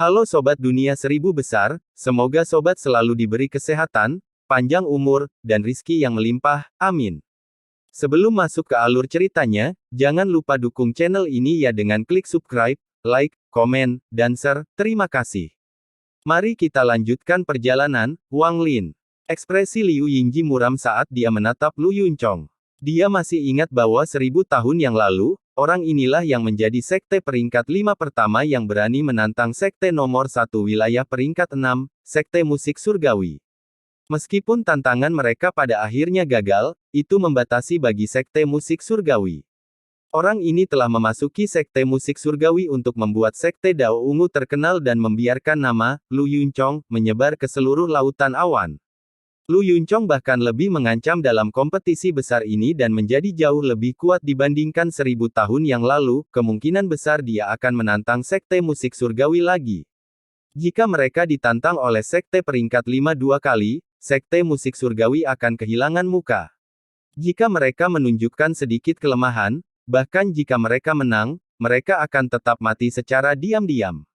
Halo Sobat Dunia Seribu Besar, semoga Sobat selalu diberi kesehatan, panjang umur, dan rizki yang melimpah, amin. Sebelum masuk ke alur ceritanya, jangan lupa dukung channel ini ya dengan klik subscribe, like, komen, dan share, terima kasih. Mari kita lanjutkan perjalanan, Wang Lin. Ekspresi Liu Yingji muram saat dia menatap Lu Yunchong. Dia masih ingat bahwa 1000 tahun yang lalu, orang inilah yang menjadi sekte peringkat 5 pertama yang berani menantang sekte nomor 1 wilayah peringkat 6, sekte musik surgawi. Meskipun tantangan mereka pada akhirnya gagal, itu membatasi bagi sekte musik surgawi. Orang ini telah memasuki sekte musik surgawi untuk membuat sekte Dao Ungu terkenal dan membiarkan nama Lu Yunchong menyebar ke seluruh lautan awan. Lu Yunchong bahkan lebih mengancam dalam kompetisi besar ini dan menjadi jauh lebih kuat dibandingkan 1000 tahun yang lalu, kemungkinan besar dia akan menantang sekte musik surgawi lagi. Jika mereka ditantang oleh sekte peringkat 5 dua kali, sekte musik surgawi akan kehilangan muka. Jika mereka menunjukkan sedikit kelemahan, bahkan jika mereka menang, mereka akan tetap mati secara diam-diam.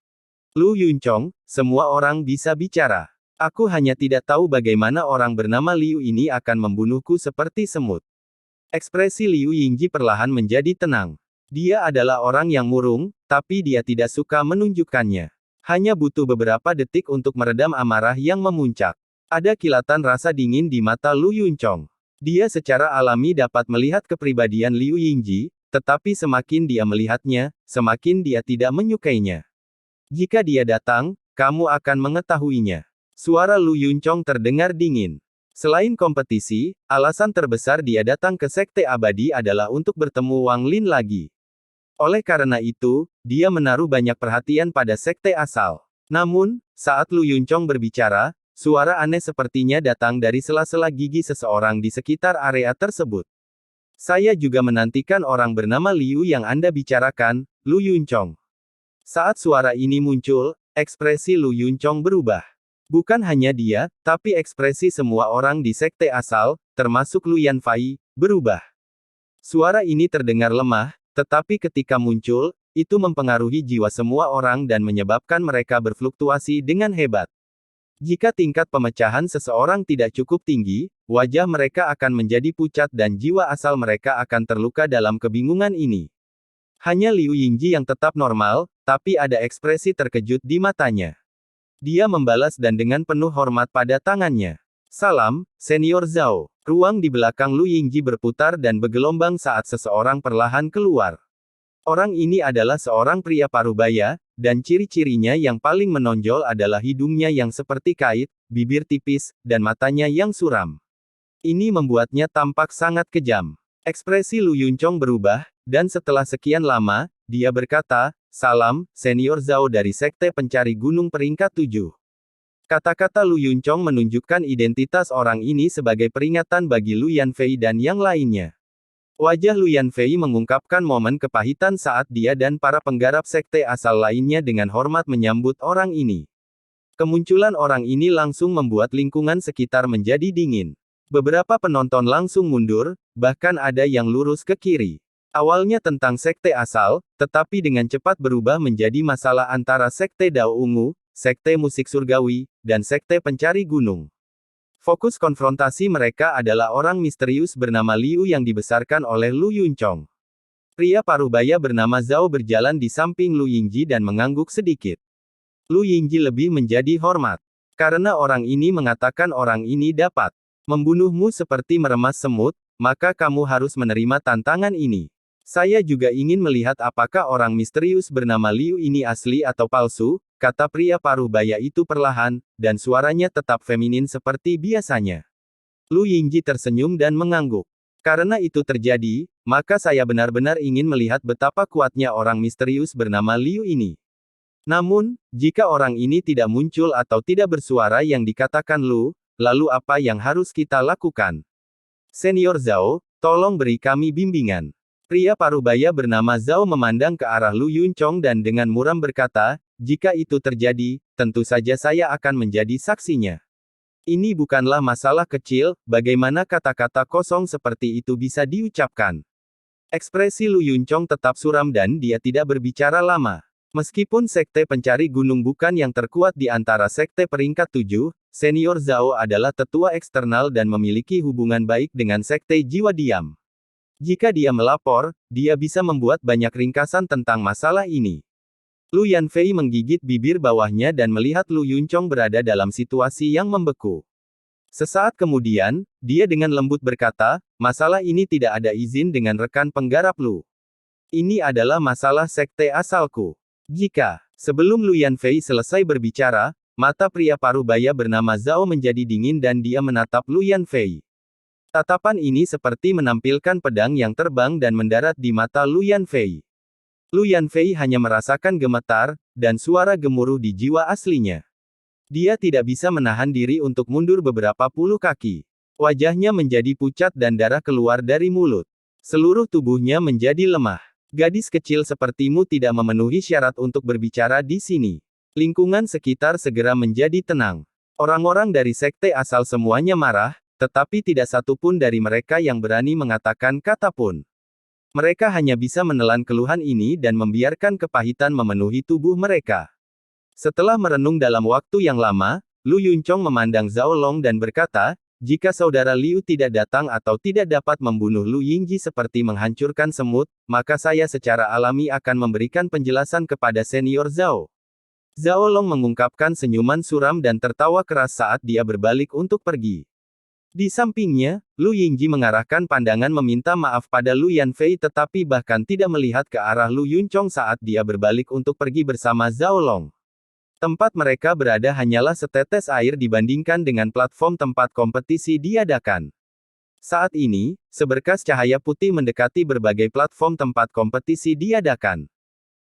Lu Yunchong, semua orang bisa bicara. Aku hanya tidak tahu bagaimana orang bernama Liu ini akan membunuhku seperti semut. Ekspresi Liu Yingji perlahan menjadi tenang. Dia adalah orang yang murung, tapi dia tidak suka menunjukkannya. Hanya butuh beberapa detik untuk meredam amarah yang memuncak. Ada kilatan rasa dingin di mata Lu Yunchong. Dia secara alami dapat melihat kepribadian Liu Yingji, tetapi semakin dia melihatnya, semakin dia tidak menyukainya. Jika dia datang, kamu akan mengetahuinya. Suara Lu Yunchong terdengar dingin. Selain kompetisi, alasan terbesar dia datang ke Sekte Abadi adalah untuk bertemu Wang Lin lagi. Oleh karena itu, dia menaruh banyak perhatian pada sekte asal. Namun, saat Lu Yunchong berbicara, suara aneh sepertinya datang dari sela-sela gigi seseorang di sekitar area tersebut. Saya juga menantikan orang bernama Liu yang Anda bicarakan, Lu Yunchong. Saat suara ini muncul, ekspresi Lu Yunchong berubah. Bukan hanya dia, tapi ekspresi semua orang di sekte asal, termasuk Lu Yanfei, berubah. Suara ini terdengar lemah, tetapi ketika muncul, itu mempengaruhi jiwa semua orang dan menyebabkan mereka berfluktuasi dengan hebat. Jika tingkat pemecahan seseorang tidak cukup tinggi, wajah mereka akan menjadi pucat dan jiwa asal mereka akan terluka dalam kebingungan ini. Hanya Liu Yingji yang tetap normal, tapi ada ekspresi terkejut di matanya. Dia membalas dan dengan penuh hormat pada tangannya. Salam, Senior Zhao. Ruang di belakang Lu Yingji berputar dan bergelombang saat seseorang perlahan keluar. Orang ini adalah seorang pria parubaya, dan ciri-cirinya yang paling menonjol adalah hidungnya yang seperti kait, bibir tipis, dan matanya yang suram. Ini membuatnya tampak sangat kejam. Ekspresi Lu Yunchong berubah, dan setelah sekian lama, dia berkata, "Salam, Senior Zhao dari Sekte Pencari Gunung peringkat 7. Kata-kata Lu Yunchong menunjukkan identitas orang ini sebagai peringatan bagi Lu Yanfei dan yang lainnya. Wajah Lu Yanfei mengungkapkan momen kepahitan saat dia dan para penggarap sekte asal lainnya dengan hormat menyambut orang ini. Kemunculan orang ini langsung membuat lingkungan sekitar menjadi dingin. Beberapa penonton langsung mundur, bahkan ada yang lurus ke kiri. Awalnya tentang sekte asal, tetapi dengan cepat berubah menjadi masalah antara sekte Dao Ungu, sekte musik surgawi, dan sekte pencari gunung. Fokus konfrontasi mereka adalah orang misterius bernama Liu yang dibesarkan oleh Lu Yunchong. Pria parubaya bernama Zhao berjalan di samping Lu Yingji dan mengangguk sedikit. Lu Yingji lebih menjadi hormat. Karena orang ini mengatakan orang ini dapat membunuhmu seperti meremas semut, maka kamu harus menerima tantangan ini. Saya juga ingin melihat apakah orang misterius bernama Liu ini asli atau palsu, kata pria parubaya itu perlahan, dan suaranya tetap feminin seperti biasanya. Lu Yingji tersenyum dan mengangguk. Karena itu terjadi, maka saya benar-benar ingin melihat betapa kuatnya orang misterius bernama Liu ini. Namun, jika orang ini tidak muncul atau tidak bersuara yang dikatakan Lu, lalu apa yang harus kita lakukan? Senior Zhao, tolong beri kami bimbingan. Pria parubaya bernama Zhao memandang ke arah Lu Yunchong dan dengan muram berkata, jika itu terjadi, tentu saja saya akan menjadi saksinya. Ini bukanlah masalah kecil, bagaimana kata-kata kosong seperti itu bisa diucapkan. Ekspresi Lu Yunchong tetap suram dan dia tidak berbicara lama. Meskipun Sekte Pencari Gunung bukan yang terkuat di antara sekte peringkat 7, Senior Zhao adalah tetua eksternal dan memiliki hubungan baik dengan Sekte Jiwa Diam. Jika dia melapor, dia bisa membuat banyak ringkasan tentang masalah ini. Lu Yanfei menggigit bibir bawahnya dan melihat Lu Yunchong berada dalam situasi yang membeku. Sesaat kemudian, dia dengan lembut berkata, masalah ini tidak ada izin dengan rekan penggarap Lu. Ini adalah masalah sekte asalku. Sebelum Lu Yanfei selesai berbicara, mata pria parubaya bernama Zhao menjadi dingin dan dia menatap Lu Yanfei. Tatapan ini seperti menampilkan pedang yang terbang dan mendarat di mata Lu Yanfei. Lu Yanfei hanya merasakan gemetar, dan suara gemuruh di jiwa aslinya. Dia tidak bisa menahan diri untuk mundur beberapa puluh kaki. Wajahnya menjadi pucat dan darah keluar dari mulut. Seluruh tubuhnya menjadi lemah. Gadis kecil sepertimu tidak memenuhi syarat untuk berbicara di sini. Lingkungan sekitar segera menjadi tenang. Orang-orang dari sekte asal semuanya marah, tetapi tidak satu pun dari mereka yang berani mengatakan kata pun. Mereka hanya bisa menelan keluhan ini dan membiarkan kepahitan memenuhi tubuh mereka. Setelah merenung dalam waktu yang lama, Lu Yunchong memandang Zhao Long dan berkata, jika saudara Liu tidak datang atau tidak dapat membunuh Lu Yingji seperti menghancurkan semut, maka saya secara alami akan memberikan penjelasan kepada senior Zhao. Zhao Long mengungkapkan senyuman suram dan tertawa keras saat dia berbalik untuk pergi. Di sampingnya, Lu Yingji mengarahkan pandangan meminta maaf pada Lu Yanfei tetapi bahkan tidak melihat ke arah Lu Yunchong saat dia berbalik untuk pergi bersama Zhao Long. Tempat mereka berada hanyalah setetes air dibandingkan dengan platform tempat kompetisi diadakan. Saat ini, seberkas cahaya putih mendekati berbagai platform tempat kompetisi diadakan.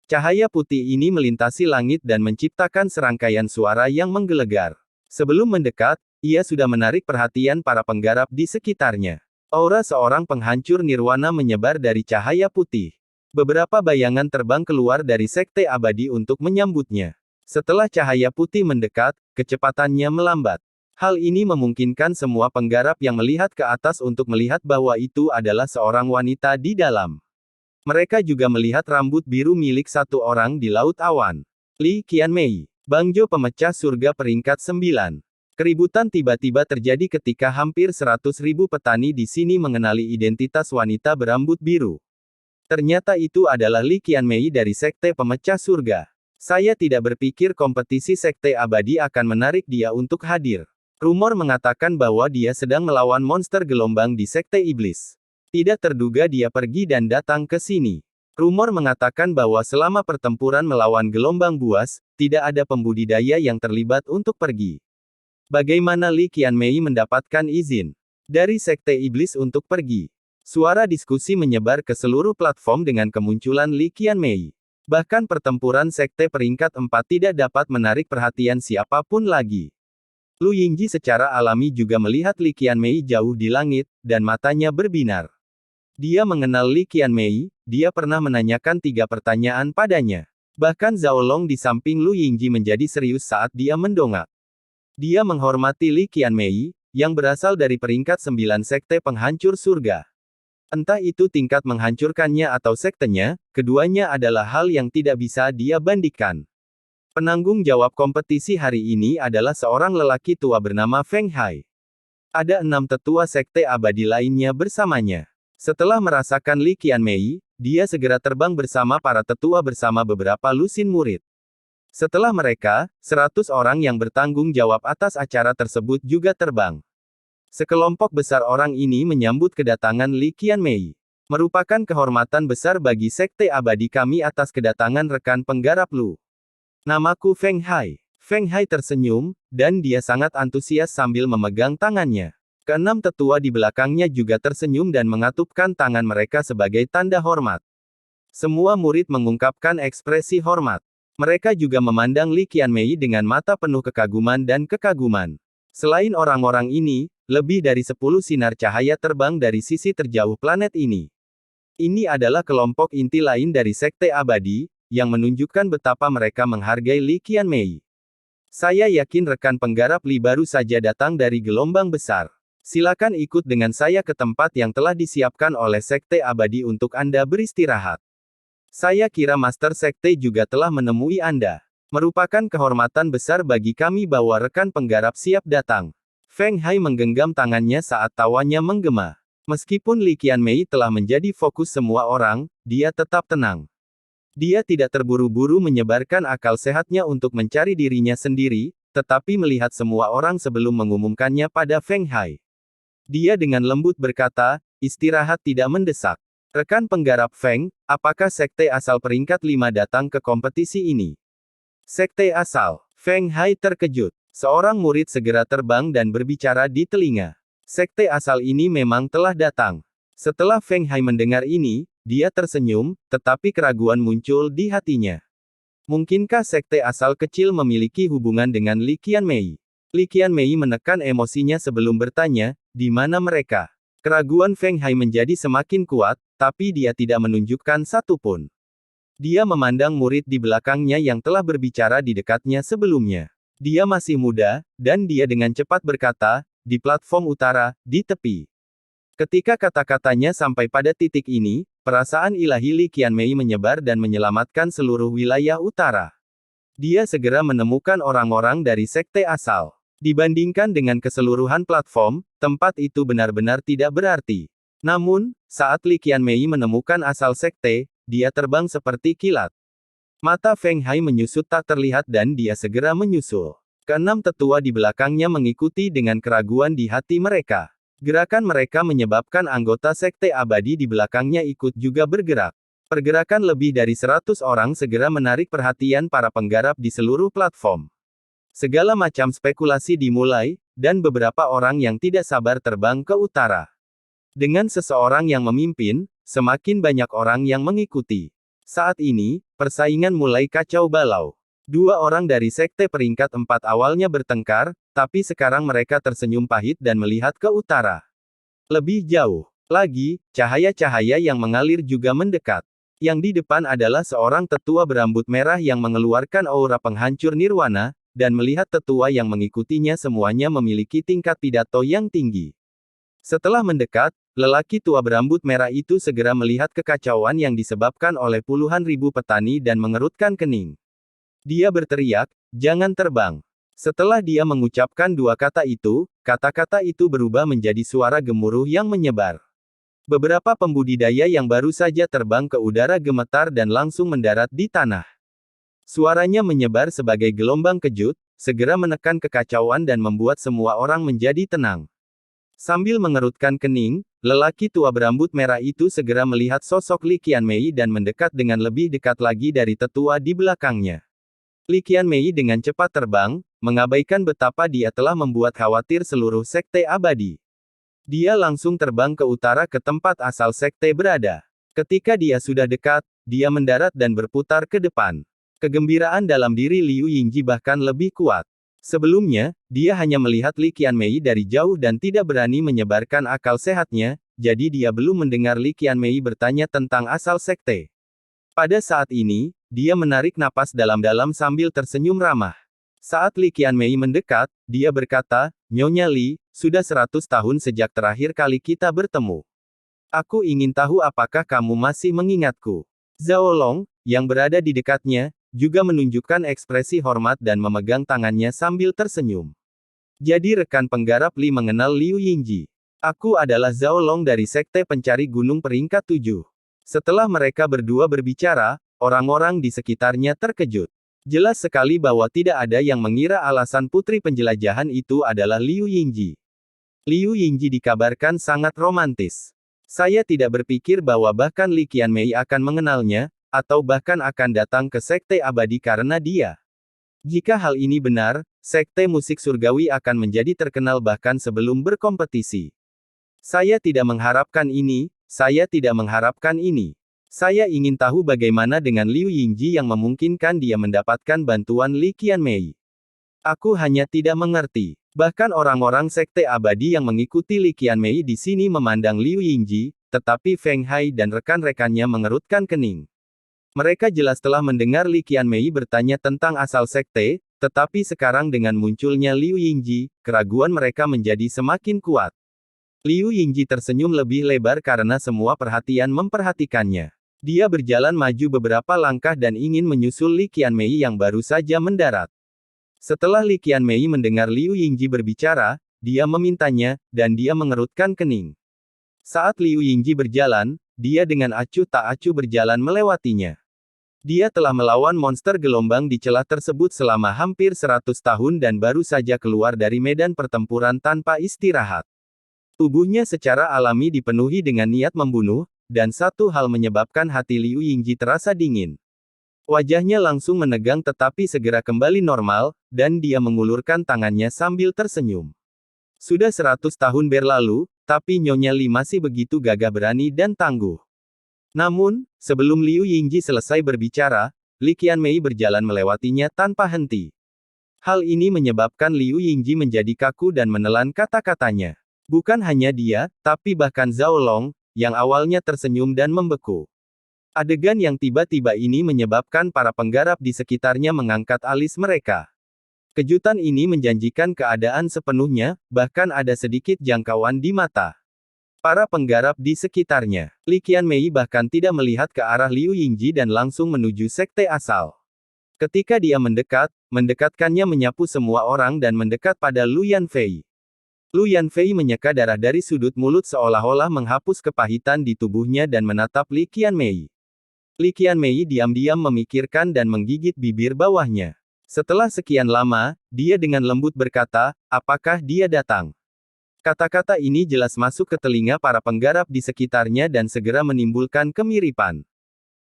Cahaya putih ini melintasi langit dan menciptakan serangkaian suara yang menggelegar. Sebelum mendekat, ia sudah menarik perhatian para penggarap di sekitarnya. Aura seorang penghancur nirwana menyebar dari cahaya putih. Beberapa bayangan terbang keluar dari sekte abadi untuk menyambutnya. Setelah cahaya putih mendekat, kecepatannya melambat. Hal ini memungkinkan semua penggarap yang melihat ke atas untuk melihat bahwa itu adalah seorang wanita di dalam. Mereka juga melihat rambut biru milik satu orang di Laut Awan. Li Qianmei, Bangjo pemecah surga peringkat 9. Keributan tiba-tiba terjadi ketika hampir 100.000 petani di sini mengenali identitas wanita berambut biru. Ternyata itu adalah Li Qianmei dari Sekte Pemecah Surga. Saya tidak berpikir kompetisi Sekte Abadi akan menarik dia untuk hadir. Rumor mengatakan bahwa dia sedang melawan monster gelombang di Sekte Iblis. Tidak terduga dia pergi dan datang ke sini. Rumor mengatakan bahwa selama pertempuran melawan gelombang buas, tidak ada pembudidaya yang terlibat untuk pergi. Bagaimana Li Qianmei mendapatkan izin dari Sekte Iblis untuk pergi? Suara diskusi menyebar ke seluruh platform dengan kemunculan Li Qianmei. Bahkan pertempuran sekte peringkat 4 tidak dapat menarik perhatian siapapun lagi. Lu Yingji secara alami juga melihat Li Qianmei jauh di langit, dan matanya berbinar. Dia mengenal Li Qianmei, dia pernah menanyakan 3 pertanyaan padanya. Bahkan Zhao Long di samping Lu Yingji menjadi serius saat dia mendongak. Dia menghormati Li Qianmei, yang berasal dari peringkat 9 sekte penghancur surga. Entah itu tingkat menghancurkannya atau sektenya, keduanya adalah hal yang tidak bisa dia bandingkan. Penanggung jawab kompetisi hari ini adalah seorang lelaki tua bernama Feng Hai. Ada 6 tetua sekte abadi lainnya bersamanya. Setelah merasakan Li Qianmei, dia segera terbang bersama para tetua bersama beberapa lusin murid. Setelah mereka, 100 orang yang bertanggung jawab atas acara tersebut juga terbang. Sekelompok besar orang ini menyambut kedatangan Li Qianmei. Merupakan kehormatan besar bagi Sekte Abadi kami atas kedatangan rekan penggarap Lu. Namaku Feng Hai. Feng Hai tersenyum, dan dia sangat antusias sambil memegang tangannya. Keenam tetua di belakangnya juga tersenyum dan mengatupkan tangan mereka sebagai tanda hormat. Semua murid mengungkapkan ekspresi hormat. Mereka juga memandang Li Qianmei dengan mata penuh kekaguman dan kekaguman. Selain orang-orang ini, lebih dari 10 sinar cahaya terbang dari sisi terjauh planet ini. Ini adalah kelompok inti lain dari Sekte Abadi, yang menunjukkan betapa mereka menghargai Li Qianmei. Saya yakin rekan penggarap Li baru saja datang dari gelombang besar. Silakan ikut dengan saya ke tempat yang telah disiapkan oleh Sekte Abadi untuk Anda beristirahat. Saya kira Master Sekte juga telah menemui Anda. Merupakan kehormatan besar bagi kami bahwa rekan penggarap siap datang. Feng Hai menggenggam tangannya saat tawanya menggema. Meskipun Li Qianmei telah menjadi fokus semua orang, dia tetap tenang. Dia tidak terburu-buru menyebarkan akal sehatnya untuk mencari dirinya sendiri, tetapi melihat semua orang sebelum mengumumkannya pada Feng Hai. Dia dengan lembut berkata, istirahat tidak mendesak. Rekan penggarap Feng, apakah Sekte Asal peringkat 5 datang ke kompetisi ini? Sekte Asal. Feng Hai terkejut. Seorang murid segera terbang dan berbicara di telinga. Sekte Asal ini memang telah datang. Setelah Feng Hai mendengar ini, dia tersenyum, tetapi keraguan muncul di hatinya. Mungkinkah Sekte Asal kecil memiliki hubungan dengan Li Qianmei? Li Qianmei menekan emosinya sebelum bertanya, di mana mereka? Keraguan Feng Hai menjadi semakin kuat, tapi dia tidak menunjukkan satupun. Dia memandang murid di belakangnya yang telah berbicara di dekatnya sebelumnya. Dia masih muda, dan dia dengan cepat berkata, di platform utara, di tepi. Ketika kata-katanya sampai pada titik ini, perasaan ilahi Li Qianmei menyebar dan menyelamatkan seluruh wilayah utara. Dia segera menemukan orang-orang dari Sekte Asal. Dibandingkan dengan keseluruhan platform, tempat itu benar-benar tidak berarti. Namun, saat Li Qianmei menemukan asal sekte, dia terbang seperti kilat. Mata Feng Hai menyusut tak terlihat dan dia segera menyusul. Keenam tetua di belakangnya mengikuti dengan keraguan di hati mereka. Gerakan mereka menyebabkan anggota Sekte Abadi di belakangnya ikut juga bergerak. Pergerakan lebih dari 100 orang segera menarik perhatian para penggarap di seluruh platform. Segala macam spekulasi dimulai, dan beberapa orang yang tidak sabar terbang ke utara. Dengan seseorang yang memimpin, semakin banyak orang yang mengikuti. Saat ini, persaingan mulai kacau balau. Dua orang dari sekte peringkat 4 awalnya bertengkar, tapi sekarang mereka tersenyum pahit dan melihat ke utara. Lebih jauh lagi, cahaya-cahaya yang mengalir juga mendekat. Yang di depan adalah seorang tetua berambut merah yang mengeluarkan aura penghancur nirwana, dan melihat tetua yang mengikutinya semuanya memiliki tingkat pidato yang tinggi. Setelah mendekat, lelaki tua berambut merah itu segera melihat kekacauan yang disebabkan oleh puluhan ribu petani dan mengerutkan kening. Dia berteriak, "Jangan terbang." Setelah dia mengucapkan dua kata itu, kata-kata itu berubah menjadi suara gemuruh yang menyebar. Beberapa pembudidaya yang baru saja terbang ke udara gemetar dan langsung mendarat di tanah. Suaranya menyebar sebagai gelombang kejut, segera menekan kekacauan dan membuat semua orang menjadi tenang. Sambil mengerutkan kening, lelaki tua berambut merah itu segera melihat sosok Li Qianmei dan mendekat dengan lebih dekat lagi dari tetua di belakangnya. Li Qianmei dengan cepat terbang, mengabaikan betapa dia telah membuat khawatir seluruh sekte abadi. Dia langsung terbang ke utara ke tempat asal sekte berada. Ketika dia sudah dekat, dia mendarat dan berputar ke depan. Kegembiraan dalam diri Liu Yingji bahkan lebih kuat. Sebelumnya, dia hanya melihat Li Qianmei dari jauh dan tidak berani menyebarkan akal sehatnya, jadi dia belum mendengar Li Qianmei bertanya tentang asal sekte. Pada saat ini, dia menarik napas dalam-dalam sambil tersenyum ramah. Saat Li Qianmei mendekat, dia berkata, "Nyonya Li, sudah 100 tahun sejak terakhir kali kita bertemu. Aku ingin tahu apakah kamu masih mengingatku." Zhao Long, yang berada di dekatnya, juga menunjukkan ekspresi hormat dan memegang tangannya sambil tersenyum. Jadi rekan penggarap Li mengenal Liu Yingji. Aku adalah Zhao Long dari Sekte Pencari Gunung peringkat 7. Setelah mereka berdua berbicara, orang-orang di sekitarnya terkejut. Jelas sekali bahwa tidak ada yang mengira alasan putri penjelajahan itu adalah Liu Yingji. Liu Yingji dikabarkan sangat romantis. Saya tidak berpikir bahwa bahkan Li Qianmei akan mengenalnya, atau bahkan akan datang ke Sekte Abadi karena dia. Jika hal ini benar, Sekte Musik Surgawi akan menjadi terkenal bahkan sebelum berkompetisi. Saya tidak mengharapkan ini, saya tidak mengharapkan ini. Saya ingin tahu bagaimana dengan Liu Yingji yang memungkinkan dia mendapatkan bantuan Li Qianmei. Aku hanya tidak mengerti. Bahkan orang-orang Sekte Abadi yang mengikuti Li Qianmei di sini memandang Liu Yingji, tetapi Feng Hai dan rekan-rekannya mengerutkan kening. Mereka jelas telah mendengar Li Qianmei bertanya tentang asal sekte, tetapi sekarang dengan munculnya Liu Yingji, keraguan mereka menjadi semakin kuat. Liu Yingji tersenyum lebih lebar karena semua perhatian memperhatikannya. Dia berjalan maju beberapa langkah dan ingin menyusul Li Qianmei yang baru saja mendarat. Setelah Li Qianmei mendengar Liu Yingji berbicara, dia memintanya, dan dia mengerutkan kening. Saat Liu Yingji berjalan, dia dengan acuh tak acuh berjalan melewatinya. Dia telah melawan monster gelombang di celah tersebut selama hampir 100 tahun dan baru saja keluar dari medan pertempuran tanpa istirahat. Tubuhnya secara alami dipenuhi dengan niat membunuh, dan satu hal menyebabkan hati Liu Yingji terasa dingin. Wajahnya langsung menegang tetapi segera kembali normal, dan dia mengulurkan tangannya sambil tersenyum. Sudah 100 tahun berlalu, tapi Nyonya Li masih begitu gagah berani dan tangguh. Namun, sebelum Liu Yingji selesai berbicara, Li Qianmei berjalan melewatinya tanpa henti. Hal ini menyebabkan Liu Yingji menjadi kaku dan menelan kata-katanya. Bukan hanya dia, tapi bahkan Zhao Long, yang awalnya tersenyum dan membeku. Adegan yang tiba-tiba ini menyebabkan para penggarap di sekitarnya mengangkat alis mereka. Kejutan ini menjanjikan keadaan sepenuhnya, bahkan ada sedikit jangkauan di mata para penggarap di sekitarnya. Li Qianmei bahkan tidak melihat ke arah Liu Yingji dan langsung menuju sekte asal. Ketika dia mendekatkannya menyapu semua orang dan mendekat pada Lu Yanfei. Lu Yanfei menyeka darah dari sudut mulut seolah-olah menghapus kepahitan di tubuhnya dan menatap Li Qianmei. Li Qianmei diam-diam memikirkan dan menggigit bibir bawahnya. Setelah sekian lama, dia dengan lembut berkata, "Apakah dia datang?" Kata-kata ini jelas masuk ke telinga para penggarap di sekitarnya dan segera menimbulkan kemiripan.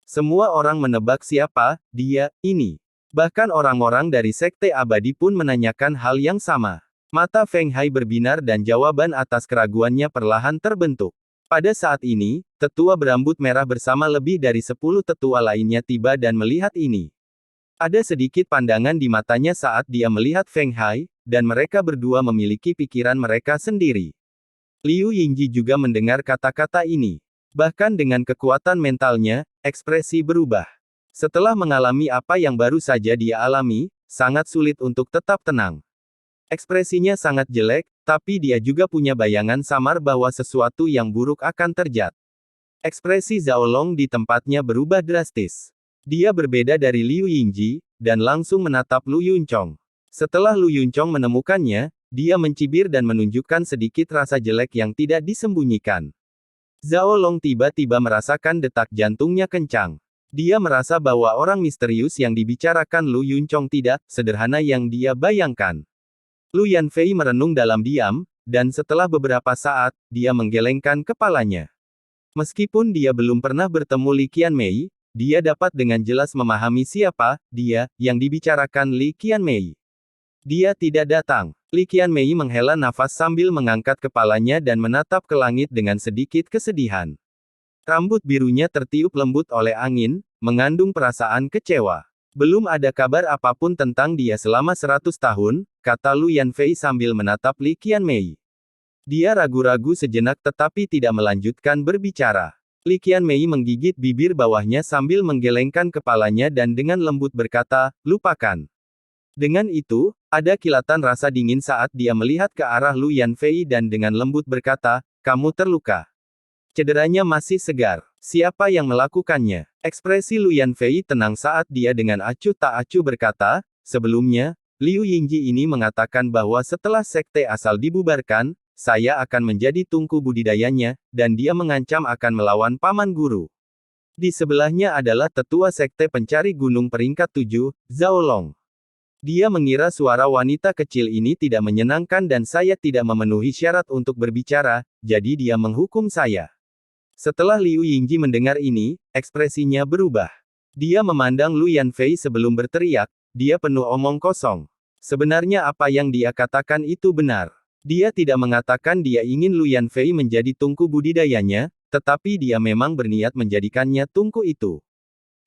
Semua orang menebak siapa dia ini. Bahkan orang-orang dari Sekte Abadi pun menanyakan hal yang sama. Mata Feng Hai berbinar dan jawaban atas keraguannya perlahan terbentuk. Pada saat ini, tetua berambut merah bersama lebih dari 10 tetua lainnya tiba dan melihat ini. Ada sedikit pandangan di matanya saat dia melihat Feng Hai, dan mereka berdua memiliki pikiran mereka sendiri. Liu Yingji juga mendengar kata-kata ini. Bahkan dengan kekuatan mentalnya, ekspresi berubah. Setelah mengalami apa yang baru saja dia alami, sangat sulit untuk tetap tenang. Ekspresinya sangat jelek, tapi dia juga punya bayangan samar bahwa sesuatu yang buruk akan terjadi. Ekspresi Zhao Long di tempatnya berubah drastis. Dia berbeda dari Liu Yingji, dan langsung menatap Lu Yunchong. Setelah Lu Yunchong menemukannya, dia mencibir dan menunjukkan sedikit rasa jelek yang tidak disembunyikan. Zhao Long tiba-tiba merasakan detak jantungnya kencang. Dia merasa bahwa orang misterius yang dibicarakan Lu Yunchong tidak sederhana yang dia bayangkan. Lu Yanfei merenung dalam diam, dan setelah beberapa saat, dia menggelengkan kepalanya. Meskipun dia belum pernah bertemu Li Qianmei, dia dapat dengan jelas memahami siapa dia yang dibicarakan Li Qianmei. Dia tidak datang. Li Qianmei menghela nafas sambil mengangkat kepalanya dan menatap ke langit dengan sedikit kesedihan. Rambut birunya tertiup lembut oleh angin, mengandung perasaan kecewa. Belum ada kabar apapun tentang dia selama 100 tahun, kata Lu Yanfei sambil menatap Li Qianmei. Dia ragu-ragu sejenak tetapi tidak melanjutkan berbicara. Li Qianmei menggigit bibir bawahnya sambil menggelengkan kepalanya dan dengan lembut berkata, "Lupakan." Dengan itu, ada kilatan rasa dingin saat dia melihat ke arah Lu Yanfei dan dengan lembut berkata, "Kamu terluka. Cederanya masih segar. Siapa yang melakukannya?" Ekspresi Lu Yanfei tenang saat dia dengan acuh tak acuh berkata, "Sebelumnya, Liu Yingji ini mengatakan bahwa setelah sekte asal dibubarkan, saya akan menjadi tungku budidayanya, dan dia mengancam akan melawan Paman Guru. Di sebelahnya adalah tetua sekte pencari gunung peringkat 7, Zhao Long. Dia mengira suara wanita kecil ini tidak menyenangkan dan saya tidak memenuhi syarat untuk berbicara, jadi dia menghukum saya." Setelah Liu Yingji mendengar ini, ekspresinya berubah. Dia memandang Lu Yanfei sebelum berteriak, dia penuh omong kosong. Sebenarnya apa yang dia katakan itu benar. Dia tidak mengatakan dia ingin Lu Yanfei menjadi tungku budidayanya, tetapi dia memang berniat menjadikannya tungku itu.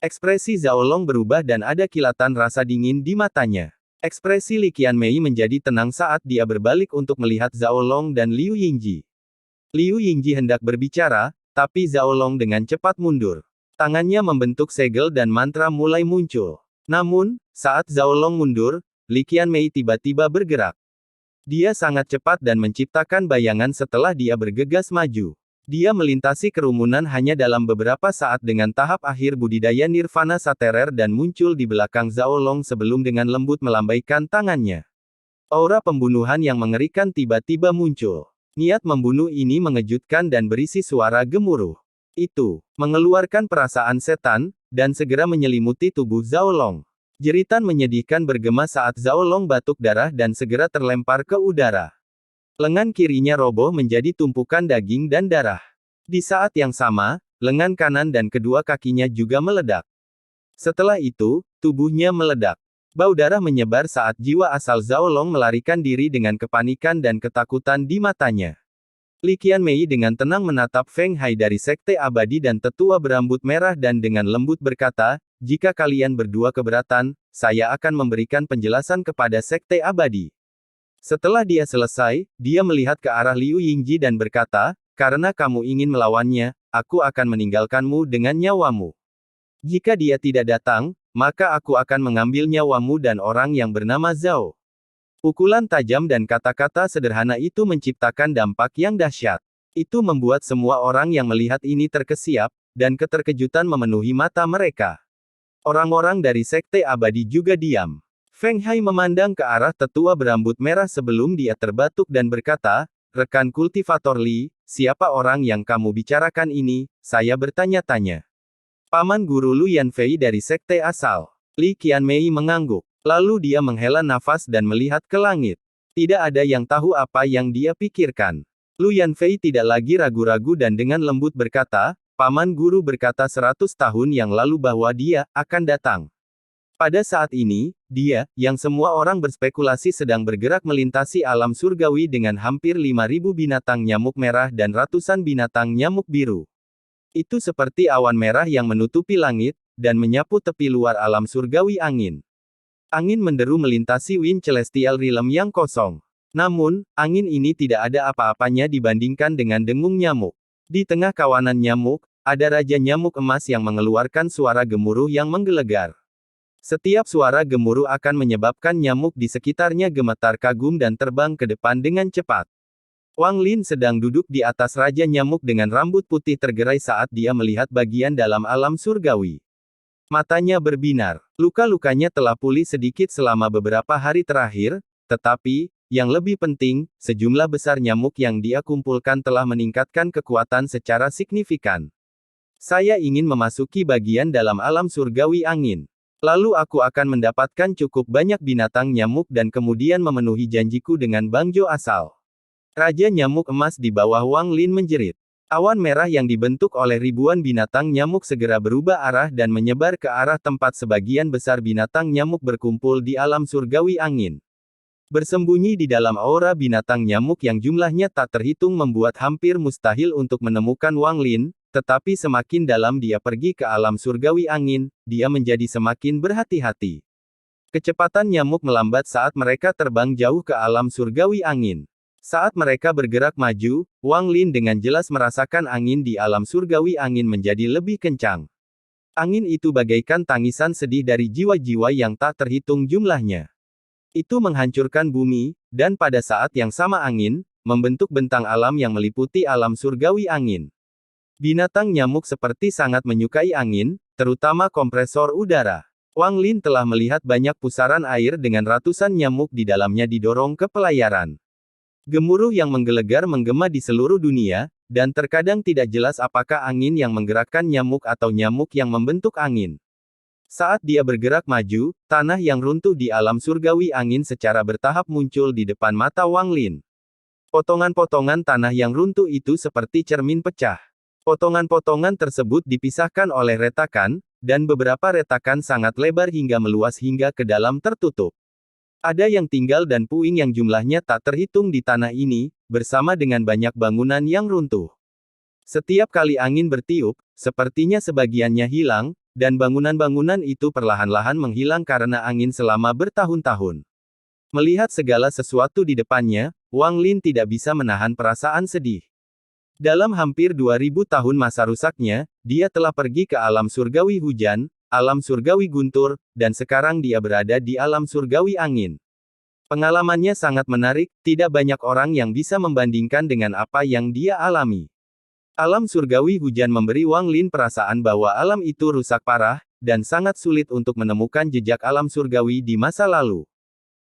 Ekspresi Zhao Long berubah dan ada kilatan rasa dingin di matanya. Ekspresi Li Qianmei menjadi tenang saat dia berbalik untuk melihat Zhao Long dan Liu Yingji. Liu Yingji hendak berbicara, tapi Zhao Long dengan cepat mundur. Tangannya membentuk segel dan mantra mulai muncul. Namun, saat Zhao Long mundur, Li Qianmei tiba-tiba bergerak. Dia sangat cepat dan menciptakan bayangan setelah dia bergegas maju. Dia melintasi kerumunan hanya dalam beberapa saat dengan tahap akhir budidaya Nirvana Saterer dan muncul di belakang Zhao Long sebelum dengan lembut melambaikan tangannya. Aura pembunuhan yang mengerikan tiba-tiba muncul. Niat membunuh ini mengejutkan dan berisi suara gemuruh. Itu mengeluarkan perasaan setan, dan segera menyelimuti tubuh Zhao Long. Jeritan menyedihkan bergema saat Zhao Long batuk darah dan segera terlempar ke udara. Lengan kirinya roboh menjadi tumpukan daging dan darah. Di saat yang sama, lengan kanan dan kedua kakinya juga meledak. Setelah itu, tubuhnya meledak. Bau darah menyebar saat jiwa asal Zhao Long melarikan diri dengan kepanikan dan ketakutan di matanya. Li Qianmei dengan tenang menatap Feng Hai dari Sekte Abadi dan tetua berambut merah dan dengan lembut berkata, "Jika kalian berdua keberatan, saya akan memberikan penjelasan kepada Sekte Abadi." Setelah dia selesai, dia melihat ke arah Liu Yingji dan berkata, "Karena kamu ingin melawannya, aku akan meninggalkanmu dengan nyawamu. Jika dia tidak datang, maka aku akan mengambil nyawamu dan orang yang bernama Zhao." Pukulan tajam dan kata-kata sederhana itu menciptakan dampak yang dahsyat. Itu membuat semua orang yang melihat ini terkesiap, dan keterkejutan memenuhi mata mereka. Orang-orang dari Sekte Abadi juga diam. Feng Hai memandang ke arah tetua berambut merah sebelum dia terbatuk dan berkata, "Rekan kultivator Li, siapa orang yang kamu bicarakan ini?" Saya bertanya-tanya. "Paman guru Lu Yanfei dari sekte asal." Li Qianmei mengangguk. Lalu dia menghela nafas dan melihat ke langit. Tidak ada yang tahu apa yang dia pikirkan. Lu Yanfei tidak lagi ragu-ragu dan dengan lembut berkata, "Paman guru berkata 100 tahun yang lalu bahwa dia akan datang. Pada saat ini, dia, yang semua orang berspekulasi sedang bergerak melintasi alam surgawi dengan hampir 5.000 binatang nyamuk merah dan ratusan binatang nyamuk biru. Itu seperti awan merah yang menutupi langit, dan menyapu tepi luar alam surgawi angin. Angin menderu melintasi Wind Celestial Realm yang kosong. Namun, angin ini tidak ada apa-apanya dibandingkan dengan dengung nyamuk. Di tengah kawanan nyamuk, ada Raja Nyamuk Emas yang mengeluarkan suara gemuruh yang menggelegar. Setiap suara gemuruh akan menyebabkan nyamuk di sekitarnya gemetar kagum dan terbang ke depan dengan cepat. Wang Lin sedang duduk di atas Raja Nyamuk dengan rambut putih tergerai saat dia melihat bagian dalam alam surgawi. Matanya berbinar. Luka-lukanya telah pulih sedikit selama beberapa hari terakhir, tetapi, yang lebih penting, sejumlah besar nyamuk yang dia kumpulkan telah meningkatkan kekuatan secara signifikan. Saya ingin memasuki bagian dalam alam surgawi angin. Lalu aku akan mendapatkan cukup banyak binatang nyamuk dan kemudian memenuhi janjiku dengan Bangjo asal. Raja Nyamuk Emas di bawah Wang Lin menjerit. Awan merah yang dibentuk oleh ribuan binatang nyamuk segera berubah arah dan menyebar ke arah tempat sebagian besar binatang nyamuk berkumpul di alam surgawi angin. Bersembunyi di dalam aura binatang nyamuk yang jumlahnya tak terhitung membuat hampir mustahil untuk menemukan Wang Lin. Tetapi semakin dalam dia pergi ke alam surgawi angin, dia menjadi semakin berhati-hati. Kecepatan nyamuk melambat saat mereka terbang jauh ke alam surgawi angin. Saat mereka bergerak maju, Wang Lin dengan jelas merasakan angin di alam surgawi angin menjadi lebih kencang. Angin itu bagaikan tangisan sedih dari jiwa-jiwa yang tak terhitung jumlahnya. Itu menghancurkan bumi, dan pada saat yang sama angin, membentuk bentang alam yang meliputi alam surgawi angin. Binatang nyamuk seperti sangat menyukai angin, terutama kompresor udara. Wang Lin telah melihat banyak pusaran air dengan ratusan nyamuk di dalamnya didorong ke pelayaran. Gemuruh yang menggelegar menggema di seluruh dunia, dan terkadang tidak jelas apakah angin yang menggerakkan nyamuk atau nyamuk yang membentuk angin. Saat dia bergerak maju, tanah yang runtuh di alam surgawi angin secara bertahap muncul di depan mata Wang Lin. Potongan-potongan tanah yang runtuh itu seperti cermin pecah. Potongan-potongan tersebut dipisahkan oleh retakan, dan beberapa retakan sangat lebar hingga meluas hingga ke dalam tertutup. Ada yang tinggal dan puing yang jumlahnya tak terhitung di tanah ini, bersama dengan banyak bangunan yang runtuh. Setiap kali angin bertiup, sepertinya sebagiannya hilang, dan bangunan-bangunan itu perlahan-lahan menghilang karena angin selama bertahun-tahun. Melihat segala sesuatu di depannya, Wang Lin tidak bisa menahan perasaan sedih. Dalam hampir 2000 tahun masa rusaknya, dia telah pergi ke alam surgawi hujan, alam surgawi guntur, dan sekarang dia berada di alam surgawi angin. Pengalamannya sangat menarik, tidak banyak orang yang bisa membandingkan dengan apa yang dia alami. Alam surgawi hujan memberi Wang Lin perasaan bahwa alam itu rusak parah, dan sangat sulit untuk menemukan jejak alam surgawi di masa lalu.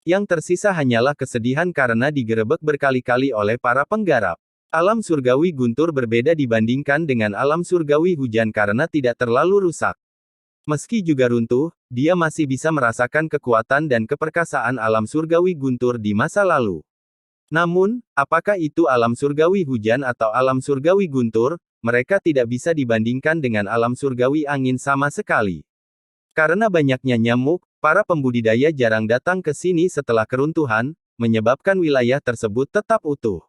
Yang tersisa hanyalah kesedihan karena digerebek berkali-kali oleh para penggarap. Alam surgawi guntur berbeda dibandingkan dengan alam surgawi hujan karena tidak terlalu rusak. Meski juga runtuh, dia masih bisa merasakan kekuatan dan keperkasaan alam surgawi guntur di masa lalu. Namun, apakah itu alam surgawi hujan atau alam surgawi guntur, mereka tidak bisa dibandingkan dengan alam surgawi angin sama sekali. Karena banyaknya nyamuk, para pembudidaya jarang datang ke sini setelah keruntuhan, menyebabkan wilayah tersebut tetap utuh.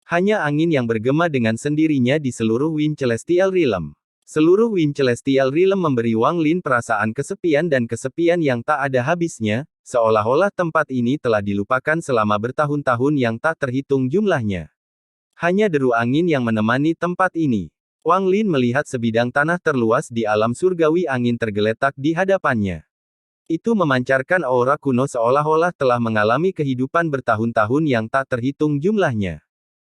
Hanya angin yang bergema dengan sendirinya di seluruh Wind Celestial Realm. Seluruh Wind Celestial Realm memberi Wang Lin perasaan kesepian dan kesepian yang tak ada habisnya, seolah-olah tempat ini telah dilupakan selama bertahun-tahun yang tak terhitung jumlahnya. Hanya deru angin yang menemani tempat ini. Wang Lin melihat sebidang tanah terluas di alam surgawi angin tergeletak di hadapannya. Itu memancarkan aura kuno seolah-olah telah mengalami kehidupan bertahun-tahun yang tak terhitung jumlahnya.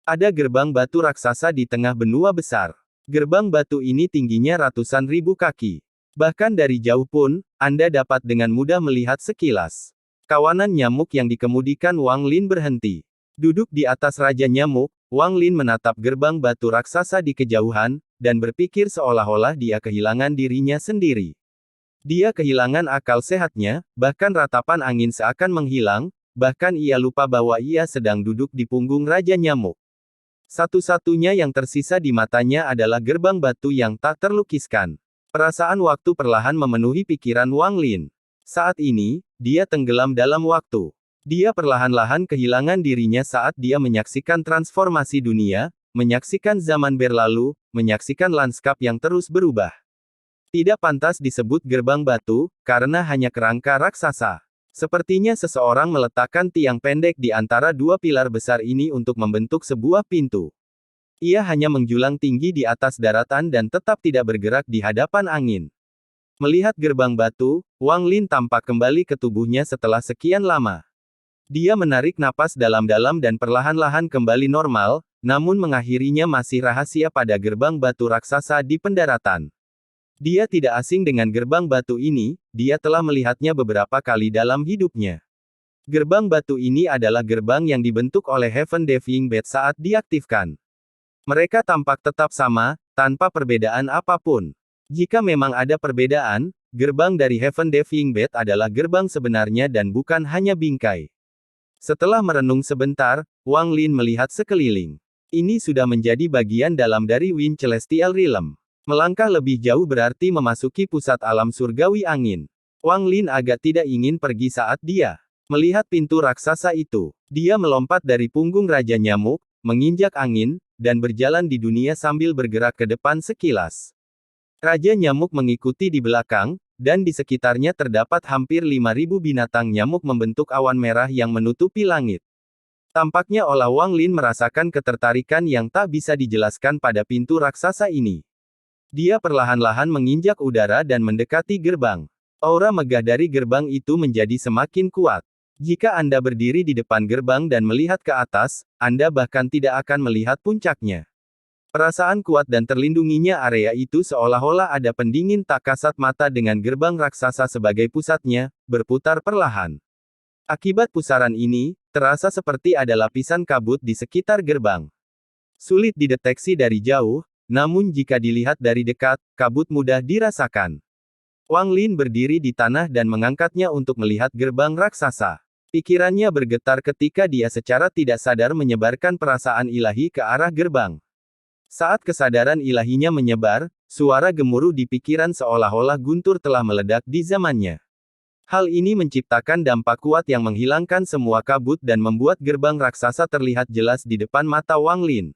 Ada gerbang batu raksasa di tengah benua besar. Gerbang batu ini tingginya ratusan ribu kaki. Bahkan dari jauh pun, Anda dapat dengan mudah melihat sekilas. Kawanan nyamuk yang dikemudikan Wang Lin berhenti. Duduk di atas Raja Nyamuk, Wang Lin menatap gerbang batu raksasa di kejauhan, dan berpikir seolah-olah dia kehilangan dirinya sendiri. Dia kehilangan akal sehatnya, bahkan ratapan angin seakan menghilang, bahkan ia lupa bahwa ia sedang duduk di punggung Raja Nyamuk. Satu-satunya yang tersisa di matanya adalah gerbang batu yang tak terlukiskan. Perasaan waktu perlahan memenuhi pikiran Wang Lin. Saat ini, dia tenggelam dalam waktu. Dia perlahan-lahan kehilangan dirinya saat dia menyaksikan transformasi dunia, menyaksikan zaman berlalu, menyaksikan lanskap yang terus berubah. Tidak pantas disebut gerbang batu, karena hanya kerangka raksasa. Sepertinya seseorang meletakkan tiang pendek di antara dua pilar besar ini untuk membentuk sebuah pintu. Ia hanya menjulang tinggi di atas daratan dan tetap tidak bergerak di hadapan angin. Melihat gerbang batu, Wang Lin tampak kembali ke tubuhnya setelah sekian lama. Dia menarik napas dalam-dalam dan perlahan-lahan kembali normal, namun mengakhirinya masih rahasia pada gerbang batu raksasa di pendaratan. Dia tidak asing dengan gerbang batu ini, dia telah melihatnya beberapa kali dalam hidupnya. Gerbang batu ini adalah gerbang yang dibentuk oleh Heaven Defying Bat saat diaktifkan. Mereka tampak tetap sama, tanpa perbedaan apapun. Jika memang ada perbedaan, gerbang dari Heaven Defying Bat adalah gerbang sebenarnya dan bukan hanya bingkai. Setelah merenung sebentar, Wang Lin melihat sekeliling. Ini sudah menjadi bagian dalam dari Wind Celestial Realm. Melangkah lebih jauh berarti memasuki pusat alam surgawi angin. Wang Lin agak tidak ingin pergi saat dia melihat pintu raksasa itu. Dia melompat dari punggung Raja Nyamuk, menginjak angin, dan berjalan di dunia sambil bergerak ke depan sekilas. Raja Nyamuk mengikuti di belakang, dan di sekitarnya terdapat hampir 5.000 binatang nyamuk membentuk awan merah yang menutupi langit. Tampaknya olah Wang Lin merasakan ketertarikan yang tak bisa dijelaskan pada pintu raksasa ini. Dia perlahan-lahan menginjak udara dan mendekati gerbang. Aura megah dari gerbang itu menjadi semakin kuat. Jika Anda berdiri di depan gerbang dan melihat ke atas, Anda bahkan tidak akan melihat puncaknya. Perasaan kuat dan terlindunginya area itu seolah-olah ada pendingin tak kasat mata dengan gerbang raksasa sebagai pusatnya, berputar perlahan. Akibat pusaran ini, terasa seperti ada lapisan kabut di sekitar gerbang. Sulit dideteksi dari jauh, namun jika dilihat dari dekat, kabut mudah dirasakan. Wang Lin berdiri di tanah dan mengangkatnya untuk melihat gerbang raksasa. Pikirannya bergetar ketika dia secara tidak sadar menyebarkan perasaan ilahi ke arah gerbang. Saat kesadaran ilahinya menyebar, suara gemuruh di pikiran seolah-olah guntur telah meledak di zamannya. Hal ini menciptakan dampak kuat yang menghilangkan semua kabut dan membuat gerbang raksasa terlihat jelas di depan mata Wang Lin.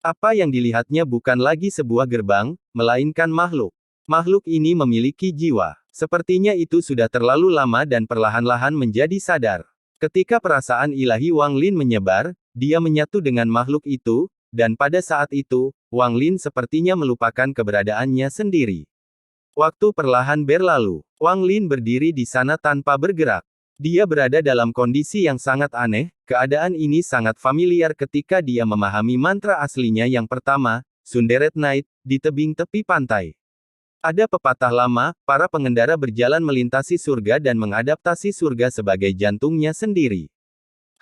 Apa yang dilihatnya bukan lagi sebuah gerbang, melainkan makhluk. Makhluk ini memiliki jiwa. Sepertinya itu sudah terlalu lama dan perlahan-lahan menjadi sadar. Ketika perasaan ilahi Wang Lin menyebar, dia menyatu dengan makhluk itu, dan pada saat itu, Wang Lin sepertinya melupakan keberadaannya sendiri. Waktu perlahan berlalu. Wang Lin berdiri di sana tanpa bergerak. Dia berada dalam kondisi yang sangat aneh, keadaan ini sangat familiar ketika dia memahami mantra aslinya yang pertama, Sunderet Night, di tebing tepi pantai. Ada pepatah lama, para pengendara berjalan melintasi surga dan mengadaptasi surga sebagai jantungnya sendiri.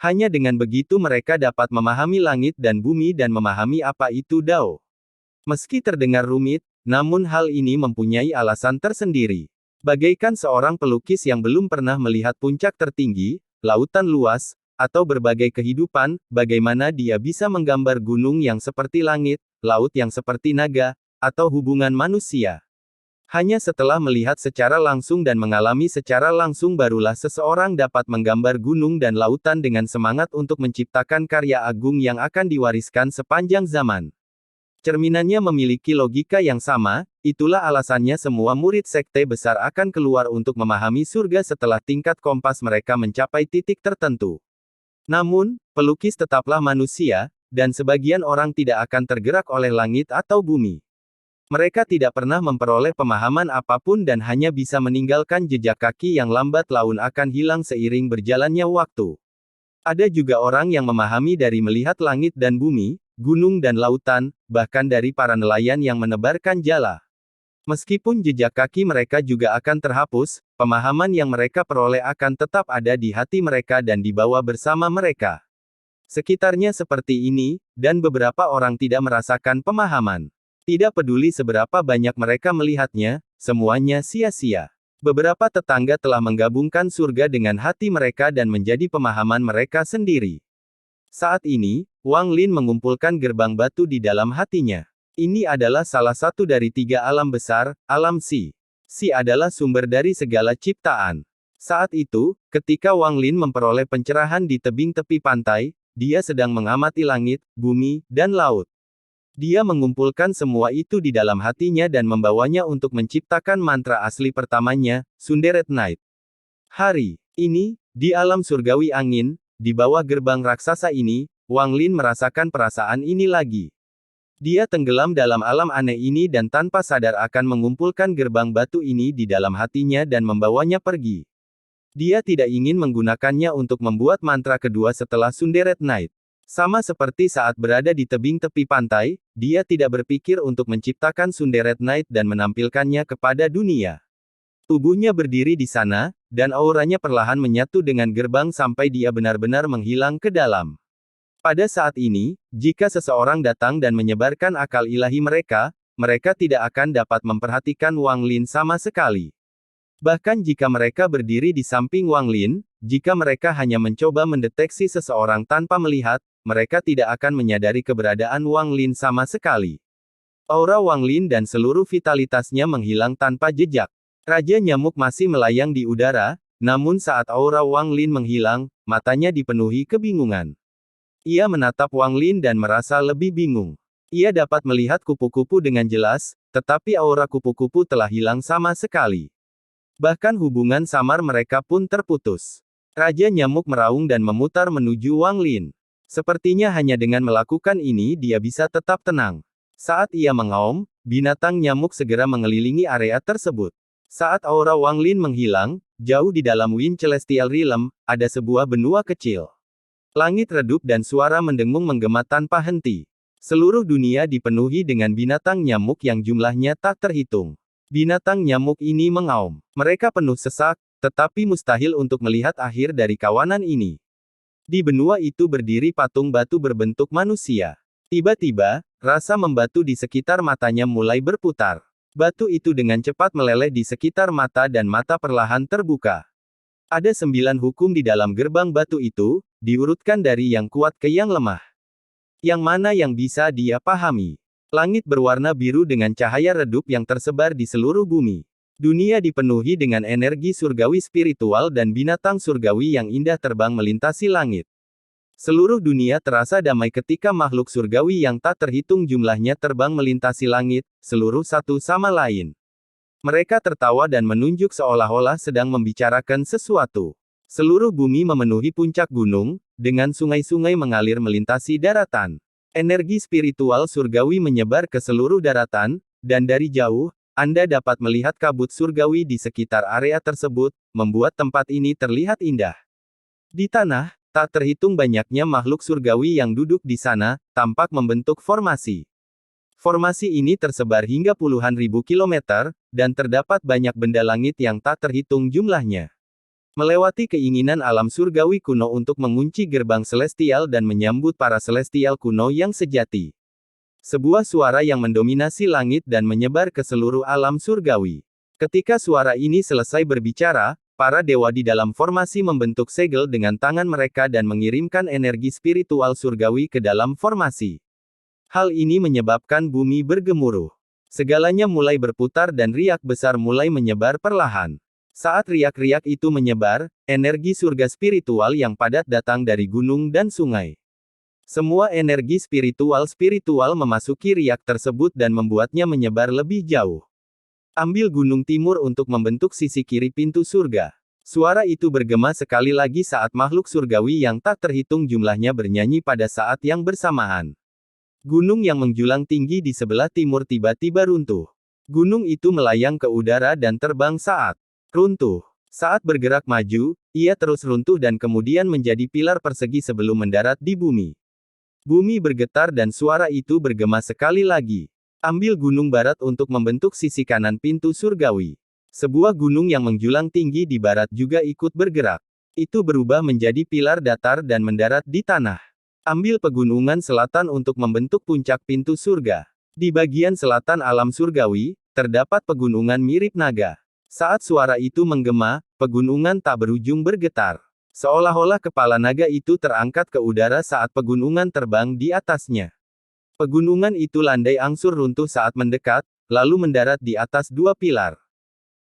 Hanya dengan begitu mereka dapat memahami langit dan bumi dan memahami apa itu Dao. Meski terdengar rumit, namun hal ini mempunyai alasan tersendiri. Bagaikan seorang pelukis yang belum pernah melihat puncak tertinggi, lautan luas, atau berbagai kehidupan, bagaimana dia bisa menggambar gunung yang seperti langit, laut yang seperti naga, atau hubungan manusia. Hanya setelah melihat secara langsung dan mengalami secara langsung barulah seseorang dapat menggambar gunung dan lautan dengan semangat untuk menciptakan karya agung yang akan diwariskan sepanjang zaman. Cerminannya memiliki logika yang sama, itulah alasannya semua murid sekte besar akan keluar untuk memahami surga setelah tingkat kompas mereka mencapai titik tertentu. Namun, pelukis tetaplah manusia, dan sebagian orang tidak akan tergerak oleh langit atau bumi. Mereka tidak pernah memperoleh pemahaman apapun dan hanya bisa meninggalkan jejak kaki yang lambat laun akan hilang seiring berjalannya waktu. Ada juga orang yang memahami dari melihat langit dan bumi, gunung dan lautan, bahkan dari para nelayan yang menebarkan jala. Meskipun jejak kaki mereka juga akan terhapus, pemahaman yang mereka peroleh akan tetap ada di hati mereka dan dibawa bersama mereka. Sekitarnya seperti ini, dan beberapa orang tidak merasakan pemahaman. Tidak peduli seberapa banyak mereka melihatnya, semuanya sia-sia. Beberapa tetangga telah menggabungkan surga dengan hati mereka dan menjadi pemahaman mereka sendiri. Saat ini, Wang Lin mengumpulkan gerbang batu di dalam hatinya. Ini adalah salah satu dari 3 alam besar, alam Si. Si adalah sumber dari segala ciptaan. Saat itu, ketika Wang Lin memperoleh pencerahan di tebing tepi pantai, dia sedang mengamati langit, bumi, dan laut. Dia mengumpulkan semua itu di dalam hatinya dan membawanya untuk menciptakan mantra asli pertamanya, Sunderet Night. Hari ini, di alam surgawi angin, di bawah gerbang raksasa ini, Wang Lin merasakan perasaan ini lagi. Dia tenggelam dalam alam aneh ini dan tanpa sadar akan mengumpulkan gerbang batu ini di dalam hatinya dan membawanya pergi. Dia tidak ingin menggunakannya untuk membuat mantra kedua setelah Sunderet Night. Sama seperti saat berada di tebing tepi pantai, dia tidak berpikir untuk menciptakan Sunderet Night dan menampilkannya kepada dunia. Tubuhnya berdiri di sana, dan auranya perlahan menyatu dengan gerbang sampai dia benar-benar menghilang ke dalam. Pada saat ini, jika seseorang datang dan menyebarkan akal ilahi mereka, mereka tidak akan dapat memperhatikan Wang Lin sama sekali. Bahkan jika mereka berdiri di samping Wang Lin, jika mereka hanya mencoba mendeteksi seseorang tanpa melihat, mereka tidak akan menyadari keberadaan Wang Lin sama sekali. Aura Wang Lin dan seluruh vitalitasnya menghilang tanpa jejak. Raja Nyamuk masih melayang di udara, namun saat aura Wang Lin menghilang, matanya dipenuhi kebingungan. Ia menatap Wang Lin dan merasa lebih bingung. Ia dapat melihat kupu-kupu dengan jelas, tetapi aura kupu-kupu telah hilang sama sekali. Bahkan hubungan samar mereka pun terputus. Raja Nyamuk meraung dan memutar menuju Wang Lin. Sepertinya hanya dengan melakukan ini dia bisa tetap tenang. Saat ia mengaum, binatang nyamuk segera mengelilingi area tersebut. Saat aura Wang Lin menghilang, jauh di dalam Wind Celestial Realm, ada sebuah benua kecil. Langit redup dan suara mendengung menggema tanpa henti. Seluruh dunia dipenuhi dengan binatang nyamuk yang jumlahnya tak terhitung. Binatang nyamuk ini mengaum. Mereka penuh sesak, tetapi mustahil untuk melihat akhir dari kawanan ini. Di benua itu berdiri patung batu berbentuk manusia. Tiba-tiba, rasa membatu di sekitar matanya mulai berputar. Batu itu dengan cepat meleleh di sekitar mata dan mata perlahan terbuka. Ada 9 hukum di dalam gerbang batu itu, diurutkan dari yang kuat ke yang lemah. Yang mana yang bisa dia pahami? Langit berwarna biru dengan cahaya redup yang tersebar di seluruh bumi. Dunia dipenuhi dengan energi surgawi spiritual dan binatang surgawi yang indah terbang melintasi langit. Seluruh dunia terasa damai ketika makhluk surgawi yang tak terhitung jumlahnya terbang melintasi langit, seluruh satu sama lain. Mereka tertawa dan menunjuk seolah-olah sedang membicarakan sesuatu. Seluruh bumi memenuhi puncak gunung, dengan sungai-sungai mengalir melintasi daratan. Energi spiritual surgawi menyebar ke seluruh daratan, dan dari jauh, Anda dapat melihat kabut surgawi di sekitar area tersebut, membuat tempat ini terlihat indah. Di tanah, tak terhitung banyaknya makhluk surgawi yang duduk di sana, tampak membentuk formasi. Formasi ini tersebar hingga puluhan ribu kilometer, dan terdapat banyak benda langit yang tak terhitung jumlahnya. Melewati keinginan alam surgawi kuno untuk mengunci gerbang celestial dan menyambut para celestial kuno yang sejati. Sebuah suara yang mendominasi langit dan menyebar ke seluruh alam surgawi. Ketika suara ini selesai berbicara, para dewa di dalam formasi membentuk segel dengan tangan mereka dan mengirimkan energi spiritual surgawi ke dalam formasi. Hal ini menyebabkan bumi bergemuruh. Segalanya mulai berputar dan riak besar mulai menyebar perlahan. Saat riak-riak itu menyebar, energi surga spiritual yang padat datang dari gunung dan sungai. Semua energi spiritual memasuki riak tersebut dan membuatnya menyebar lebih jauh. Ambil gunung timur untuk membentuk sisi kiri pintu surga. Suara itu bergema sekali lagi saat makhluk surgawi yang tak terhitung jumlahnya bernyanyi pada saat yang bersamaan. Gunung yang menjulang tinggi di sebelah timur tiba-tiba runtuh. Gunung itu melayang ke udara dan terbang saat runtuh. Saat bergerak maju, ia terus runtuh dan kemudian menjadi pilar persegi sebelum mendarat di bumi. Bumi bergetar dan suara itu bergema sekali lagi. Ambil gunung barat untuk membentuk sisi kanan pintu surgawi. Sebuah gunung yang menjulang tinggi di barat juga ikut bergerak. Itu berubah menjadi pilar datar dan mendarat di tanah. Ambil pegunungan selatan untuk membentuk puncak pintu surga. Di bagian selatan alam surgawi, terdapat pegunungan mirip naga. Saat suara itu menggema, pegunungan tak berujung bergetar. Seolah-olah kepala naga itu terangkat ke udara saat pegunungan terbang di atasnya. Pegunungan itu landai angsur runtuh saat mendekat, lalu mendarat di atas dua pilar.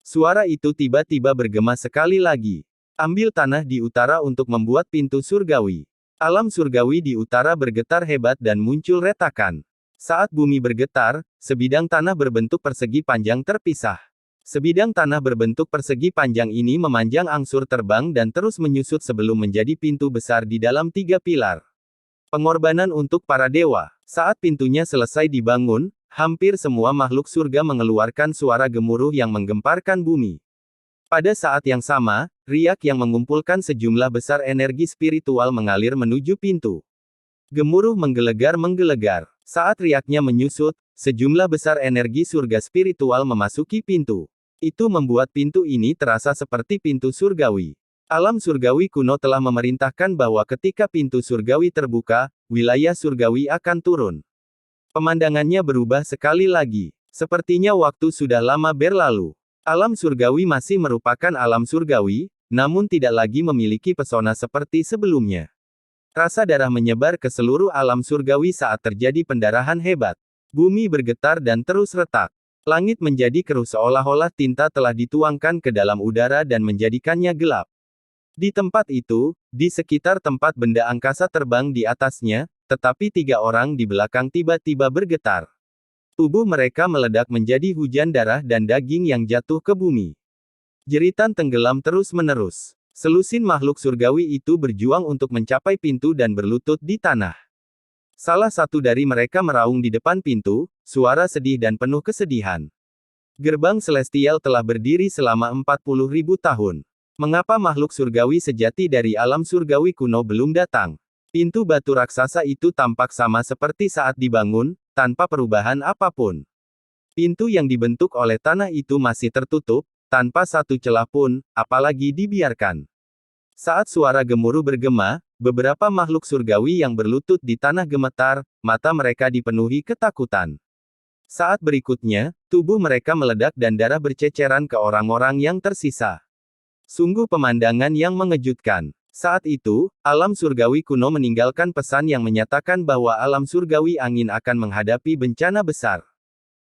Suara itu tiba-tiba bergema sekali lagi. Ambil tanah di utara untuk membuat pintu surgawi. Alam surgawi di utara bergetar hebat dan muncul retakan. Saat bumi bergetar, sebidang tanah berbentuk persegi panjang terpisah. Sebidang tanah berbentuk persegi panjang ini memanjang angsur terbang dan terus menyusut sebelum menjadi pintu besar di dalam tiga pilar. Pengorbanan untuk para dewa. Saat pintunya selesai dibangun, hampir semua makhluk surga mengeluarkan suara gemuruh yang menggemparkan bumi. Pada saat yang sama, riak yang mengumpulkan sejumlah besar energi spiritual mengalir menuju pintu. Gemuruh menggelegar. Saat riaknya menyusut, sejumlah besar energi surga spiritual memasuki pintu. Itu membuat pintu ini terasa seperti pintu surgawi. Alam surgawi kuno telah memerintahkan bahwa ketika pintu surgawi terbuka, wilayah surgawi akan turun. Pemandangannya berubah sekali lagi. Sepertinya waktu sudah lama berlalu. Alam surgawi masih merupakan alam surgawi, namun tidak lagi memiliki pesona seperti sebelumnya. Rasa darah menyebar ke seluruh alam surgawi saat terjadi pendarahan hebat. Bumi bergetar dan terus retak. Langit menjadi keruh seolah-olah tinta telah dituangkan ke dalam udara dan menjadikannya gelap. Di tempat itu, di sekitar tempat benda angkasa terbang di atasnya, tetapi tiga orang di belakang tiba-tiba bergetar. Tubuh mereka meledak menjadi hujan darah dan daging yang jatuh ke bumi. Jeritan tenggelam terus-menerus. Selusin makhluk surgawi itu berjuang untuk mencapai pintu dan berlutut di tanah. Salah satu dari mereka meraung di depan pintu, suara sedih dan penuh kesedihan. Gerbang celestial telah berdiri selama 40.000 tahun. Mengapa makhluk surgawi sejati dari alam surgawi kuno belum datang? Pintu batu raksasa itu tampak sama seperti saat dibangun, tanpa perubahan apapun. Pintu yang dibentuk oleh tanah itu masih tertutup, tanpa satu celah pun, apalagi dibiarkan. Saat suara gemuruh bergema, beberapa makhluk surgawi yang berlutut di tanah gemetar, mata mereka dipenuhi ketakutan. Saat berikutnya, tubuh mereka meledak dan darah berceceran ke orang-orang yang tersisa. Sungguh pemandangan yang mengejutkan. Saat itu, alam surgawi kuno meninggalkan pesan yang menyatakan bahwa alam surgawi angin akan menghadapi bencana besar.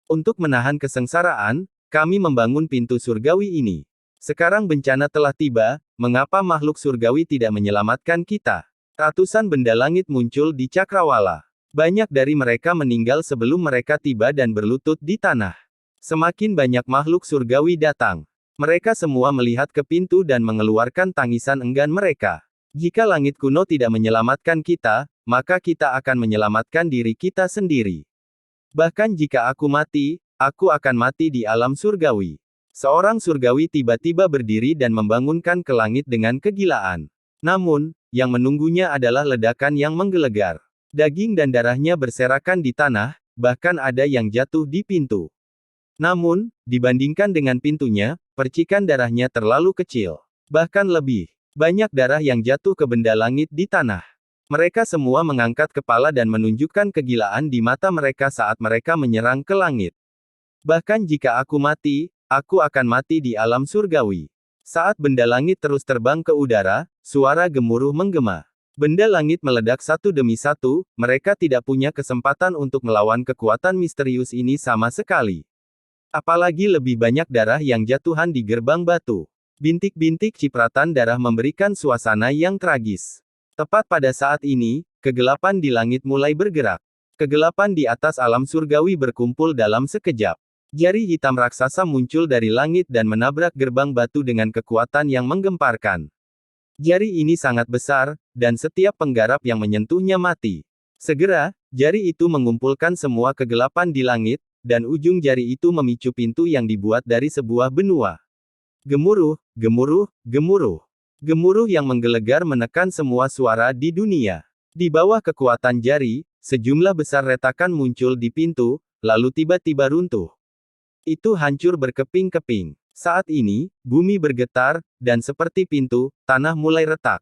Untuk menahan kesengsaraan, kami membangun pintu surgawi ini. Sekarang bencana telah tiba, mengapa makhluk surgawi tidak menyelamatkan kita? Ratusan benda langit muncul di cakrawala. Banyak dari mereka meninggal sebelum mereka tiba dan berlutut di tanah. Semakin banyak makhluk surgawi datang. Mereka semua melihat ke pintu dan mengeluarkan tangisan enggan mereka. Jika langit kuno tidak menyelamatkan kita, maka kita akan menyelamatkan diri kita sendiri. Bahkan jika aku mati, aku akan mati di alam surgawi. Seorang surgawi tiba-tiba berdiri dan membangunkan ke langit dengan kegilaan. Namun, yang menunggunya adalah ledakan yang menggelegar. Daging dan darahnya berserakan di tanah, bahkan ada yang jatuh di pintu. Namun, dibandingkan dengan pintunya, percikan darahnya terlalu kecil. Bahkan lebih banyak darah yang jatuh ke benda langit di tanah. Mereka semua mengangkat kepala dan menunjukkan kegilaan di mata mereka saat mereka menyerang ke langit. Bahkan jika aku mati, aku akan mati di alam surgawi. Saat benda langit terus terbang ke udara, suara gemuruh menggema. Benda langit meledak satu demi satu, mereka tidak punya kesempatan untuk melawan kekuatan misterius ini sama sekali. Apalagi lebih banyak darah yang jatuhan di gerbang batu. Bintik-bintik cipratan darah memberikan suasana yang tragis. Tepat pada saat ini, kegelapan di langit mulai bergerak. Kegelapan di atas alam surgawi berkumpul dalam sekejap. Jari hitam raksasa muncul dari langit dan menabrak gerbang batu dengan kekuatan yang menggemparkan. Jari ini sangat besar, dan setiap penggarap yang menyentuhnya mati. Segera, jari itu mengumpulkan semua kegelapan di langit, dan ujung jari itu memicu pintu yang dibuat dari sebuah benua. Gemuruh, gemuruh, gemuruh. Gemuruh yang menggelegar menekan semua suara di dunia. Di bawah kekuatan jari, sejumlah besar retakan muncul di pintu, lalu tiba-tiba runtuh. Itu hancur berkeping-keping. Saat ini, bumi bergetar, dan seperti pintu, tanah mulai retak.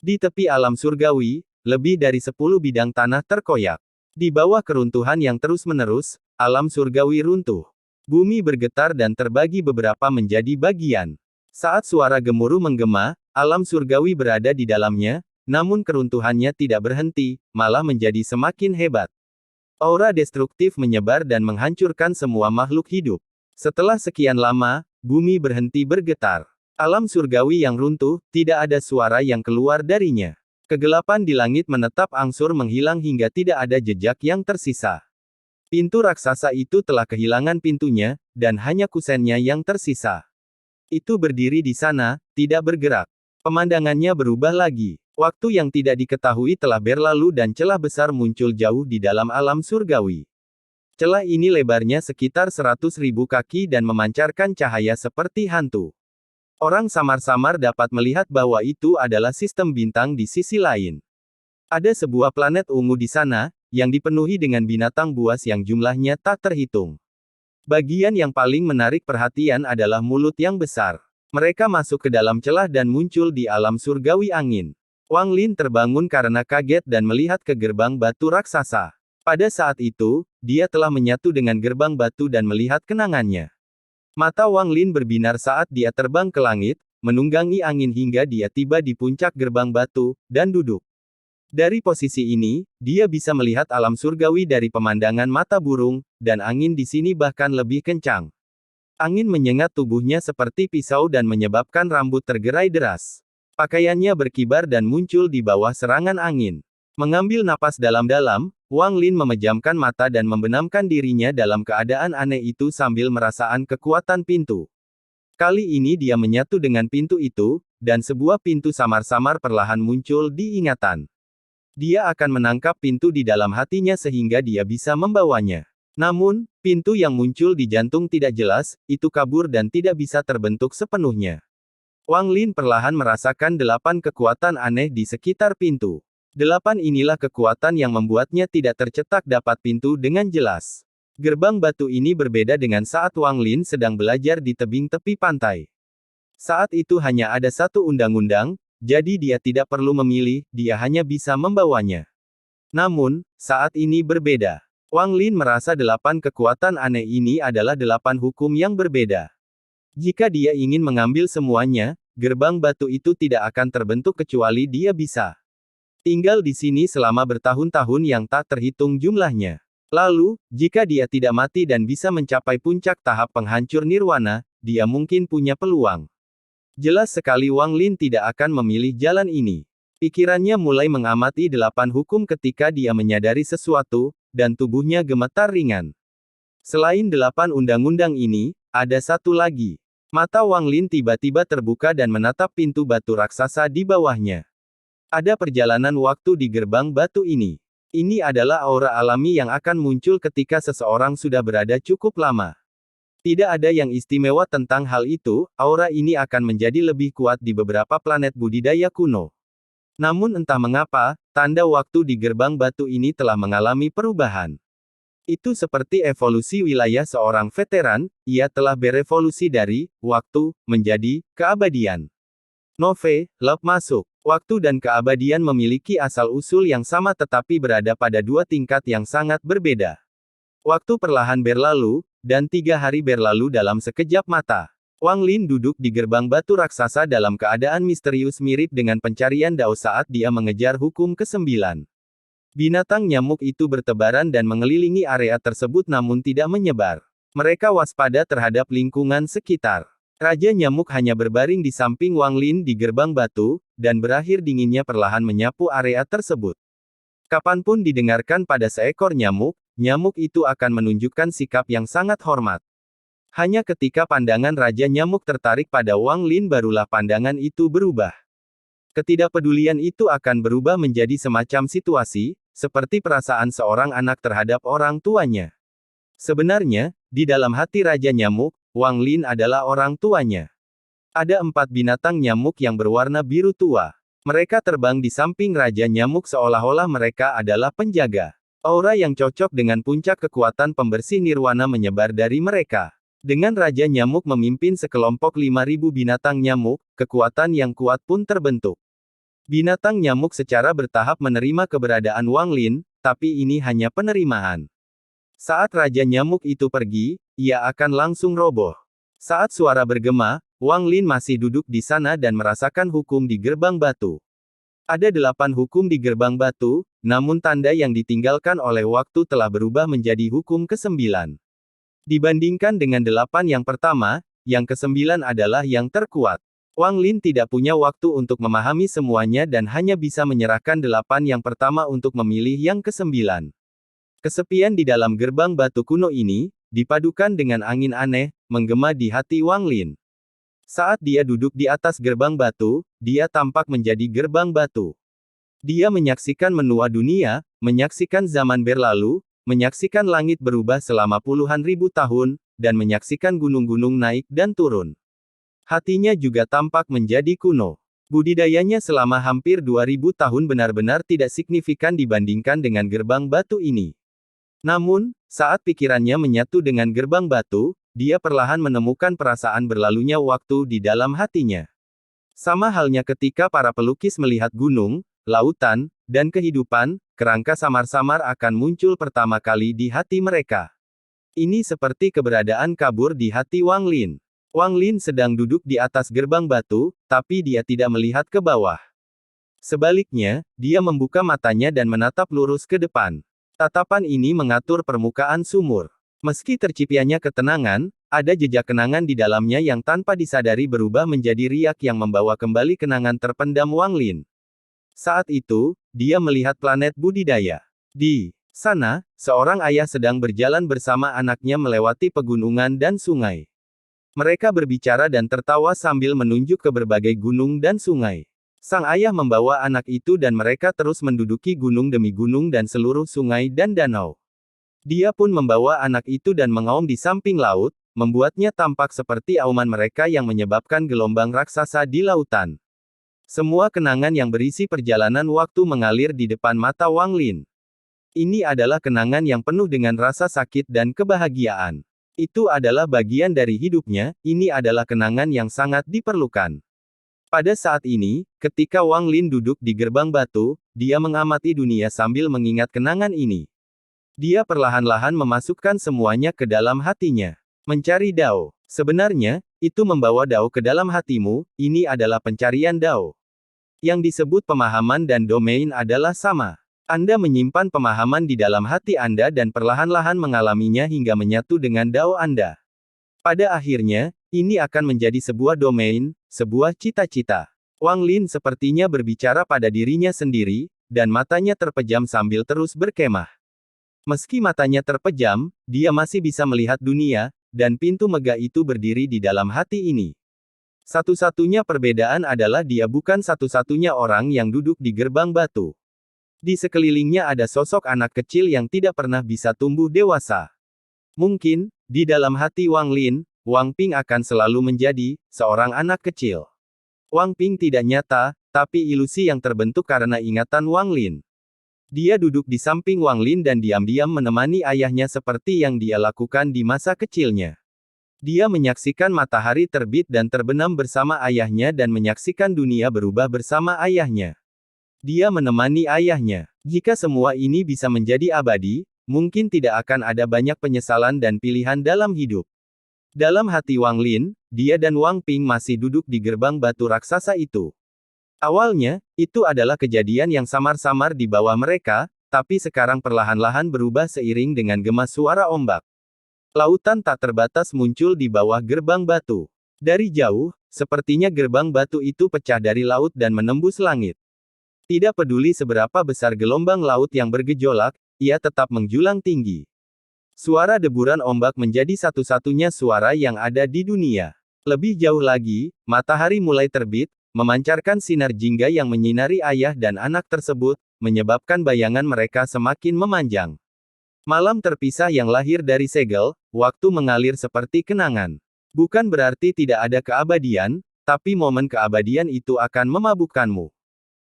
Di tepi alam surgawi, lebih dari 10 bidang tanah terkoyak. Di bawah keruntuhan yang terus-menerus, alam surgawi runtuh. Bumi bergetar dan terbagi beberapa menjadi bagian. Saat suara gemuruh menggema, alam surgawi berada di dalamnya, namun keruntuhannya tidak berhenti, malah menjadi semakin hebat. Aura destruktif menyebar dan menghancurkan semua makhluk hidup. Setelah sekian lama, bumi berhenti bergetar. Alam surgawi yang runtuh, tidak ada suara yang keluar darinya. Kegelapan di langit menetap angsur menghilang hingga tidak ada jejak yang tersisa. Pintu raksasa itu telah kehilangan pintunya, dan hanya kusennya yang tersisa. Itu berdiri di sana, tidak bergerak. Pemandangannya berubah lagi. Waktu yang tidak diketahui telah berlalu dan celah besar muncul jauh di dalam alam surgawi. Celah ini lebarnya sekitar 100.000 kaki dan memancarkan cahaya seperti hantu. Orang samar-samar dapat melihat bahwa itu adalah sistem bintang di sisi lain. Ada sebuah planet ungu di sana, yang dipenuhi dengan binatang buas yang jumlahnya tak terhitung. Bagian yang paling menarik perhatian adalah mulut yang besar. Mereka masuk ke dalam celah dan muncul di alam surgawi angin. Wang Lin terbangun karena kaget dan melihat ke gerbang batu raksasa. Pada saat itu, dia telah menyatu dengan gerbang batu dan melihat kenangannya. Mata Wang Lin berbinar saat dia terbang ke langit, menunggangi angin hingga dia tiba di puncak gerbang batu, dan duduk. Dari posisi ini, dia bisa melihat alam surgawi dari pemandangan mata burung, dan angin di sini bahkan lebih kencang. Angin menyengat tubuhnya seperti pisau dan menyebabkan rambut tergerai deras. Pakaiannya berkibar dan muncul di bawah serangan angin. Mengambil napas dalam-dalam, Wang Lin memejamkan mata dan membenamkan dirinya dalam keadaan aneh itu sambil merasaan kekuatan pintu. Kali ini dia menyatu dengan pintu itu, dan sebuah pintu samar-samar perlahan muncul di ingatan. Dia akan menangkap pintu di dalam hatinya sehingga dia bisa membawanya. Namun, pintu yang muncul di jantung tidak jelas, itu kabur dan tidak bisa terbentuk sepenuhnya. Wang Lin perlahan merasakan 8 kekuatan aneh di sekitar pintu. 8 inilah kekuatan yang membuatnya tidak tercetak dapat pintu dengan jelas. Gerbang batu ini berbeda dengan saat Wang Lin sedang belajar di tebing tepi pantai. Saat itu hanya ada satu undang-undang, jadi dia tidak perlu memilih, dia hanya bisa membawanya. Namun, saat ini berbeda. Wang Lin merasa 8 kekuatan aneh ini adalah 8 hukum yang berbeda. Jika dia ingin mengambil semuanya, gerbang batu itu tidak akan terbentuk kecuali dia bisa tinggal di sini selama bertahun-tahun yang tak terhitung jumlahnya. Lalu, jika dia tidak mati dan bisa mencapai puncak tahap penghancur nirwana, dia mungkin punya peluang. Jelas sekali Wang Lin tidak akan memilih jalan ini. Pikirannya mulai mengamati 8 hukum ketika dia menyadari sesuatu, dan tubuhnya gemetar ringan. Selain 8 undang-undang ini, ada satu lagi. Mata Wang Lin tiba-tiba terbuka dan menatap pintu batu raksasa di bawahnya. Ada perjalanan waktu di gerbang batu ini. Ini adalah aura alami yang akan muncul ketika seseorang sudah berada cukup lama. Tidak ada yang istimewa tentang hal itu, aura ini akan menjadi lebih kuat di beberapa planet budidaya kuno. Namun entah mengapa, tanda waktu di gerbang batu ini telah mengalami perubahan. Itu seperti evolusi wilayah seorang veteran, ia telah berevolusi dari waktu menjadi keabadian. Lab masuk. Waktu dan keabadian memiliki asal-usul yang sama tetapi berada pada dua tingkat yang sangat berbeda. Waktu perlahan berlalu, dan 3 hari berlalu dalam sekejap mata. Wang Lin duduk di gerbang batu raksasa dalam keadaan misterius mirip dengan pencarian Dao saat dia mengejar hukum ke-9. Binatang nyamuk itu bertebaran dan mengelilingi area tersebut namun tidak menyebar. Mereka waspada terhadap lingkungan sekitar. Raja nyamuk hanya berbaring di samping Wang Lin di gerbang batu, dan berakhir dinginnya perlahan menyapu area tersebut. Kapanpun didengarkan pada seekor nyamuk, nyamuk itu akan menunjukkan sikap yang sangat hormat. Hanya ketika pandangan Raja Nyamuk tertarik pada Wang Lin barulah pandangan itu berubah. Ketidakpedulian itu akan berubah menjadi semacam situasi, seperti perasaan seorang anak terhadap orang tuanya. Sebenarnya, di dalam hati Raja Nyamuk, Wang Lin adalah orang tuanya. Ada 4 binatang nyamuk yang berwarna biru tua. Mereka terbang di samping Raja Nyamuk seolah-olah mereka adalah penjaga. Aura yang cocok dengan puncak kekuatan pembersih nirwana menyebar dari mereka. Dengan Raja Nyamuk memimpin sekelompok 5.000 binatang nyamuk, kekuatan yang kuat pun terbentuk. Binatang nyamuk secara bertahap menerima keberadaan Wang Lin, tapi ini hanya penerimaan. Saat Raja Nyamuk itu pergi, ia akan langsung roboh. Saat suara bergema, Wang Lin masih duduk di sana dan merasakan hukum di gerbang batu. Ada 8 hukum di gerbang batu, namun tanda yang ditinggalkan oleh waktu telah berubah menjadi hukum ke-9. Dibandingkan dengan 8 yang pertama, yang ke-9 adalah yang terkuat. Wang Lin tidak punya waktu untuk memahami semuanya dan hanya bisa menyerahkan 8 yang pertama untuk memilih yang ke-9. Kesepian di dalam gerbang batu kuno ini, dipadukan dengan angin aneh, menggema di hati Wang Lin. Saat dia duduk di atas gerbang batu, dia tampak menjadi gerbang batu. Dia menyaksikan menua dunia, menyaksikan zaman berlalu, menyaksikan langit berubah selama puluhan ribu tahun, dan menyaksikan gunung-gunung naik dan turun. Hatinya juga tampak menjadi kuno. Budidayanya selama hampir 2000 tahun benar-benar tidak signifikan dibandingkan dengan gerbang batu ini. Namun, saat pikirannya menyatu dengan gerbang batu, dia perlahan menemukan perasaan berlalunya waktu di dalam hatinya. Sama halnya ketika para pelukis melihat gunung, lautan, dan kehidupan, kerangka samar-samar akan muncul pertama kali di hati mereka. Ini seperti keberadaan kabur di hati Wang Lin. Wang Lin sedang duduk di atas gerbang batu, tapi dia tidak melihat ke bawah. Sebaliknya, dia membuka matanya dan menatap lurus ke depan. Tatapan ini mengatur permukaan sumur. Meski terciptanya ketenangan, ada jejak kenangan di dalamnya yang tanpa disadari berubah menjadi riak yang membawa kembali kenangan terpendam Wang Lin. Saat itu, dia melihat planet budidaya. Di sana, seorang ayah sedang berjalan bersama anaknya melewati pegunungan dan sungai. Mereka berbicara dan tertawa sambil menunjuk ke berbagai gunung dan sungai. Sang ayah membawa anak itu dan mereka terus menduduki gunung demi gunung dan seluruh sungai dan danau. Dia pun membawa anak itu dan mengaum di samping laut, membuatnya tampak seperti auman mereka yang menyebabkan gelombang raksasa di lautan. Semua kenangan yang berisi perjalanan waktu mengalir di depan mata Wang Lin. Ini adalah kenangan yang penuh dengan rasa sakit dan kebahagiaan. Itu adalah bagian dari hidupnya, ini adalah kenangan yang sangat diperlukan. Pada saat ini, ketika Wang Lin duduk di gerbang batu, dia mengamati dunia sambil mengingat kenangan ini. Dia perlahan-lahan memasukkan semuanya ke dalam hatinya. Mencari Dao. Sebenarnya, itu membawa Dao ke dalam hatimu, ini adalah pencarian Dao. Yang disebut pemahaman dan domain adalah sama. Anda menyimpan pemahaman di dalam hati Anda dan perlahan-lahan mengalaminya hingga menyatu dengan Dao Anda. Pada akhirnya, ini akan menjadi sebuah domain, sebuah cita-cita. Wang Lin sepertinya berbicara pada dirinya sendiri, dan matanya terpejam sambil terus berkemah. Meski matanya terpejam, dia masih bisa melihat dunia, dan pintu megah itu berdiri di dalam hati ini. Satu-satunya perbedaan adalah dia bukan satu-satunya orang yang duduk di gerbang batu. Di sekelilingnya ada sosok anak kecil yang tidak pernah bisa tumbuh dewasa. Mungkin, di dalam hati Wang Lin, Wang Ping akan selalu menjadi seorang anak kecil. Wang Ping tidak nyata, tapi ilusi yang terbentuk karena ingatan Wang Lin. Dia duduk di samping Wang Lin dan diam-diam menemani ayahnya seperti yang dia lakukan di masa kecilnya. Dia menyaksikan matahari terbit dan terbenam bersama ayahnya dan menyaksikan dunia berubah bersama ayahnya. Dia menemani ayahnya. Jika semua ini bisa menjadi abadi, mungkin tidak akan ada banyak penyesalan dan pilihan dalam hidup. Dalam hati Wang Lin, dia dan Wang Ping masih duduk di gerbang batu raksasa itu. Awalnya, itu adalah kejadian yang samar-samar di bawah mereka, tapi sekarang perlahan-lahan berubah seiring dengan gema suara ombak. Lautan tak terbatas muncul di bawah gerbang batu. Dari jauh, sepertinya gerbang batu itu pecah dari laut dan menembus langit. Tidak peduli seberapa besar gelombang laut yang bergejolak, ia tetap menjulang tinggi. Suara deburan ombak menjadi satu-satunya suara yang ada di dunia. Lebih jauh lagi, matahari mulai terbit, memancarkan sinar jingga yang menyinari ayah dan anak tersebut, menyebabkan bayangan mereka semakin memanjang. Malam terpisah yang lahir dari segel, waktu mengalir seperti kenangan. Bukan berarti tidak ada keabadian, tapi momen keabadian itu akan memabukkanmu.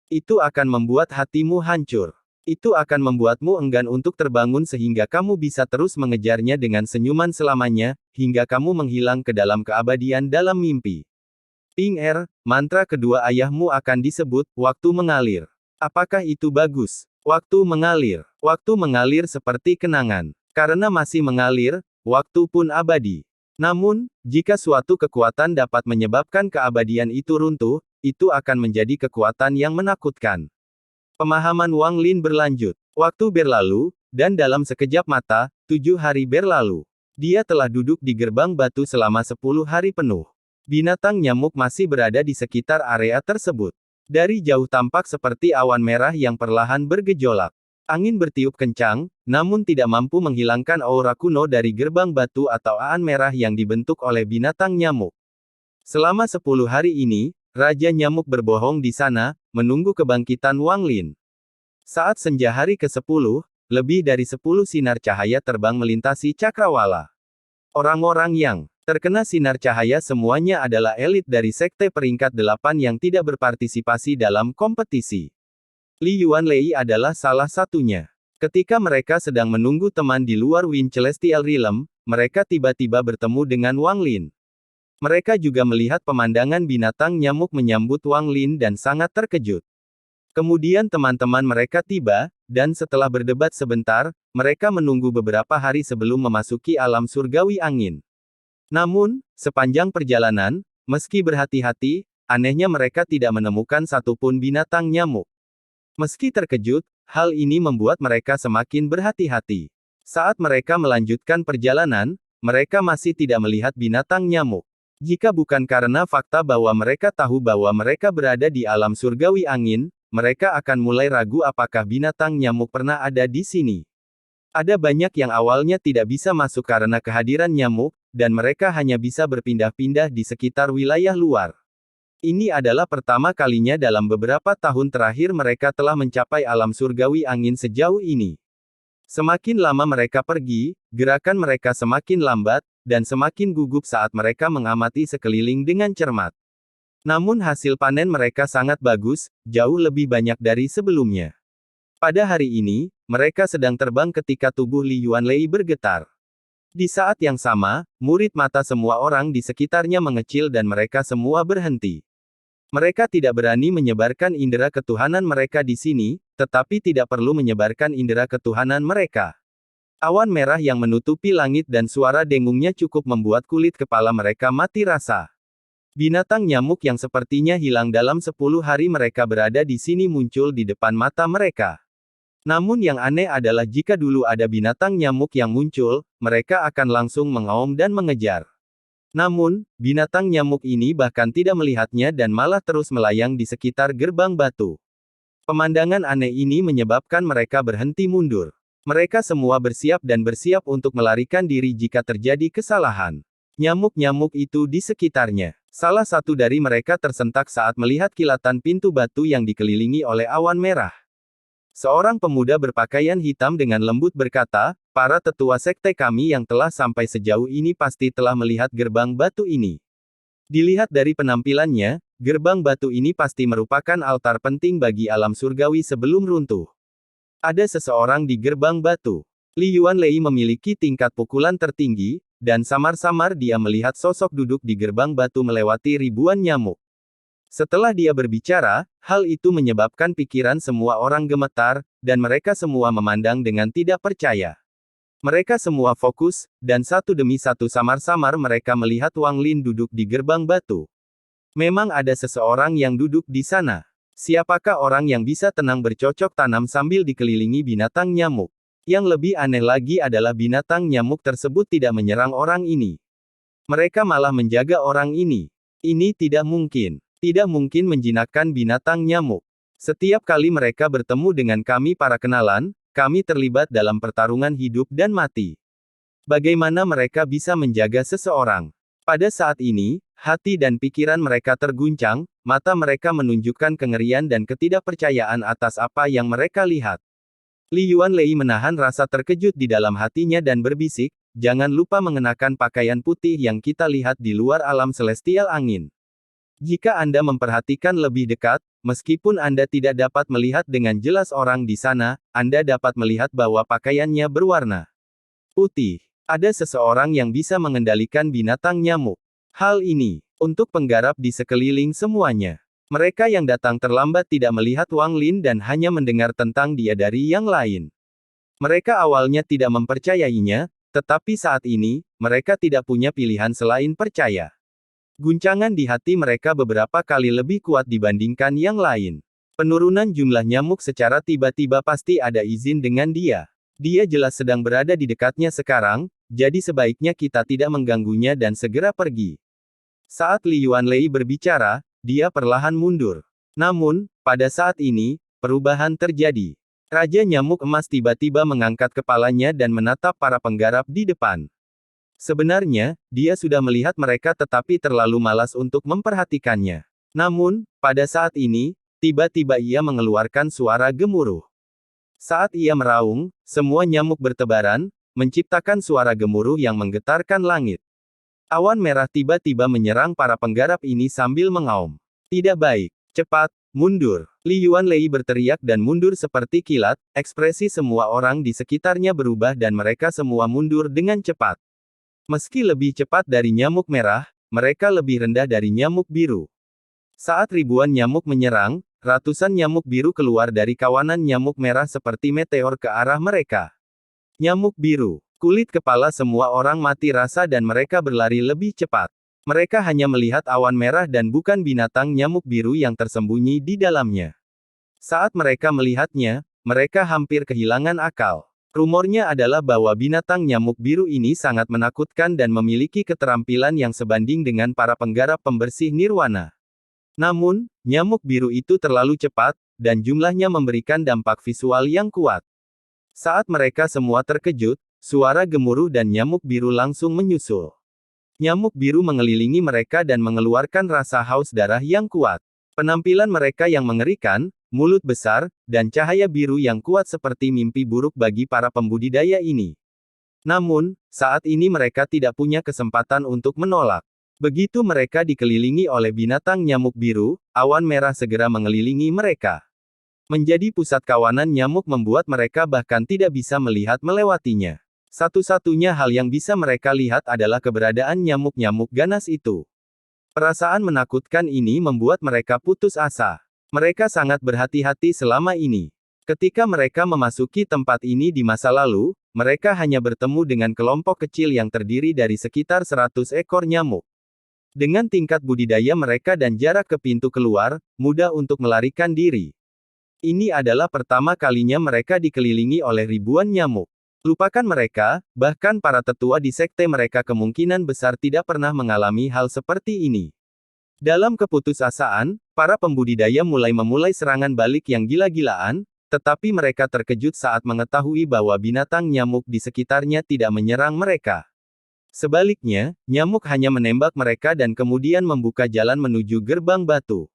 Itu akan membuat hatimu hancur. Itu akan membuatmu enggan untuk terbangun sehingga kamu bisa terus mengejarnya dengan senyuman selamanya, hingga kamu menghilang ke dalam keabadian dalam mimpi. Ping mantra kedua ayahmu akan disebut, waktu mengalir. Apakah itu bagus? Waktu mengalir seperti kenangan. Karena masih mengalir, waktu pun abadi. Namun, jika suatu kekuatan dapat menyebabkan keabadian itu runtuh, itu akan menjadi kekuatan yang menakutkan. Pemahaman Wang Lin berlanjut. Waktu berlalu, dan dalam sekejap mata, 7 hari berlalu. Dia telah duduk di gerbang batu selama 10 hari penuh. Binatang nyamuk masih berada di sekitar area tersebut. Dari jauh tampak seperti awan merah yang perlahan bergejolak. Angin bertiup kencang, namun tidak mampu menghilangkan aura kuno dari gerbang batu atau aan merah yang dibentuk oleh binatang nyamuk. Selama 10 hari ini, Raja Nyamuk berbohong di sana, menunggu kebangkitan Wang Lin. Saat senja hari ke-10, lebih dari 10 sinar cahaya terbang melintasi cakrawala. Orang-orang yang terkena sinar cahaya semuanya adalah elit dari sekte peringkat 8 yang tidak berpartisipasi dalam kompetisi. Li Yuanlei adalah salah satunya. Ketika mereka sedang menunggu teman di luar Wind Celestial Realm, mereka tiba-tiba bertemu dengan Wang Lin. Mereka juga melihat pemandangan binatang nyamuk menyambut Wang Lin dan sangat terkejut. Kemudian teman-teman mereka tiba, dan setelah berdebat sebentar, mereka menunggu beberapa hari sebelum memasuki alam surgawi angin. Namun, sepanjang perjalanan, meski berhati-hati, anehnya mereka tidak menemukan satupun binatang nyamuk. Meski terkejut, hal ini membuat mereka semakin berhati-hati. Saat mereka melanjutkan perjalanan, mereka masih tidak melihat binatang nyamuk. Jika bukan karena fakta bahwa mereka tahu bahwa mereka berada di alam surgawi angin, mereka akan mulai ragu apakah binatang nyamuk pernah ada di sini. Ada banyak yang awalnya tidak bisa masuk karena kehadiran nyamuk, dan mereka hanya bisa berpindah-pindah di sekitar wilayah luar. Ini adalah pertama kalinya dalam beberapa tahun terakhir mereka telah mencapai alam surgawi angin sejauh ini. Semakin lama mereka pergi, gerakan mereka semakin lambat, dan semakin gugup saat mereka mengamati sekeliling dengan cermat. Namun hasil panen mereka sangat bagus, jauh lebih banyak dari sebelumnya. Pada hari ini, mereka sedang terbang ketika tubuh Li Yuanlei bergetar. Di saat yang sama, murid mata semua orang di sekitarnya mengecil dan mereka semua berhenti. Mereka tidak berani menyebarkan indera ketuhanan mereka di sini, tetapi tidak perlu menyebarkan indera ketuhanan mereka. Awan merah yang menutupi langit dan suara dengungnya cukup membuat kulit kepala mereka mati rasa. Binatang nyamuk yang sepertinya hilang dalam 10 hari mereka berada di sini muncul di depan mata mereka. Namun yang aneh adalah jika dulu ada binatang nyamuk yang muncul, mereka akan langsung mengaum dan mengejar. Namun, binatang nyamuk ini bahkan tidak melihatnya dan malah terus melayang di sekitar gerbang batu. Pemandangan aneh ini menyebabkan mereka berhenti mundur. Mereka semua bersiap untuk melarikan diri jika terjadi kesalahan. Nyamuk-nyamuk itu di sekitarnya. Salah satu dari mereka tersentak saat melihat kilatan pintu batu yang dikelilingi oleh awan merah. Seorang pemuda berpakaian hitam dengan lembut berkata, "Para tetua sekte kami yang telah sampai sejauh ini pasti telah melihat gerbang batu ini. Dilihat dari penampilannya, gerbang batu ini pasti merupakan altar penting bagi alam surgawi sebelum runtuh. Ada seseorang di gerbang batu. Li Yuanlei memiliki tingkat pukulan tertinggi, dan samar-samar dia melihat sosok duduk di gerbang batu melewati ribuan nyamuk. Setelah dia berbicara, hal itu menyebabkan pikiran semua orang gemetar, dan mereka semua memandang dengan tidak percaya. Mereka semua fokus, dan satu demi satu samar-samar mereka melihat Wang Lin duduk di gerbang batu. Memang ada seseorang yang duduk di sana. Siapakah orang yang bisa tenang bercocok tanam sambil dikelilingi binatang nyamuk? Yang lebih aneh lagi adalah binatang nyamuk tersebut tidak menyerang orang ini. Mereka malah menjaga orang ini. Ini tidak mungkin. Tidak mungkin menjinakkan binatang nyamuk. Setiap kali mereka bertemu dengan kami para kenalan, kami terlibat dalam pertarungan hidup dan mati. Bagaimana mereka bisa menjaga seseorang? Pada saat ini, hati dan pikiran mereka terguncang, mata mereka menunjukkan kengerian dan ketidakpercayaan atas apa yang mereka lihat. Li Yuanlei menahan rasa terkejut di dalam hatinya dan berbisik, jangan lupa mengenakan pakaian putih yang kita lihat di luar alam celestial angin. Jika Anda memperhatikan lebih dekat, meskipun Anda tidak dapat melihat dengan jelas orang di sana, Anda dapat melihat bahwa pakaiannya berwarna putih. Ada seseorang yang bisa mengendalikan binatang nyamuk. Hal ini, untuk penggarap di sekeliling semuanya. Mereka yang datang terlambat tidak melihat Wang Lin dan hanya mendengar tentang dia dari yang lain. Mereka awalnya tidak mempercayainya, tetapi saat ini, mereka tidak punya pilihan selain percaya. Guncangan di hati mereka beberapa kali lebih kuat dibandingkan yang lain. Penurunan jumlah nyamuk secara tiba-tiba pasti ada izin dengan dia. Dia jelas sedang berada di dekatnya sekarang, jadi sebaiknya kita tidak mengganggunya dan segera pergi. Saat Li Yuanlei berbicara, dia perlahan mundur. Namun, pada saat ini, perubahan terjadi. Raja Nyamuk Emas tiba-tiba mengangkat kepalanya dan menatap para penggarap di depan. Sebenarnya, dia sudah melihat mereka tetapi terlalu malas untuk memperhatikannya. Namun, pada saat ini, tiba-tiba ia mengeluarkan suara gemuruh. Saat ia meraung, semua nyamuk bertebaran, menciptakan suara gemuruh yang menggetarkan langit. Awan merah tiba-tiba menyerang para penggarap ini sambil mengaum. Tidak baik. Cepat, mundur. Li Yuanlei berteriak dan mundur seperti kilat, ekspresi semua orang di sekitarnya berubah dan mereka semua mundur dengan cepat. Meski lebih cepat dari nyamuk merah, mereka lebih rendah dari nyamuk biru. Saat ribuan nyamuk menyerang, ratusan nyamuk biru keluar dari kawanan nyamuk merah seperti meteor ke arah mereka. Nyamuk biru, kulit kepala semua orang mati rasa dan mereka berlari lebih cepat. Mereka hanya melihat awan merah dan bukan binatang nyamuk biru yang tersembunyi di dalamnya. Saat mereka melihatnya, mereka hampir kehilangan akal. Rumornya adalah bahwa binatang nyamuk biru ini sangat menakutkan dan memiliki keterampilan yang sebanding dengan para penggarap pembersih nirwana. Namun, nyamuk biru itu terlalu cepat, dan jumlahnya memberikan dampak visual yang kuat. Saat mereka semua terkejut, suara gemuruh dan nyamuk biru langsung menyusul. Nyamuk biru mengelilingi mereka dan mengeluarkan rasa haus darah yang kuat. Penampilan mereka yang mengerikan, mulut besar, dan cahaya biru yang kuat seperti mimpi buruk bagi para pembudidaya ini. Namun, saat ini mereka tidak punya kesempatan untuk menolak. Begitu mereka dikelilingi oleh binatang nyamuk biru, awan merah segera mengelilingi mereka. Menjadi pusat kawanan nyamuk membuat mereka bahkan tidak bisa melihat melewatinya. Satu-satunya hal yang bisa mereka lihat adalah keberadaan nyamuk-nyamuk ganas itu. Perasaan menakutkan ini membuat mereka putus asa. Mereka sangat berhati-hati selama ini. Ketika mereka memasuki tempat ini di masa lalu, mereka hanya bertemu dengan kelompok kecil yang terdiri dari sekitar 100 ekor nyamuk. Dengan tingkat budidaya mereka dan jarak ke pintu keluar, mudah untuk melarikan diri. Ini adalah pertama kalinya mereka dikelilingi oleh ribuan nyamuk. Lupakan mereka, bahkan para tetua di sekte mereka kemungkinan besar tidak pernah mengalami hal seperti ini. Dalam keputusasaan, para pembudidaya memulai serangan balik yang gila-gilaan, tetapi mereka terkejut saat mengetahui bahwa binatang nyamuk di sekitarnya tidak menyerang mereka. Sebaliknya, nyamuk hanya menembak mereka dan kemudian membuka jalan menuju gerbang batu.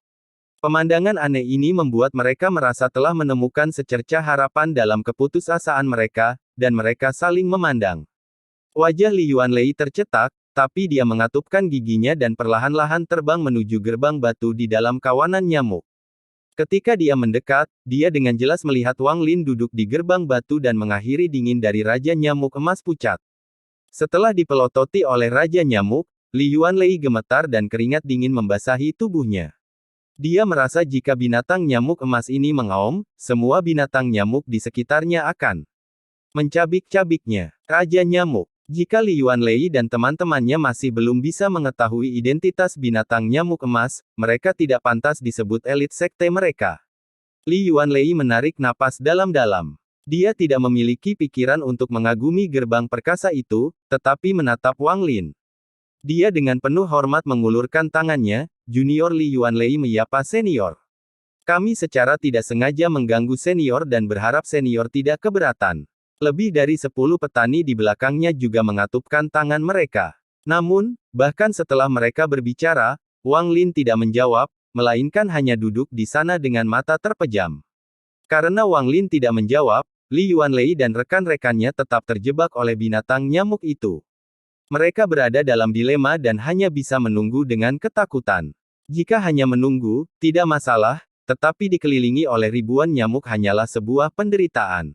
Pemandangan aneh ini membuat mereka merasa telah menemukan secercah harapan dalam keputusasaan mereka, dan mereka saling memandang. Wajah Li Yuanlei tercetak, tapi dia mengatupkan giginya dan perlahan-lahan terbang menuju gerbang batu di dalam kawanan nyamuk. Ketika dia mendekat, dia dengan jelas melihat Wang Lin duduk di gerbang batu dan mengakhiri dingin dari Raja Nyamuk Emas Pucat. Setelah dipelototi oleh Raja Nyamuk, Li Yuanlei gemetar dan keringat dingin membasahi tubuhnya. Dia merasa jika binatang nyamuk emas ini mengaum, semua binatang nyamuk di sekitarnya akan mencabik-cabiknya. Raja Nyamuk. Jika Li Yuanlei dan teman-temannya masih belum bisa mengetahui identitas binatang nyamuk emas, mereka tidak pantas disebut elit sekte mereka. Li Yuanlei menarik napas dalam-dalam. Dia tidak memiliki pikiran untuk mengagumi gerbang perkasa itu, tetapi menatap Wang Lin. Dia dengan penuh hormat mengulurkan tangannya, Junior Li Yuanlei menyapa senior. Kami secara tidak sengaja mengganggu senior dan berharap senior tidak keberatan. Lebih dari 10 petani di belakangnya juga mengatupkan tangan mereka. Namun, bahkan setelah mereka berbicara, Wang Lin tidak menjawab, melainkan hanya duduk di sana dengan mata terpejam. Karena Wang Lin tidak menjawab, Li Yuanlei dan rekan-rekannya tetap terjebak oleh binatang nyamuk itu. Mereka berada dalam dilema dan hanya bisa menunggu dengan ketakutan. Jika hanya menunggu, tidak masalah, tetapi dikelilingi oleh ribuan nyamuk hanyalah sebuah penderitaan.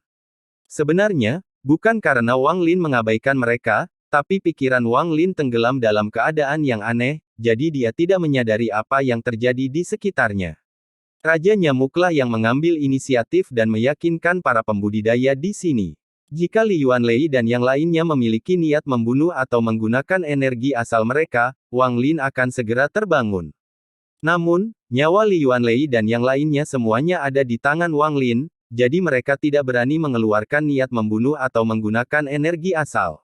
Sebenarnya, bukan karena Wang Lin mengabaikan mereka, tapi pikiran Wang Lin tenggelam dalam keadaan yang aneh, jadi dia tidak menyadari apa yang terjadi di sekitarnya. Raja Nyamuklah yang mengambil inisiatif dan meyakinkan para pembudidaya di sini. Jika Li Yuanlei dan yang lainnya memiliki niat membunuh atau menggunakan energi asal mereka, Wang Lin akan segera terbangun. Namun, nyawa Li Yuanlei dan yang lainnya semuanya ada di tangan Wang Lin, jadi mereka tidak berani mengeluarkan niat membunuh atau menggunakan energi asal.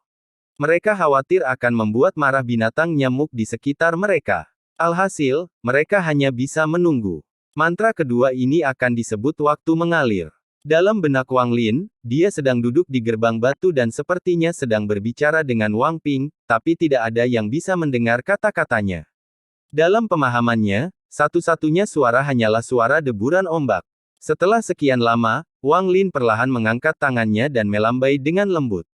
Mereka khawatir akan membuat marah binatang nyamuk di sekitar mereka. Alhasil, mereka hanya bisa menunggu. Mantra kedua ini akan disebut waktu mengalir. Dalam benak Wang Lin, dia sedang duduk di gerbang batu dan sepertinya sedang berbicara dengan Wang Ping, tapi tidak ada yang bisa mendengar kata-katanya. Dalam pemahamannya, satu-satunya suara hanyalah suara deburan ombak. Setelah sekian lama, Wang Lin perlahan mengangkat tangannya dan melambai dengan lembut.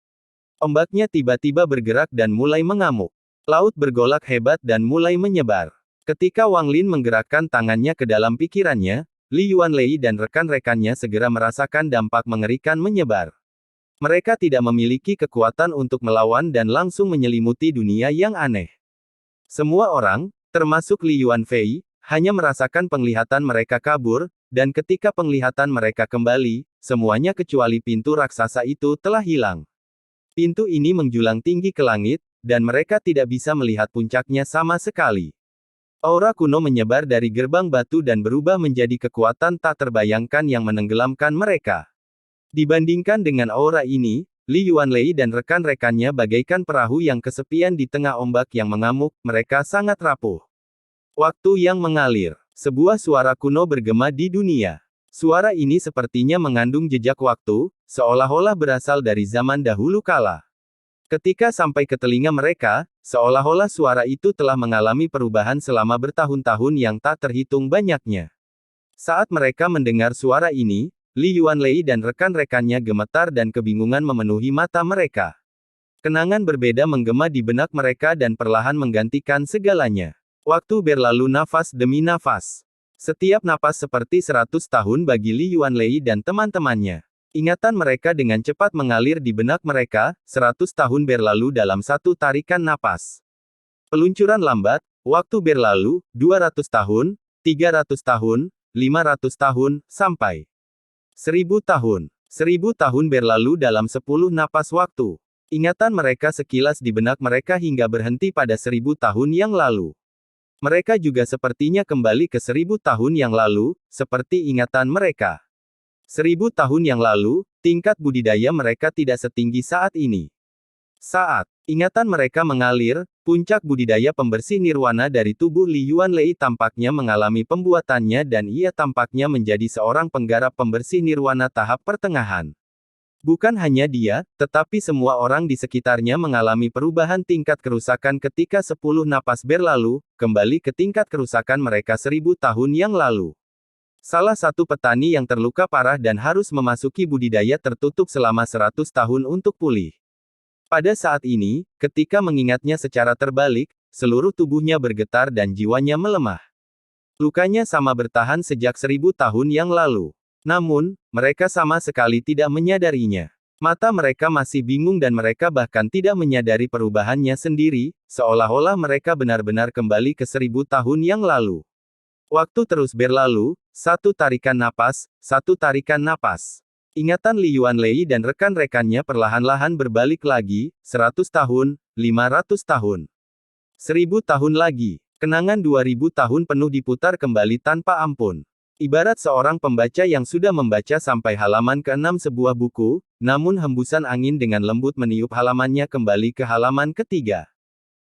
Ombaknya tiba-tiba bergerak dan mulai mengamuk. Laut bergolak hebat dan mulai menyebar. Ketika Wang Lin menggerakkan tangannya ke dalam pikirannya, Li Yuanlei dan rekan-rekannya segera merasakan dampak mengerikan menyebar. Mereka tidak memiliki kekuatan untuk melawan dan langsung menyelimuti dunia yang aneh. Semua orang, termasuk Li Yuanfei, hanya merasakan penglihatan mereka kabur, dan ketika penglihatan mereka kembali, semuanya kecuali pintu raksasa itu telah hilang. Pintu ini menjulang tinggi ke langit, dan mereka tidak bisa melihat puncaknya sama sekali. Aura kuno menyebar dari gerbang batu dan berubah menjadi kekuatan tak terbayangkan yang menenggelamkan mereka. Dibandingkan dengan aura ini, Li Yuanlei dan rekan-rekannya bagaikan perahu yang kesepian di tengah ombak yang mengamuk, mereka sangat rapuh. Waktu yang mengalir. Sebuah suara kuno bergema di dunia. Suara ini sepertinya mengandung jejak waktu, seolah-olah berasal dari zaman dahulu kala. Ketika sampai ke telinga mereka, seolah-olah suara itu telah mengalami perubahan selama bertahun-tahun yang tak terhitung banyaknya. Saat mereka mendengar suara ini, Li Yuanlei dan rekan-rekannya gemetar dan kebingungan memenuhi mata mereka. Kenangan berbeda menggema di benak mereka dan perlahan menggantikan segalanya. Waktu berlalu nafas demi nafas. Setiap napas seperti 100 tahun bagi Li Yuanlei dan teman-temannya. Ingatan mereka dengan cepat mengalir di benak mereka, 100 tahun berlalu dalam satu tarikan napas. Peluncuran lambat, waktu berlalu, 200 tahun, 300 tahun, 500 tahun, sampai 1000 tahun. 1000 tahun berlalu dalam 10 napas waktu. Ingatan mereka sekilas di benak mereka hingga berhenti pada 1000 tahun yang lalu. Mereka juga sepertinya kembali ke 1000 tahun yang lalu, seperti ingatan mereka. 1000 tahun yang lalu, tingkat budidaya mereka tidak setinggi saat ini. Saat ingatan mereka mengalir, puncak budidaya pembersih nirwana dari tubuh Li Yuanlei tampaknya mengalami pembuatannya dan ia tampaknya menjadi seorang penggarap pembersih nirwana tahap pertengahan. Bukan hanya dia, tetapi semua orang di sekitarnya mengalami perubahan tingkat kerusakan ketika 10 napas berlalu, kembali ke tingkat kerusakan mereka 1000 tahun yang lalu. Salah satu petani yang terluka parah dan harus memasuki budidaya tertutup selama 100 tahun untuk pulih. Pada saat ini, ketika mengingatnya secara terbalik, seluruh tubuhnya bergetar dan jiwanya melemah. Lukanya sama bertahan sejak 1000 tahun yang lalu. Namun, mereka sama sekali tidak menyadarinya. Mata mereka masih bingung dan mereka bahkan tidak menyadari perubahannya sendiri, seolah-olah mereka benar-benar kembali ke 1000 tahun yang lalu. Waktu terus berlalu, satu tarikan napas, satu tarikan napas. Ingatan Li Yuanlei dan rekan-rekannya perlahan-lahan berbalik lagi, 100 tahun, 500 tahun. 1000 tahun lagi. Kenangan 2000 tahun penuh diputar kembali tanpa ampun. Ibarat seorang pembaca yang sudah membaca sampai halaman ke-6 sebuah buku, namun hembusan angin dengan lembut meniup halamannya kembali ke halaman ketiga.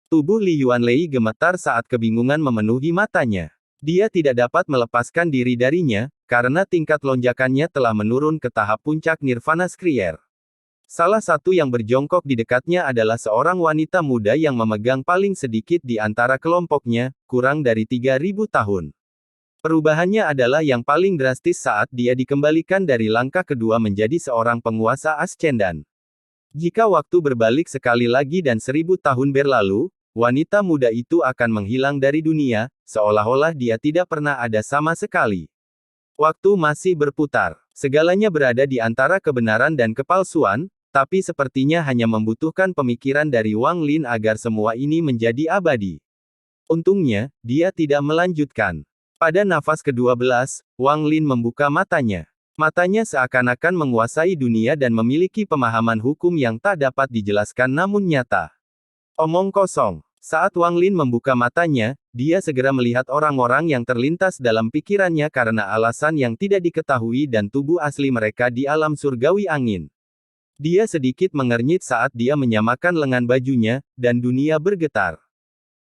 Tubuh Li Yuanlei gemetar saat kebingungan memenuhi matanya. Dia tidak dapat melepaskan diri darinya, karena tingkat lonjakannya telah menurun ke tahap puncak Nirvana Skrier. Salah satu yang berjongkok di dekatnya adalah seorang wanita muda yang memegang paling sedikit di antara kelompoknya, kurang dari 3000 tahun. Perubahannya adalah yang paling drastis saat dia dikembalikan dari langkah kedua menjadi seorang penguasa Ascendan. Jika waktu berbalik sekali lagi dan 1000 tahun berlalu, wanita muda itu akan menghilang dari dunia, seolah-olah dia tidak pernah ada sama sekali. Waktu masih berputar. Segalanya berada di antara kebenaran dan kepalsuan, tapi sepertinya hanya membutuhkan pemikiran dari Wang Lin agar semua ini menjadi abadi. Untungnya, dia tidak melanjutkan. Pada nafas ke-12, Wang Lin membuka matanya. Matanya seakan-akan menguasai dunia dan memiliki pemahaman hukum yang tak dapat dijelaskan namun nyata. Omong kosong. Saat Wang Lin membuka matanya, dia segera melihat orang-orang yang terlintas dalam pikirannya karena alasan yang tidak diketahui dan tubuh asli mereka di alam surgawi angin. Dia sedikit mengernyit saat dia menyamakan lengan bajunya, dan dunia bergetar.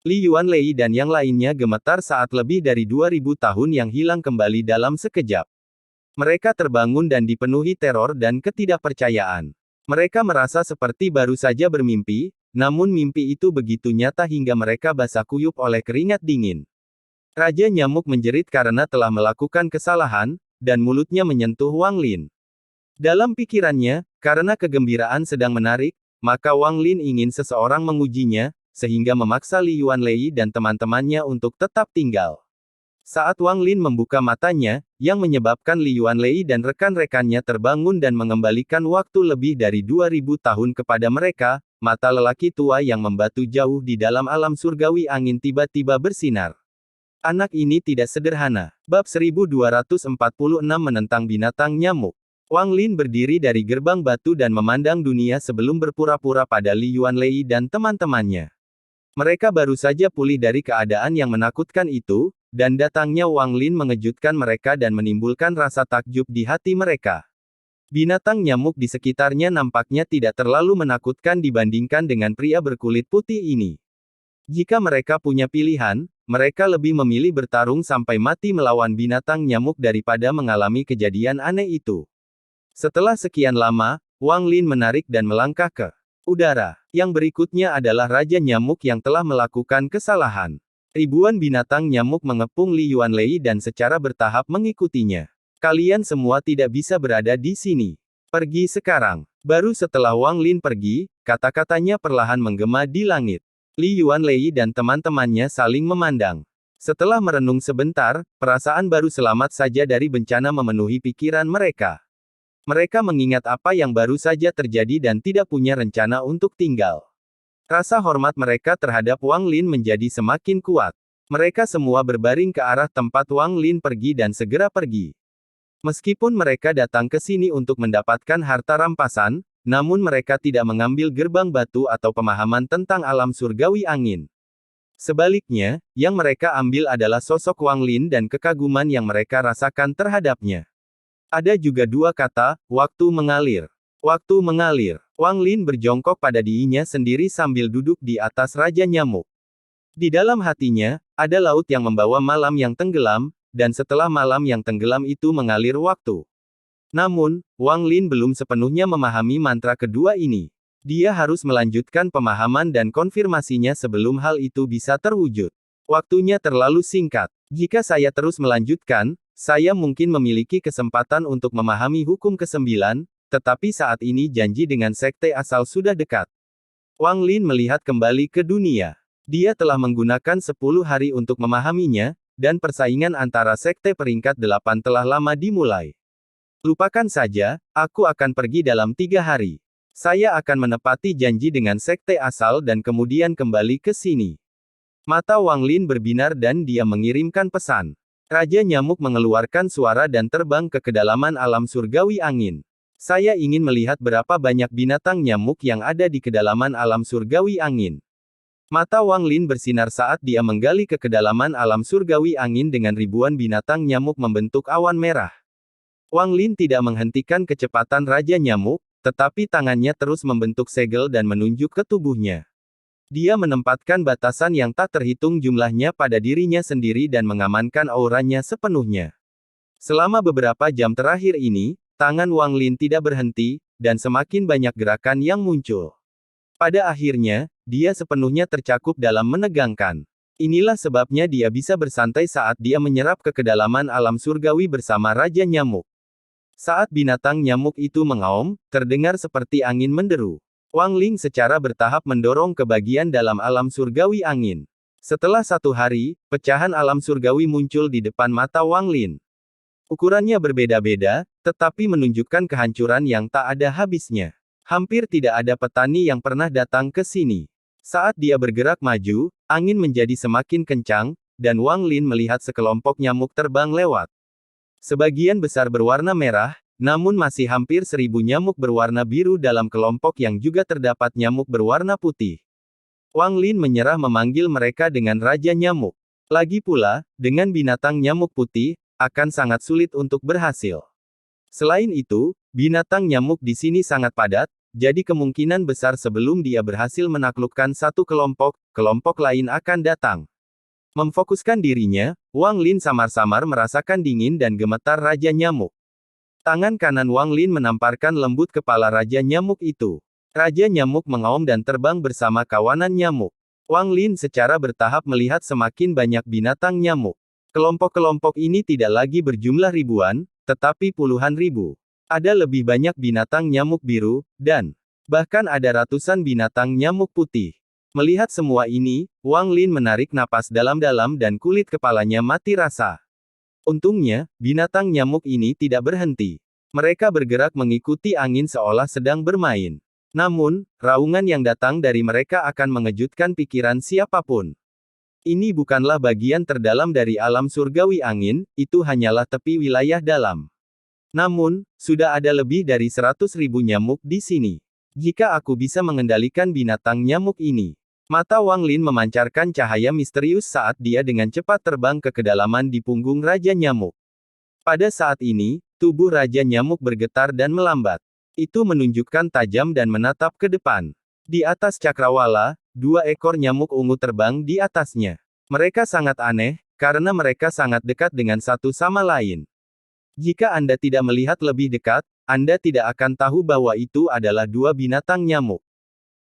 Li Yuanlei dan yang lainnya gemetar saat lebih dari 2000 tahun yang hilang kembali dalam sekejap. Mereka terbangun dan dipenuhi teror dan ketidakpercayaan. Mereka merasa seperti baru saja bermimpi, namun mimpi itu begitu nyata hingga mereka basah kuyup oleh keringat dingin. Raja Nyamuk menjerit karena telah melakukan kesalahan, dan mulutnya menyentuh Wang Lin. Dalam pikirannya, karena kegembiraan sedang menarik, maka Wang Lin ingin seseorang mengujinya, sehingga memaksa Li Yuanlei dan teman-temannya untuk tetap tinggal. Saat Wang Lin membuka matanya, yang menyebabkan Li Yuanlei dan rekan-rekannya terbangun dan mengembalikan waktu lebih dari 2000 tahun kepada mereka, mata lelaki tua yang membatu jauh di dalam alam surgawi angin tiba-tiba bersinar. Anak ini tidak sederhana. Bab 1246 menentang binatang nyamuk. Wang Lin berdiri dari gerbang batu dan memandang dunia sebelum berpura-pura pada Li Yuanlei dan teman-temannya. Mereka baru saja pulih dari keadaan yang menakutkan itu, dan datangnya Wang Lin mengejutkan mereka dan menimbulkan rasa takjub di hati mereka. Binatang nyamuk di sekitarnya nampaknya tidak terlalu menakutkan dibandingkan dengan pria berkulit putih ini. Jika mereka punya pilihan, mereka lebih memilih bertarung sampai mati melawan binatang nyamuk daripada mengalami kejadian aneh itu. Setelah sekian lama, Wang Lin menarik dan melangkah ke udara. Yang berikutnya adalah Raja Nyamuk yang telah melakukan kesalahan. Ribuan binatang nyamuk mengepung Li Yuanlei dan secara bertahap mengikutinya. Kalian semua tidak bisa berada di sini. Pergi sekarang. Baru setelah Wang Lin pergi, kata-katanya perlahan menggema di langit. Li Yuanlei dan teman-temannya saling memandang. Setelah merenung sebentar, perasaan baru selamat saja dari bencana memenuhi pikiran mereka. Mereka mengingat apa yang baru saja terjadi dan tidak punya rencana untuk tinggal. Rasa hormat mereka terhadap Wang Lin menjadi semakin kuat. Mereka semua berbaring ke arah tempat Wang Lin pergi dan segera pergi. Meskipun mereka datang ke sini untuk mendapatkan harta rampasan, namun mereka tidak mengambil gerbang batu atau pemahaman tentang alam surgawi angin. Sebaliknya, yang mereka ambil adalah sosok Wang Lin dan kekaguman yang mereka rasakan terhadapnya. Ada juga dua kata, waktu mengalir. Waktu mengalir. Wang Lin berjongkok pada dirinya sendiri sambil duduk di atas Raja Nyamuk. Di dalam hatinya, ada laut yang membawa malam yang tenggelam, dan setelah malam yang tenggelam itu mengalir waktu. Namun, Wang Lin belum sepenuhnya memahami mantra kedua ini. Dia harus melanjutkan pemahaman dan konfirmasinya sebelum hal itu bisa terwujud. Waktunya terlalu singkat. Jika saya terus melanjutkan, saya mungkin memiliki kesempatan untuk memahami hukum ke-9, tetapi saat ini janji dengan sekte asal sudah dekat. Wang Lin melihat kembali ke dunia. Dia telah menggunakan 10 hari untuk memahaminya, dan persaingan antara sekte peringkat 8 telah lama dimulai. Lupakan saja, aku akan pergi dalam 3 hari. Saya akan menepati janji dengan sekte asal dan kemudian kembali ke sini. Mata Wang Lin berbinar dan dia mengirimkan pesan. Raja Nyamuk mengeluarkan suara dan terbang ke kedalaman alam surgawi angin. Saya ingin melihat berapa banyak binatang nyamuk yang ada di kedalaman alam surgawi angin. Mata Wang Lin bersinar saat dia menggali ke kedalaman alam surgawi angin dengan ribuan binatang nyamuk membentuk awan merah. Wang Lin tidak menghentikan kecepatan Raja Nyamuk, tetapi tangannya terus membentuk segel dan menunjuk ke tubuhnya. Dia menempatkan batasan yang tak terhitung jumlahnya pada dirinya sendiri dan mengamankan auranya sepenuhnya. Selama beberapa jam terakhir ini, tangan Wang Lin tidak berhenti, dan semakin banyak gerakan yang muncul. Pada akhirnya, dia sepenuhnya tercakup dalam menegangkan. Inilah sebabnya dia bisa bersantai saat dia menyerap ke kedalaman alam surgawi bersama Raja Nyamuk. Saat binatang nyamuk itu mengaum, terdengar seperti angin menderu. Wang Lin secara bertahap mendorong ke bagian dalam alam surgawi angin. Setelah 1 hari, pecahan alam surgawi muncul di depan mata Wang Lin. Ukurannya berbeda-beda, tetapi menunjukkan kehancuran yang tak ada habisnya. Hampir tidak ada petani yang pernah datang ke sini. Saat dia bergerak maju, angin menjadi semakin kencang, dan Wang Lin melihat sekelompok nyamuk terbang lewat. Sebagian besar berwarna merah, namun masih hampir 1000 nyamuk berwarna biru dalam kelompok yang juga terdapat nyamuk berwarna putih. Wang Lin menyerah memanggil mereka dengan Raja Nyamuk. Lagi pula, dengan binatang nyamuk putih, akan sangat sulit untuk berhasil. Selain itu, binatang nyamuk di sini sangat padat, jadi kemungkinan besar sebelum dia berhasil menaklukkan satu kelompok, kelompok lain akan datang. Memfokuskan dirinya, Wang Lin samar-samar merasakan dingin dan gemetar Raja Nyamuk. Tangan kanan Wang Lin menamparkan lembut kepala Raja Nyamuk itu. Raja Nyamuk mengaum dan terbang bersama kawanan nyamuk. Wang Lin secara bertahap melihat semakin banyak binatang nyamuk. Kelompok-kelompok ini tidak lagi berjumlah ribuan, tetapi puluhan ribu. Ada lebih banyak binatang nyamuk biru, dan bahkan ada ratusan binatang nyamuk putih. Melihat semua ini, Wang Lin menarik napas dalam-dalam dan kulit kepalanya mati rasa. Untungnya, binatang nyamuk ini tidak berhenti. Mereka bergerak mengikuti angin seolah sedang bermain. Namun, raungan yang datang dari mereka akan mengejutkan pikiran siapapun. Ini bukanlah bagian terdalam dari alam surgawi angin, itu hanyalah tepi wilayah dalam. Namun, sudah ada lebih dari 100.000 nyamuk di sini. Jika aku bisa mengendalikan binatang nyamuk ini. Mata Wang Lin memancarkan cahaya misterius saat dia dengan cepat terbang ke kedalaman di punggung Raja Nyamuk. Pada saat ini, tubuh Raja Nyamuk bergetar dan melambat. Itu menunjukkan tajam dan menatap ke depan. Di atas cakrawala, 2 ekor nyamuk ungu terbang di atasnya. Mereka sangat aneh, karena mereka sangat dekat dengan satu sama lain. Jika Anda tidak melihat lebih dekat, Anda tidak akan tahu bahwa itu adalah 2 binatang nyamuk.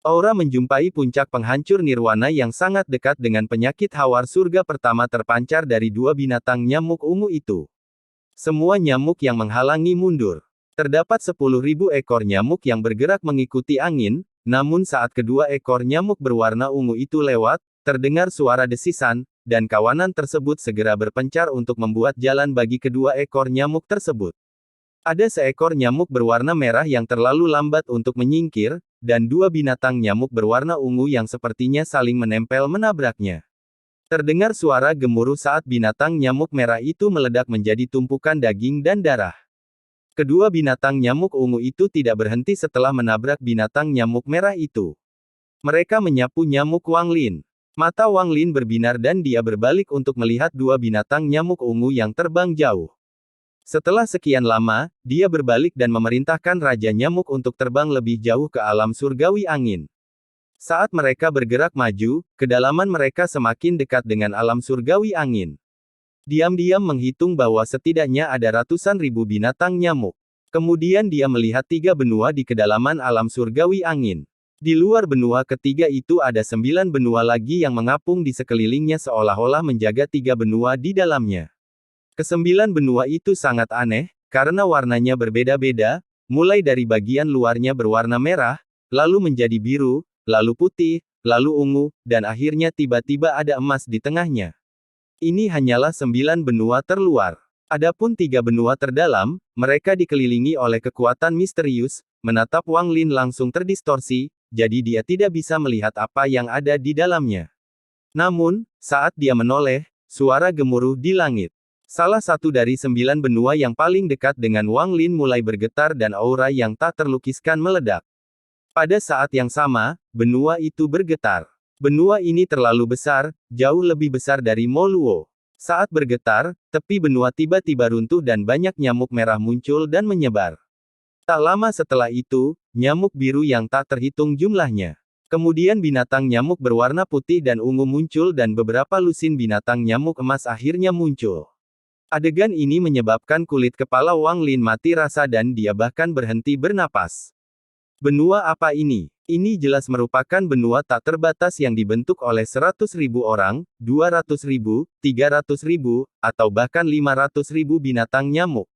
Aura menjumpai puncak penghancur nirwana yang sangat dekat dengan penyakit hawar surga pertama terpancar dari 2 binatang nyamuk ungu itu. Semua nyamuk yang menghalangi mundur. Terdapat 10.000 ekor nyamuk yang bergerak mengikuti angin, namun saat kedua ekor nyamuk berwarna ungu itu lewat, terdengar suara desisan, dan kawanan tersebut segera berpencar untuk membuat jalan bagi kedua ekor nyamuk tersebut. Ada seekor nyamuk berwarna merah yang terlalu lambat untuk menyingkir, dan 2 binatang nyamuk berwarna ungu yang sepertinya saling menempel menabraknya. Terdengar suara gemuruh saat binatang nyamuk merah itu meledak menjadi tumpukan daging dan darah. Kedua binatang nyamuk ungu itu tidak berhenti setelah menabrak binatang nyamuk merah itu. Mereka menyapu nyamuk Wang Lin. Mata Wang Lin berbinar dan dia berbalik untuk melihat 2 binatang nyamuk ungu yang terbang jauh. Setelah sekian lama, dia berbalik dan memerintahkan Raja Nyamuk untuk terbang lebih jauh ke alam surgawi angin. Saat mereka bergerak maju, kedalaman mereka semakin dekat dengan alam surgawi angin. Diam-diam menghitung bahwa setidaknya ada ratusan ribu binatang nyamuk. Kemudian dia melihat 3 benua di kedalaman alam surgawi angin. Di luar benua ketiga itu ada 9 benua lagi yang mengapung di sekelilingnya seolah-olah menjaga 3 benua di dalamnya. Kesembilan benua itu sangat aneh, karena warnanya berbeda-beda, mulai dari bagian luarnya berwarna merah, lalu menjadi biru, lalu putih, lalu ungu, dan akhirnya tiba-tiba ada emas di tengahnya. Ini hanyalah 9 benua terluar. Adapun 3 benua terdalam, mereka dikelilingi oleh kekuatan misterius, menatap Wang Lin langsung terdistorsi, jadi dia tidak bisa melihat apa yang ada di dalamnya. Namun, saat dia menoleh, suara gemuruh di langit. Salah satu dari 9 benua yang paling dekat dengan Wang Lin mulai bergetar dan aura yang tak terlukiskan meledak. Pada saat yang sama, benua itu bergetar. Benua ini terlalu besar, jauh lebih besar dari Moluo. Saat bergetar, tepi benua tiba-tiba runtuh dan banyak nyamuk merah muncul dan menyebar. Tak lama setelah itu, nyamuk biru yang tak terhitung jumlahnya. Kemudian binatang nyamuk berwarna putih dan ungu muncul dan beberapa lusin binatang nyamuk emas akhirnya muncul. Adegan ini menyebabkan kulit kepala Wang Lin mati rasa dan dia bahkan berhenti bernapas. Benua apa ini? Ini jelas merupakan benua tak terbatas yang dibentuk oleh 100.000 orang, 200.000, 300.000, atau bahkan 500.000 binatang nyamuk.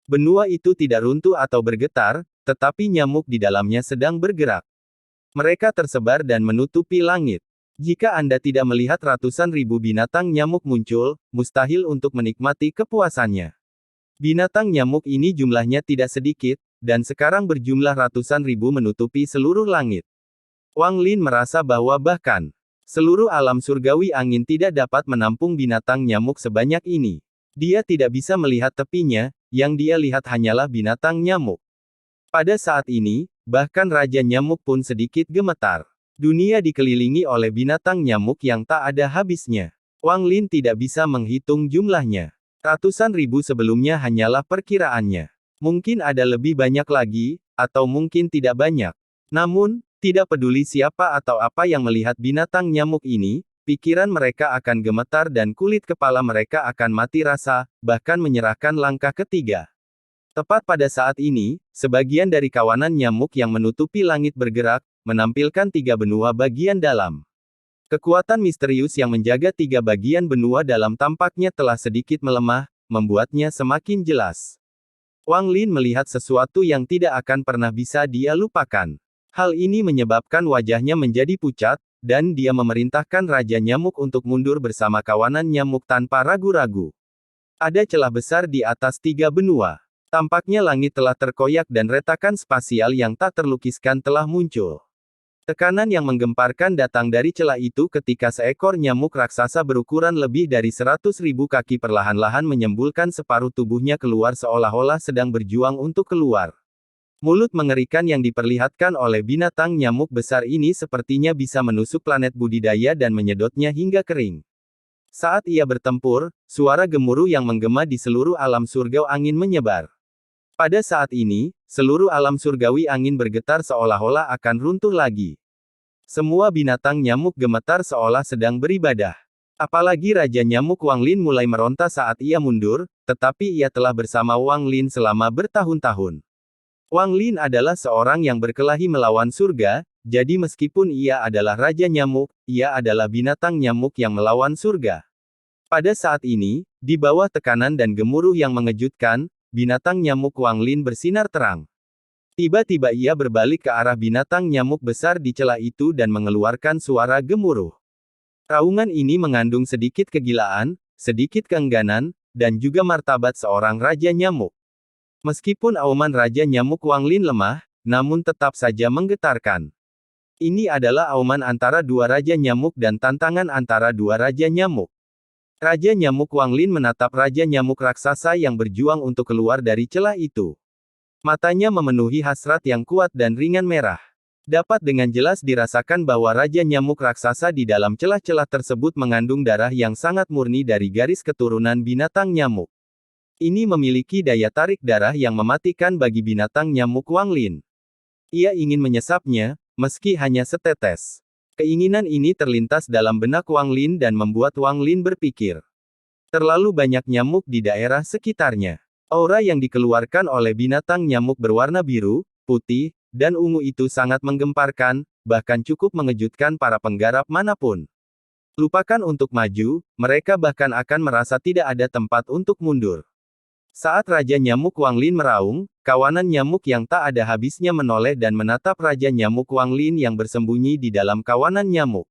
Benua itu tidak runtuh atau bergetar, tetapi nyamuk di dalamnya sedang bergerak. Mereka tersebar dan menutupi langit. Jika Anda tidak melihat ratusan ribu binatang nyamuk muncul, mustahil untuk menikmati kepuasannya. Binatang nyamuk ini jumlahnya tidak sedikit, dan sekarang berjumlah ratusan ribu menutupi seluruh langit. Wang Lin merasa bahwa bahkan seluruh alam surgawi angin tidak dapat menampung binatang nyamuk sebanyak ini. Dia tidak bisa melihat tepinya, yang dia lihat hanyalah binatang nyamuk. Pada saat ini, bahkan Raja Nyamuk pun sedikit gemetar. Dunia dikelilingi oleh binatang nyamuk yang tak ada habisnya. Wang Lin tidak bisa menghitung jumlahnya. Ratusan ribu sebelumnya hanyalah perkiraannya. Mungkin ada lebih banyak lagi, atau mungkin tidak banyak. Namun, tidak peduli siapa atau apa yang melihat binatang nyamuk ini, pikiran mereka akan gemetar dan kulit kepala mereka akan mati rasa, bahkan menyerahkan langkah ketiga. Tepat pada saat ini, sebagian dari kawanan nyamuk yang menutupi langit bergerak, menampilkan 3 benua bagian dalam. Kekuatan misterius yang menjaga 3 bagian benua dalam tampaknya telah sedikit melemah, membuatnya semakin jelas. Wang Lin melihat sesuatu yang tidak akan pernah bisa dia lupakan. Hal ini menyebabkan wajahnya menjadi pucat, dan dia memerintahkan Raja Nyamuk untuk mundur bersama kawanan nyamuk tanpa ragu-ragu. Ada celah besar di atas 3 benua. Tampaknya langit telah terkoyak dan retakan spasial yang tak terlukiskan telah muncul. Tekanan yang menggemparkan datang dari celah itu ketika seekor nyamuk raksasa berukuran lebih dari 100.000 kaki perlahan-lahan menyembulkan separuh tubuhnya keluar seolah-olah sedang berjuang untuk keluar. Mulut mengerikan yang diperlihatkan oleh binatang nyamuk besar ini sepertinya bisa menusuk planet budidaya dan menyedotnya hingga kering. Saat ia bertempur, suara gemuruh yang menggema di seluruh alam surga angin menyebar. Pada saat ini, seluruh alam surgawi angin bergetar seolah-olah akan runtuh lagi. Semua binatang nyamuk gemetar seolah sedang beribadah. Apalagi Raja Nyamuk Wang Lin mulai meronta saat ia mundur, tetapi ia telah bersama Wang Lin selama bertahun-tahun. Wang Lin adalah seorang yang berkelahi melawan surga, jadi meskipun ia adalah Raja Nyamuk, ia adalah binatang nyamuk yang melawan surga. Pada saat ini, di bawah tekanan dan gemuruh yang mengejutkan, binatang nyamuk Wang Lin bersinar terang. Tiba-tiba ia berbalik ke arah binatang nyamuk besar di celah itu dan mengeluarkan suara gemuruh. Raungan ini mengandung sedikit kegilaan, sedikit keengganan, dan juga martabat seorang Raja Nyamuk. Meskipun auman Raja Nyamuk Wang Lin lemah, namun tetap saja menggetarkan. Ini adalah auman antara 2 Raja Nyamuk dan tantangan antara 2 Raja Nyamuk. Raja Nyamuk Wang Lin menatap Raja Nyamuk raksasa yang berjuang untuk keluar dari celah itu. Matanya memenuhi hasrat yang kuat dan ringan merah. Dapat dengan jelas dirasakan bahwa Raja Nyamuk raksasa di dalam celah-celah tersebut mengandung darah yang sangat murni dari garis keturunan binatang nyamuk. Ini memiliki daya tarik darah yang mematikan bagi binatang nyamuk Wang Lin. Ia ingin menyesapnya, meski hanya setetes. Keinginan ini terlintas dalam benak Wang Lin dan membuat Wang Lin berpikir. Terlalu banyak nyamuk di daerah sekitarnya. Aura yang dikeluarkan oleh binatang nyamuk berwarna biru, putih, dan ungu itu sangat menggemparkan, bahkan cukup mengejutkan para penggarap manapun. Lupakan untuk maju, mereka bahkan akan merasa tidak ada tempat untuk mundur. Saat Raja Nyamuk Wang Lin meraung, kawanan nyamuk yang tak ada habisnya menoleh dan menatap Raja Nyamuk Wang Lin yang bersembunyi di dalam kawanan nyamuk.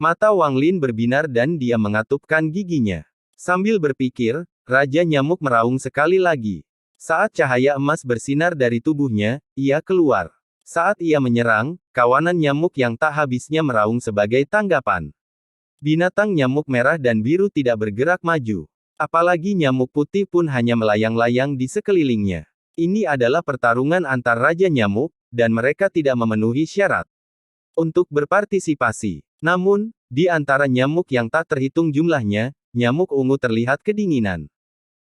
Mata Wang Lin berbinar dan dia mengatupkan giginya. Sambil berpikir, Raja Nyamuk meraung sekali lagi. Saat cahaya emas bersinar dari tubuhnya, ia keluar. Saat ia menyerang, kawanan nyamuk yang tak habisnya meraung sebagai tanggapan. Binatang nyamuk merah dan biru tidak bergerak maju. Apalagi nyamuk putih pun hanya melayang-layang di sekelilingnya. Ini adalah pertarungan antar Raja Nyamuk, dan mereka tidak memenuhi syarat untuk berpartisipasi. Namun, di antara nyamuk yang tak terhitung jumlahnya, nyamuk ungu terlihat kedinginan.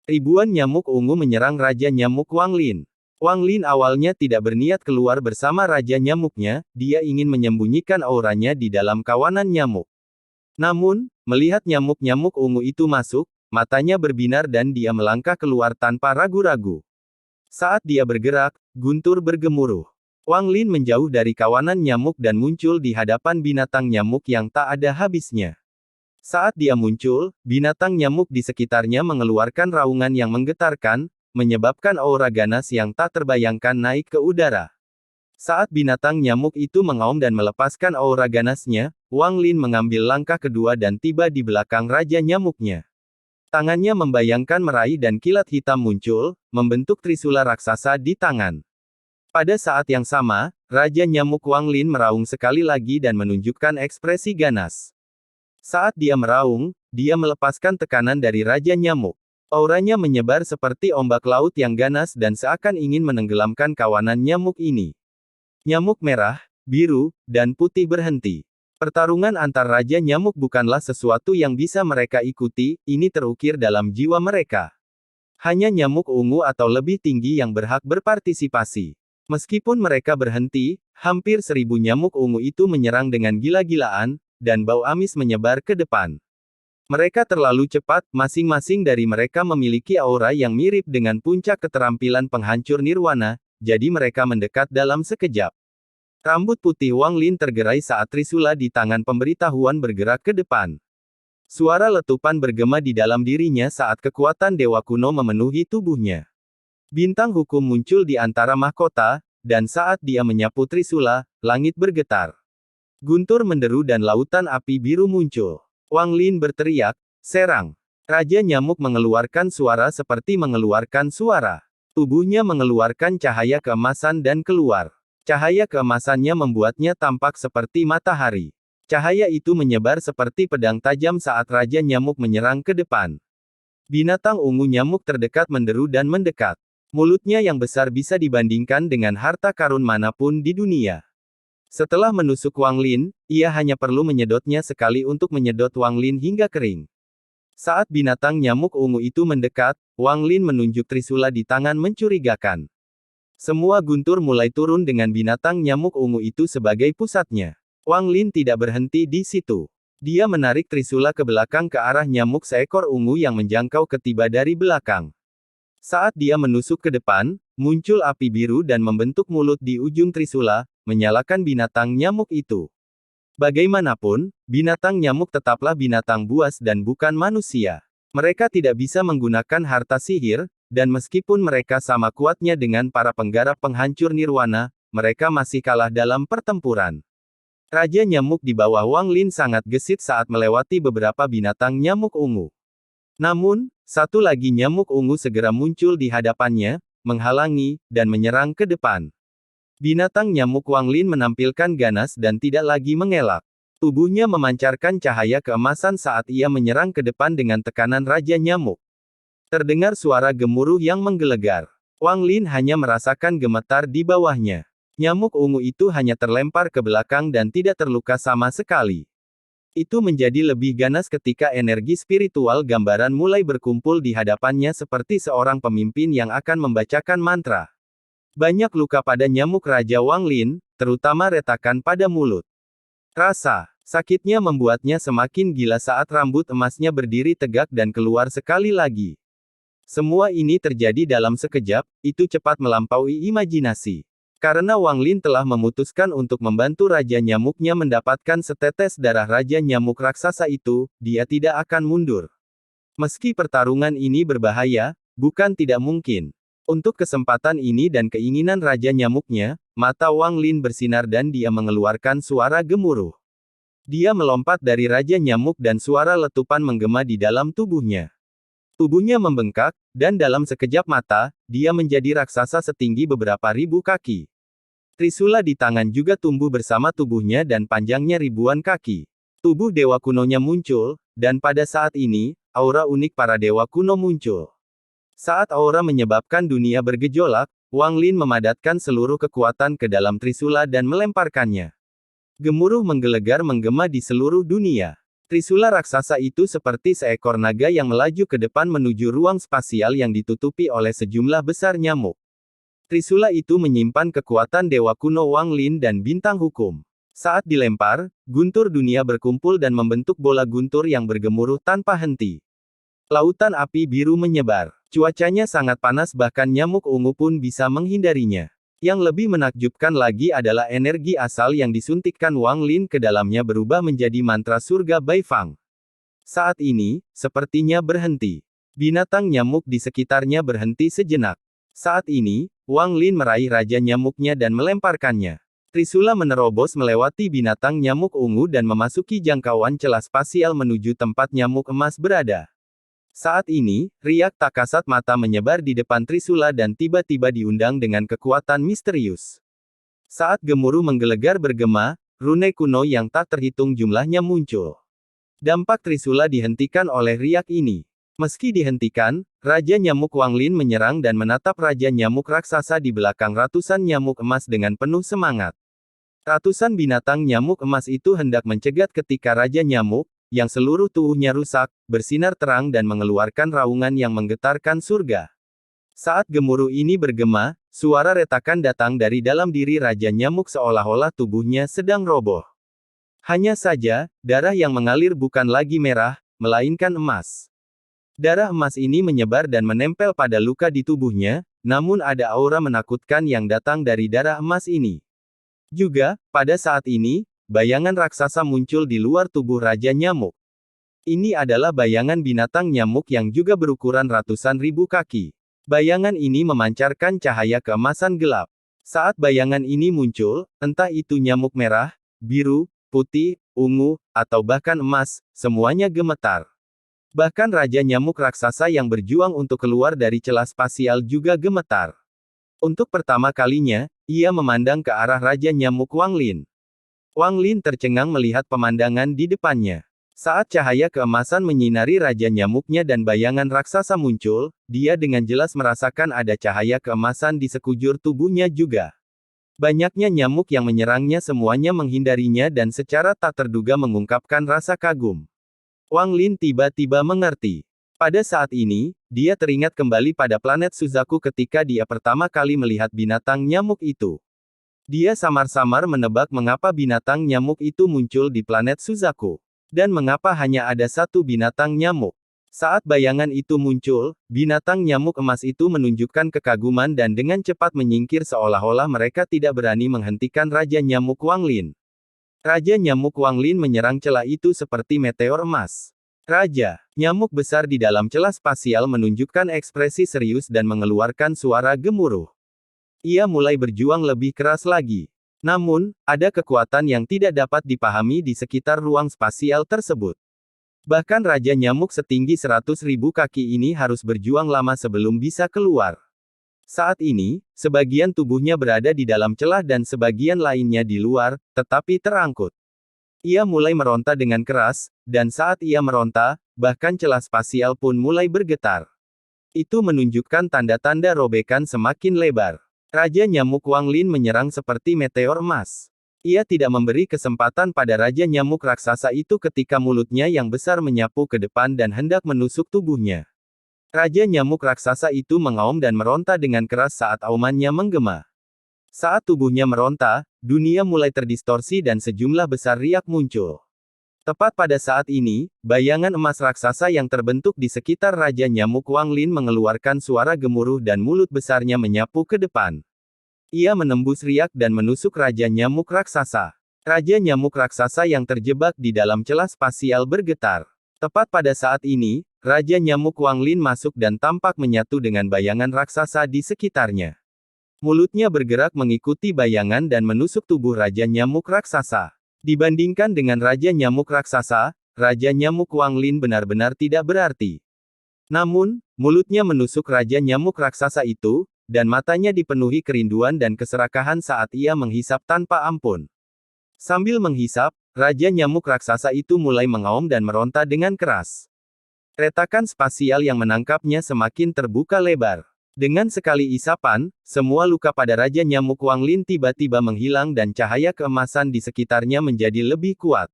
Ribuan nyamuk ungu menyerang Raja Nyamuk Wang Lin. Wang Lin awalnya tidak berniat keluar bersama Raja Nyamuknya, dia ingin menyembunyikan auranya di dalam kawanan nyamuk. Namun, melihat nyamuk-nyamuk ungu itu masuk, matanya berbinar dan dia melangkah keluar tanpa ragu-ragu. Saat dia bergerak, guntur bergemuruh. Wang Lin menjauh dari kawanan nyamuk dan muncul di hadapan binatang nyamuk yang tak ada habisnya. Saat dia muncul, binatang nyamuk di sekitarnya mengeluarkan raungan yang menggetarkan, menyebabkan aura ganas yang tak terbayangkan naik ke udara. Saat binatang nyamuk itu mengaum dan melepaskan aura ganasnya, Wang Lin mengambil langkah kedua dan tiba di belakang Raja Nyamuknya. Tangannya membayangkan meraih dan kilat hitam muncul, membentuk trisula raksasa di tangan. Pada saat yang sama, Raja Nyamuk Wang Lin meraung sekali lagi dan menunjukkan ekspresi ganas. Saat dia meraung, dia melepaskan tekanan dari Raja Nyamuk. Auranya menyebar seperti ombak laut yang ganas dan seakan ingin menenggelamkan kawanan nyamuk ini. Nyamuk merah, biru, dan putih berhenti. Pertarungan antar Raja Nyamuk bukanlah sesuatu yang bisa mereka ikuti, ini terukir dalam jiwa mereka. Hanya nyamuk ungu atau lebih tinggi yang berhak berpartisipasi. Meskipun mereka berhenti, hampir 1000 nyamuk ungu itu menyerang dengan gila-gilaan, dan bau amis menyebar ke depan. Mereka terlalu cepat, masing-masing dari mereka memiliki aura yang mirip dengan puncak keterampilan penghancur nirwana, jadi mereka mendekat dalam sekejap. Rambut putih Wang Lin tergerai saat trisula di tangan pemberitahuan bergerak ke depan. Suara letupan bergema di dalam dirinya saat kekuatan dewa kuno memenuhi tubuhnya. Bintang hukum muncul di antara mahkota, dan saat dia menyapu trisula, langit bergetar. Guntur menderu dan lautan api biru muncul. Wang Lin berteriak, "Serang!" Raja Nyamuk mengeluarkan suara seperti mengeluarkan suara. Tubuhnya mengeluarkan cahaya keemasan dan keluar. Cahaya keemasannya membuatnya tampak seperti matahari. Cahaya itu menyebar seperti pedang tajam saat Raja Nyamuk menyerang ke depan. Binatang ungu nyamuk terdekat menderu dan mendekat. Mulutnya yang besar bisa dibandingkan dengan harta karun manapun di dunia. Setelah menusuk Wang Lin, ia hanya perlu menyedotnya sekali untuk menyedot Wang Lin hingga kering. Saat binatang nyamuk ungu itu mendekat, Wang Lin menunjuk trisula di tangan mencurigakan. Semua guntur mulai turun dengan binatang nyamuk ungu itu sebagai pusatnya. Wang Lin tidak berhenti di situ. Dia menarik trisula ke belakang ke arah nyamuk seekor ungu yang menjangkau ketiba dari belakang. Saat dia menusuk ke depan, muncul api biru dan membentuk mulut di ujung trisula, menyalakan binatang nyamuk itu. Bagaimanapun, binatang nyamuk tetaplah binatang buas dan bukan manusia. Mereka tidak bisa menggunakan harta sihir, dan meskipun mereka sama kuatnya dengan para penggarap penghancur nirwana, mereka masih kalah dalam pertempuran. Raja Nyamuk di bawah Wang Lin sangat gesit saat melewati beberapa binatang nyamuk ungu. Namun, satu lagi nyamuk ungu segera muncul di hadapannya, menghalangi, dan menyerang ke depan. Binatang nyamuk Wang Lin menampilkan ganas dan tidak lagi mengelak. Tubuhnya memancarkan cahaya keemasan saat ia menyerang ke depan dengan tekanan Raja Nyamuk. Terdengar suara gemuruh yang menggelegar. Wang Lin hanya merasakan gemetar di bawahnya. Nyamuk ungu itu hanya terlempar ke belakang dan tidak terluka sama sekali. Itu menjadi lebih ganas ketika energi spiritual gambaran mulai berkumpul di hadapannya seperti seorang pemimpin yang akan membacakan mantra. Banyak luka pada nyamuk Raja Wang Lin, terutama retakan pada mulut. Rasa sakitnya membuatnya semakin gila saat rambut emasnya berdiri tegak dan keluar sekali lagi. Semua ini terjadi dalam sekejap, itu cepat melampaui imajinasi. Karena Wang Lin telah memutuskan untuk membantu Raja Nyamuknya mendapatkan setetes darah Raja Nyamuk raksasa itu, dia tidak akan mundur. Meski pertarungan ini berbahaya, bukan tidak mungkin. Untuk kesempatan ini dan keinginan Raja Nyamuknya, mata Wang Lin bersinar dan dia mengeluarkan suara gemuruh. Dia melompat dari Raja Nyamuk dan suara letupan menggema di dalam tubuhnya. Tubuhnya membengkak, dan dalam sekejap mata, dia menjadi raksasa setinggi beberapa ribu kaki. Trisula di tangan juga tumbuh bersama tubuhnya dan panjangnya ribuan kaki. Tubuh dewa kunonya muncul, dan pada saat ini, aura unik para dewa kuno muncul. Saat aura menyebabkan dunia bergejolak, Wang Lin memadatkan seluruh kekuatan ke dalam Trisula dan melemparkannya. Gemuruh menggelegar menggema di seluruh dunia. Trisula raksasa itu seperti seekor naga yang melaju ke depan menuju ruang spasial yang ditutupi oleh sejumlah besar nyamuk. Trisula itu menyimpan kekuatan dewa kuno Wang Lin dan bintang hukum. Saat dilempar, guntur dunia berkumpul dan membentuk bola guntur yang bergemuruh tanpa henti. Lautan api biru menyebar. Cuacanya sangat panas bahkan nyamuk ungu pun bisa menghindarinya. Yang lebih menakjubkan lagi adalah energi asal yang disuntikkan Wang Lin ke dalamnya berubah menjadi mantra surga Baifang. Saat ini, sepertinya berhenti. Binatang nyamuk di sekitarnya berhenti sejenak. Saat ini, Wang Lin meraih raja nyamuknya dan melemparkannya. Trisula menerobos melewati binatang nyamuk ungu dan memasuki jangkauan celah spasial menuju tempat nyamuk emas berada. Saat ini, riak tak kasat mata menyebar di depan Trisula dan tiba-tiba diundang dengan kekuatan misterius. Saat gemuruh menggelegar bergema, rune kuno yang tak terhitung jumlahnya muncul. Dampak Trisula dihentikan oleh riak ini. Meski dihentikan, Raja Nyamuk Wang Lin menyerang dan menatap Raja Nyamuk raksasa di belakang ratusan nyamuk emas dengan penuh semangat. Ratusan binatang nyamuk emas itu hendak mencegat ketika Raja Nyamuk, yang seluruh tubuhnya rusak, bersinar terang dan mengeluarkan raungan yang menggetarkan surga. Saat gemuruh ini bergema, suara retakan datang dari dalam diri Raja Nyamuk seolah-olah tubuhnya sedang roboh. Hanya saja, darah yang mengalir bukan lagi merah, melainkan emas. Darah emas ini menyebar dan menempel pada luka di tubuhnya, namun ada aura menakutkan yang datang dari darah emas ini. Juga, pada saat ini, bayangan raksasa muncul di luar tubuh Raja Nyamuk. Ini adalah bayangan binatang nyamuk yang juga berukuran ratusan ribu kaki. Bayangan ini memancarkan cahaya keemasan gelap. Saat bayangan ini muncul, entah itu nyamuk merah, biru, putih, ungu, atau bahkan emas, semuanya gemetar. Bahkan Raja Nyamuk raksasa yang berjuang untuk keluar dari celah spasial juga gemetar. Untuk pertama kalinya, ia memandang ke arah Raja Nyamuk Wang Lin. Wang Lin tercengang melihat pemandangan di depannya. Saat cahaya keemasan menyinari Raja Nyamuknya dan bayangan raksasa muncul, dia dengan jelas merasakan ada cahaya keemasan di sekujur tubuhnya juga. Banyaknya nyamuk yang menyerangnya semuanya menghindarinya dan secara tak terduga mengungkapkan rasa kagum. Wang Lin tiba-tiba mengerti. Pada saat ini, dia teringat kembali pada planet Suzaku ketika dia pertama kali melihat binatang nyamuk itu. Dia samar-samar menebak mengapa binatang nyamuk itu muncul di planet Suzaku. Dan mengapa hanya ada satu binatang nyamuk. Saat bayangan itu muncul, binatang nyamuk emas itu menunjukkan kekaguman dan dengan cepat menyingkir seolah-olah mereka tidak berani menghentikan Raja Nyamuk Wang Lin. Raja Nyamuk Wang Lin menyerang celah itu seperti meteor emas. Raja Nyamuk besar di dalam celah spasial menunjukkan ekspresi serius dan mengeluarkan suara gemuruh. Ia mulai berjuang lebih keras lagi. Namun, ada kekuatan yang tidak dapat dipahami di sekitar ruang spasial tersebut. Bahkan Raja Nyamuk setinggi 100.000 kaki ini harus berjuang lama sebelum bisa keluar. Saat ini, sebagian tubuhnya berada di dalam celah dan sebagian lainnya di luar, tetapi terangkut. Ia mulai meronta dengan keras, dan saat ia meronta, bahkan celah spasial pun mulai bergetar. Itu menunjukkan tanda-tanda robekan semakin lebar. Raja Nyamuk Wang Lin menyerang seperti meteor emas. Ia tidak memberi kesempatan pada Raja Nyamuk raksasa itu ketika mulutnya yang besar menyapu ke depan dan hendak menusuk tubuhnya. Raja Nyamuk raksasa itu mengaum dan meronta dengan keras saat aumannya menggema. Saat tubuhnya meronta, dunia mulai terdistorsi dan sejumlah besar riak muncul. Tepat pada saat ini, bayangan emas raksasa yang terbentuk di sekitar Raja Nyamuk Wang Lin mengeluarkan suara gemuruh dan mulut besarnya menyapu ke depan. Ia menembus riak dan menusuk Raja Nyamuk raksasa. Raja Nyamuk raksasa yang terjebak di dalam celah spasial bergetar. Tepat pada saat ini, Raja Nyamuk Wang Lin masuk dan tampak menyatu dengan bayangan raksasa di sekitarnya. Mulutnya bergerak mengikuti bayangan dan menusuk tubuh Raja Nyamuk raksasa. Dibandingkan dengan Raja Nyamuk Raksasa, Raja Nyamuk Wanglin benar-benar tidak berarti. Namun, mulutnya menusuk Raja Nyamuk Raksasa itu, dan matanya dipenuhi kerinduan dan keserakahan saat ia menghisap tanpa ampun. Sambil menghisap, Raja Nyamuk Raksasa itu mulai mengaum dan meronta dengan keras. Retakan spasial yang menangkapnya semakin terbuka lebar. Dengan sekali isapan, semua luka pada Raja Nyamuk Wanglin tiba-tiba menghilang dan cahaya keemasan di sekitarnya menjadi lebih kuat.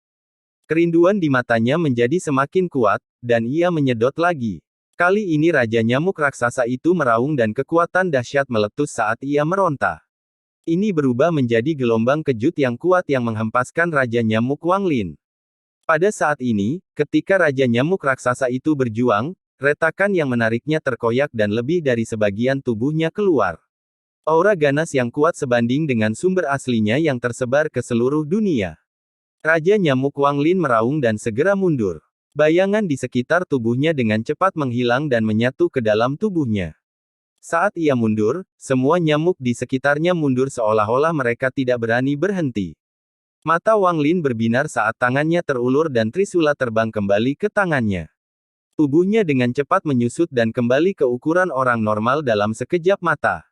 Kerinduan di matanya menjadi semakin kuat, dan ia menyedot lagi. Kali ini Raja Nyamuk Raksasa itu meraung dan kekuatan dahsyat meletus saat ia meronta. Ini berubah menjadi gelombang kejut yang kuat yang menghempaskan Raja Nyamuk Wanglin. Pada saat ini, ketika Raja Nyamuk Raksasa itu berjuang, retakan yang menariknya terkoyak dan lebih dari sebagian tubuhnya keluar. Aura ganas yang kuat sebanding dengan sumber aslinya yang tersebar ke seluruh dunia. Raja Nyamuk Wanglin meraung dan segera mundur. Bayangan di sekitar tubuhnya dengan cepat menghilang dan menyatu ke dalam tubuhnya. Saat ia mundur, semua nyamuk di sekitarnya mundur seolah-olah mereka tidak berani berhenti. Mata Wanglin berbinar saat tangannya terulur dan trisula terbang kembali ke tangannya. Tubuhnya dengan cepat menyusut dan kembali ke ukuran orang normal dalam sekejap mata.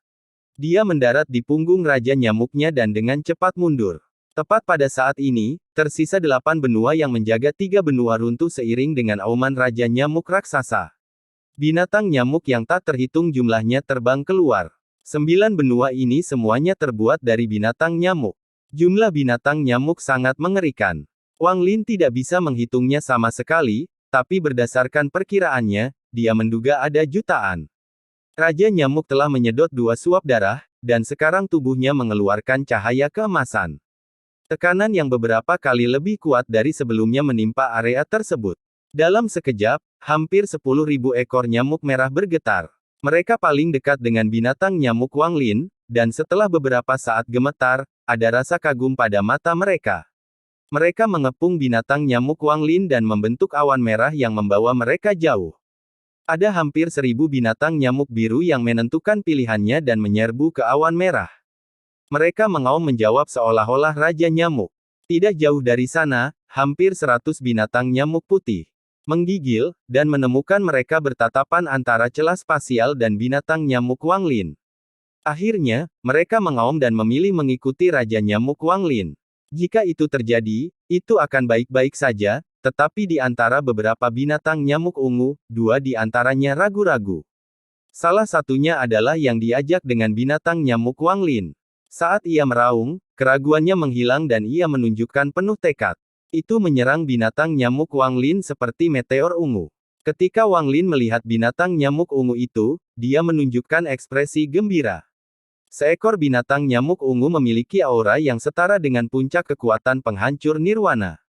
Dia mendarat di punggung Raja Nyamuknya dan dengan cepat mundur. Tepat pada saat ini, tersisa 8 benua yang menjaga 3 benua runtuh seiring dengan auman Raja Nyamuk Raksasa. Binatang nyamuk yang tak terhitung jumlahnya terbang keluar. 9 benua ini semuanya terbuat dari binatang nyamuk. Jumlah binatang nyamuk sangat mengerikan. Wanglin tidak bisa menghitungnya sama sekali, tapi berdasarkan perkiraannya, dia menduga ada jutaan. Raja Nyamuk telah menyedot 2 suap darah, dan sekarang tubuhnya mengeluarkan cahaya keemasan. Tekanan yang beberapa kali lebih kuat dari sebelumnya menimpa area tersebut. Dalam sekejap, hampir 10.000 ekor nyamuk merah bergetar. Mereka paling dekat dengan binatang nyamuk Wanglin, dan setelah beberapa saat gemetar, ada rasa kagum pada mata mereka. Mereka mengepung binatang nyamuk Wanglin dan membentuk awan merah yang membawa mereka jauh. Ada hampir 1.000 binatang nyamuk biru yang menentukan pilihannya dan menyerbu ke awan merah. Mereka mengaum menjawab seolah-olah Raja Nyamuk. Tidak jauh dari sana, hampir 100 binatang nyamuk putih menggigil, dan menemukan mereka bertatapan antara celah spasial dan binatang nyamuk Wanglin. Akhirnya, mereka mengaum dan memilih mengikuti Raja Nyamuk Wanglin. Jika itu terjadi, itu akan baik-baik saja, tetapi di antara beberapa binatang nyamuk ungu, 2 di antaranya ragu-ragu. Salah satunya adalah yang diajak dengan binatang nyamuk Wanglin. Saat ia meraung, keraguannya menghilang dan ia menunjukkan penuh tekad. Itu menyerang binatang nyamuk Wanglin seperti meteor ungu. Ketika Wanglin melihat binatang nyamuk ungu itu, dia menunjukkan ekspresi gembira. Seekor binatang nyamuk ungu memiliki aura yang setara dengan puncak kekuatan penghancur nirwana.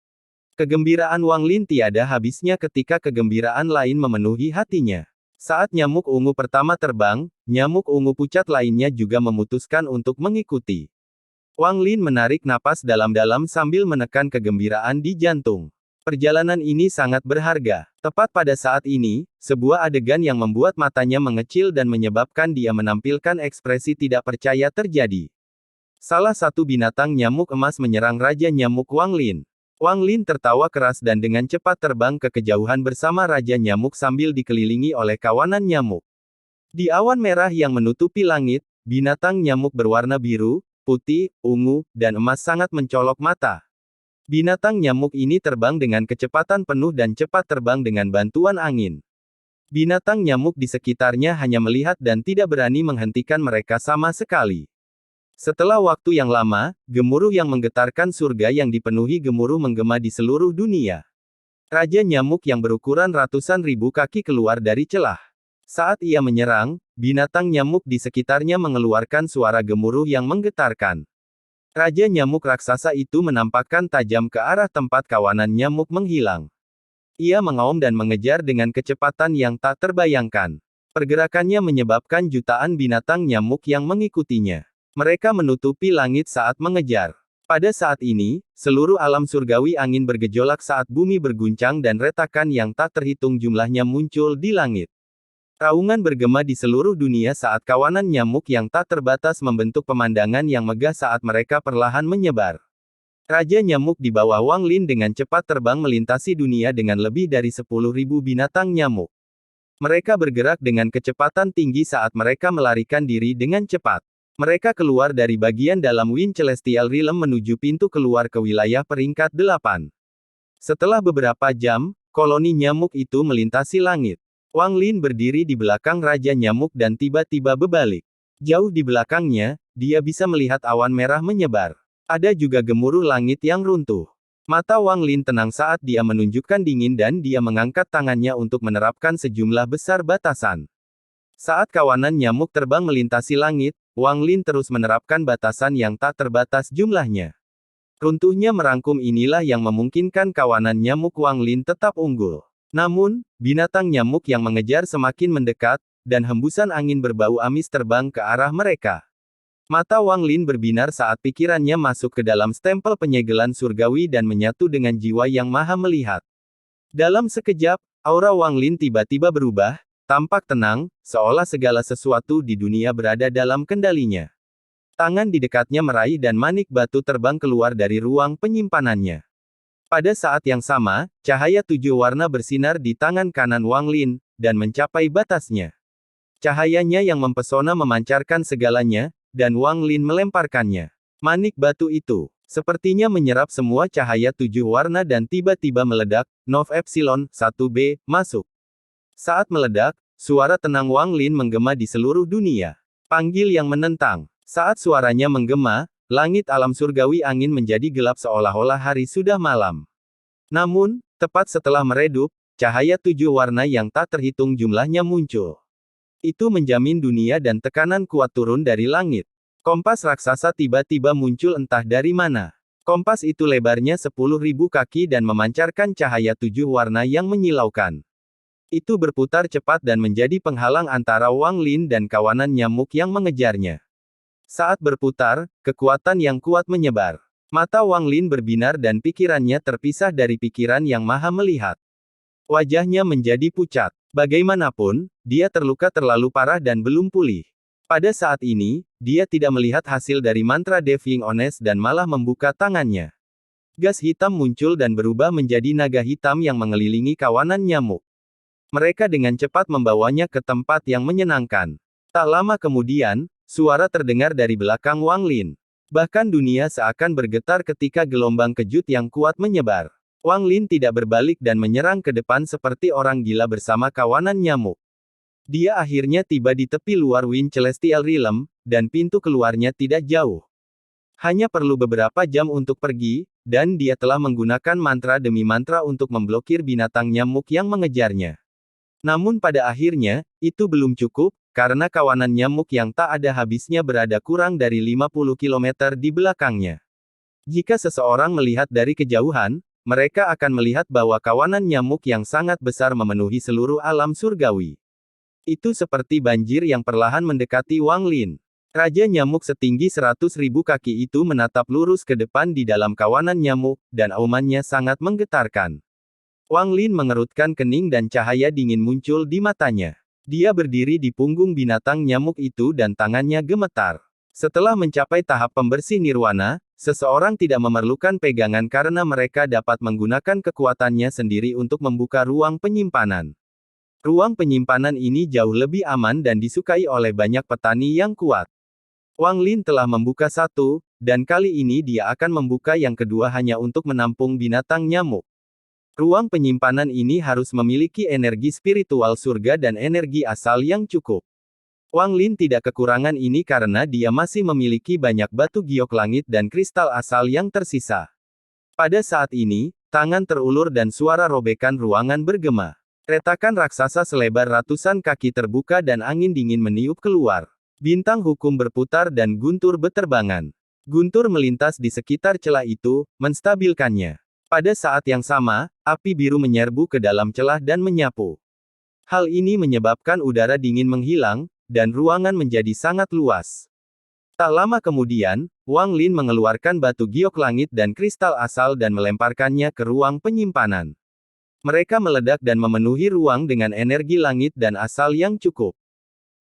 Kegembiraan Wanglin tiada habisnya ketika kegembiraan lain memenuhi hatinya. Saat nyamuk ungu pertama terbang, nyamuk ungu pucat lainnya juga memutuskan untuk mengikuti. Wanglin menarik napas dalam-dalam sambil menekan kegembiraan di jantung. Perjalanan ini sangat berharga. Tepat pada saat ini, sebuah adegan yang membuat matanya mengecil dan menyebabkan dia menampilkan ekspresi tidak percaya terjadi. Salah satu binatang nyamuk emas menyerang Raja Nyamuk Wanglin. Wanglin tertawa keras dan dengan cepat terbang ke kejauhan bersama Raja Nyamuk sambil dikelilingi oleh kawanan nyamuk. Di awan merah yang menutupi langit, binatang nyamuk berwarna biru, putih, ungu, dan emas sangat mencolok mata. Binatang nyamuk ini terbang dengan kecepatan penuh dan cepat terbang dengan bantuan angin. Binatang nyamuk di sekitarnya hanya melihat dan tidak berani menghentikan mereka sama sekali. Setelah waktu yang lama, gemuruh yang menggetarkan surga yang dipenuhi gemuruh menggema di seluruh dunia. Raja Nyamuk yang berukuran ratusan ribu kaki keluar dari celah. Saat ia menyerang, binatang nyamuk di sekitarnya mengeluarkan suara gemuruh yang menggetarkan. Raja Nyamuk Raksasa itu menampakkan tajam ke arah tempat kawanan nyamuk menghilang. Ia mengaum dan mengejar dengan kecepatan yang tak terbayangkan. Pergerakannya menyebabkan jutaan binatang nyamuk yang mengikutinya. Mereka menutupi langit saat mengejar. Pada saat ini, seluruh alam surgawi angin bergejolak saat bumi berguncang dan retakan yang tak terhitung jumlahnya muncul di langit. Raungan bergema di seluruh dunia saat kawanan nyamuk yang tak terbatas membentuk pemandangan yang megah saat mereka perlahan menyebar. Raja Nyamuk di bawah Wang Lin dengan cepat terbang melintasi dunia dengan lebih dari 10.000 binatang nyamuk. Mereka bergerak dengan kecepatan tinggi saat mereka melarikan diri dengan cepat. Mereka keluar dari bagian dalam Wind Celestial Realm menuju pintu keluar ke wilayah peringkat 8. Setelah beberapa jam, koloni nyamuk itu melintasi langit. Wang Lin berdiri di belakang Raja Nyamuk dan tiba-tiba berbalik. Jauh di belakangnya, dia bisa melihat awan merah menyebar. Ada juga gemuruh langit yang runtuh. Mata Wang Lin tenang saat dia menunjukkan dingin dan dia mengangkat tangannya untuk menerapkan sejumlah besar batasan. Saat kawanan nyamuk terbang melintasi langit, Wang Lin terus menerapkan batasan yang tak terbatas jumlahnya. Runtuhnya merangkum inilah yang memungkinkan kawanan nyamuk Wang Lin tetap unggul. Namun, binatang nyamuk yang mengejar semakin mendekat, dan hembusan angin berbau amis terbang ke arah mereka. Mata Wang Lin berbinar saat pikirannya masuk ke dalam stempel penyegelan surgawi dan menyatu dengan jiwa yang maha melihat. Dalam sekejap, aura Wang Lin tiba-tiba berubah, tampak tenang, seolah segala sesuatu di dunia berada dalam kendalinya. Tangan di dekatnya meraih dan manik batu terbang keluar dari ruang penyimpanannya. Pada saat yang sama, cahaya 7 warna bersinar di tangan kanan Wang Lin, dan mencapai batasnya. Cahayanya yang mempesona memancarkan segalanya, dan Wang Lin melemparkannya. Manik batu itu, sepertinya menyerap semua cahaya 7 warna dan tiba-tiba meledak. Nov Epsilon 1B, masuk. Saat meledak, suara tenang Wang Lin menggema di seluruh dunia. Panggil yang menentang. Saat suaranya menggema, langit alam surgawi angin menjadi gelap seolah-olah hari sudah malam. Namun, tepat setelah meredup, cahaya 7 warna yang tak terhitung jumlahnya muncul. Itu menjamin dunia dan tekanan kuat turun dari langit. Kompas raksasa tiba-tiba muncul entah dari mana. Kompas itu lebarnya 10.000 kaki dan memancarkan cahaya 7 warna yang menyilaukan. Itu berputar cepat dan menjadi penghalang antara Wang Lin dan kawanan nyamuk yang mengejarnya. Saat berputar, kekuatan yang kuat menyebar. Mata Wang Lin berbinar dan pikirannya terpisah dari pikiran yang maha melihat. Wajahnya menjadi pucat. Bagaimanapun, dia terluka terlalu parah dan belum pulih. Pada saat ini, dia tidak melihat hasil dari mantra Deving Honest dan malah membuka tangannya. Gas hitam muncul dan berubah menjadi naga hitam yang mengelilingi kawanan nyamuk. Mereka dengan cepat membawanya ke tempat yang menyenangkan. Tak lama kemudian, suara terdengar dari belakang Wang Lin. Bahkan dunia seakan bergetar ketika gelombang kejut yang kuat menyebar. Wang Lin tidak berbalik dan menyerang ke depan seperti orang gila bersama kawanan nyamuk. Dia akhirnya tiba di tepi luar Wind Celestial Realm, dan pintu keluarnya tidak jauh. Hanya perlu beberapa jam untuk pergi, dan dia telah menggunakan mantra demi mantra untuk memblokir binatang nyamuk yang mengejarnya. Namun pada akhirnya, itu belum cukup, karena kawanan nyamuk yang tak ada habisnya berada kurang dari 50 km di belakangnya. Jika seseorang melihat dari kejauhan, mereka akan melihat bahwa kawanan nyamuk yang sangat besar memenuhi seluruh alam surgawi. Itu seperti banjir yang perlahan mendekati Wang Lin. Raja nyamuk setinggi 100.000 kaki itu menatap lurus ke depan di dalam kawanan nyamuk, dan aumannya sangat menggetarkan. Wang Lin mengerutkan kening dan cahaya dingin muncul di matanya. Dia berdiri di punggung binatang nyamuk itu dan tangannya gemetar. Setelah mencapai tahap pembersih nirwana, seseorang tidak memerlukan pegangan karena mereka dapat menggunakan kekuatannya sendiri untuk membuka ruang penyimpanan. Ruang penyimpanan ini jauh lebih aman dan disukai oleh banyak petani yang kuat. Wang Lin telah membuka satu, dan kali ini dia akan membuka yang kedua hanya untuk menampung binatang nyamuk. Ruang penyimpanan ini harus memiliki energi spiritual surga dan energi asal yang cukup. Wang Lin tidak kekurangan ini karena dia masih memiliki banyak batu giok langit dan kristal asal yang tersisa. Pada saat ini, tangan terulur dan suara robekan ruangan bergema. Retakan raksasa selebar ratusan kaki terbuka dan angin dingin meniup keluar. Bintang hukum berputar dan guntur beterbangan. Guntur melintas di sekitar celah itu, menstabilkannya. Pada saat yang sama, api biru menyerbu ke dalam celah dan menyapu. Hal ini menyebabkan udara dingin menghilang, dan ruangan menjadi sangat luas. Tak lama kemudian, Wang Lin mengeluarkan batu giok langit dan kristal asal dan melemparkannya ke ruang penyimpanan. Mereka meledak dan memenuhi ruang dengan energi langit dan asal yang cukup.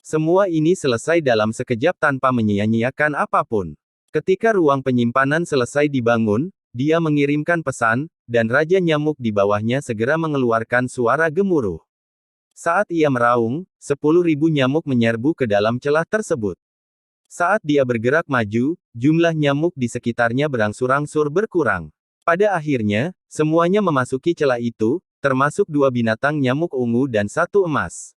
Semua ini selesai dalam sekejap tanpa menyia-nyiakan apapun. Ketika ruang penyimpanan selesai dibangun, dia mengirimkan pesan, dan Raja Nyamuk di bawahnya segera mengeluarkan suara gemuruh. Saat ia meraung, 10.000 nyamuk menyerbu ke dalam celah tersebut. Saat dia bergerak maju, jumlah nyamuk di sekitarnya berangsur-angsur berkurang. Pada akhirnya, semuanya memasuki celah itu, termasuk 2 binatang nyamuk ungu dan 1 emas.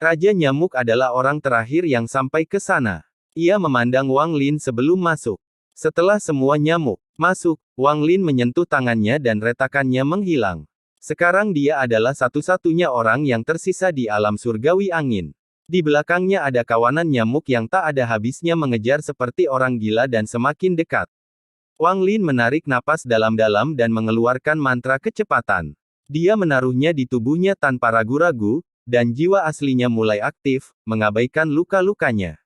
Raja Nyamuk adalah orang terakhir yang sampai ke sana. Ia memandang Wang Lin sebelum masuk. Setelah semua nyamuk masuk, Wang Lin menyentuh tangannya dan retakannya menghilang. Sekarang dia adalah satu-satunya orang yang tersisa di alam surgawi angin. Di belakangnya ada kawanan nyamuk yang tak ada habisnya mengejar seperti orang gila dan semakin dekat. Wang Lin menarik napas dalam-dalam dan mengeluarkan mantra kecepatan. Dia menaruhnya di tubuhnya tanpa ragu-ragu, dan jiwa aslinya mulai aktif, mengabaikan luka-lukanya.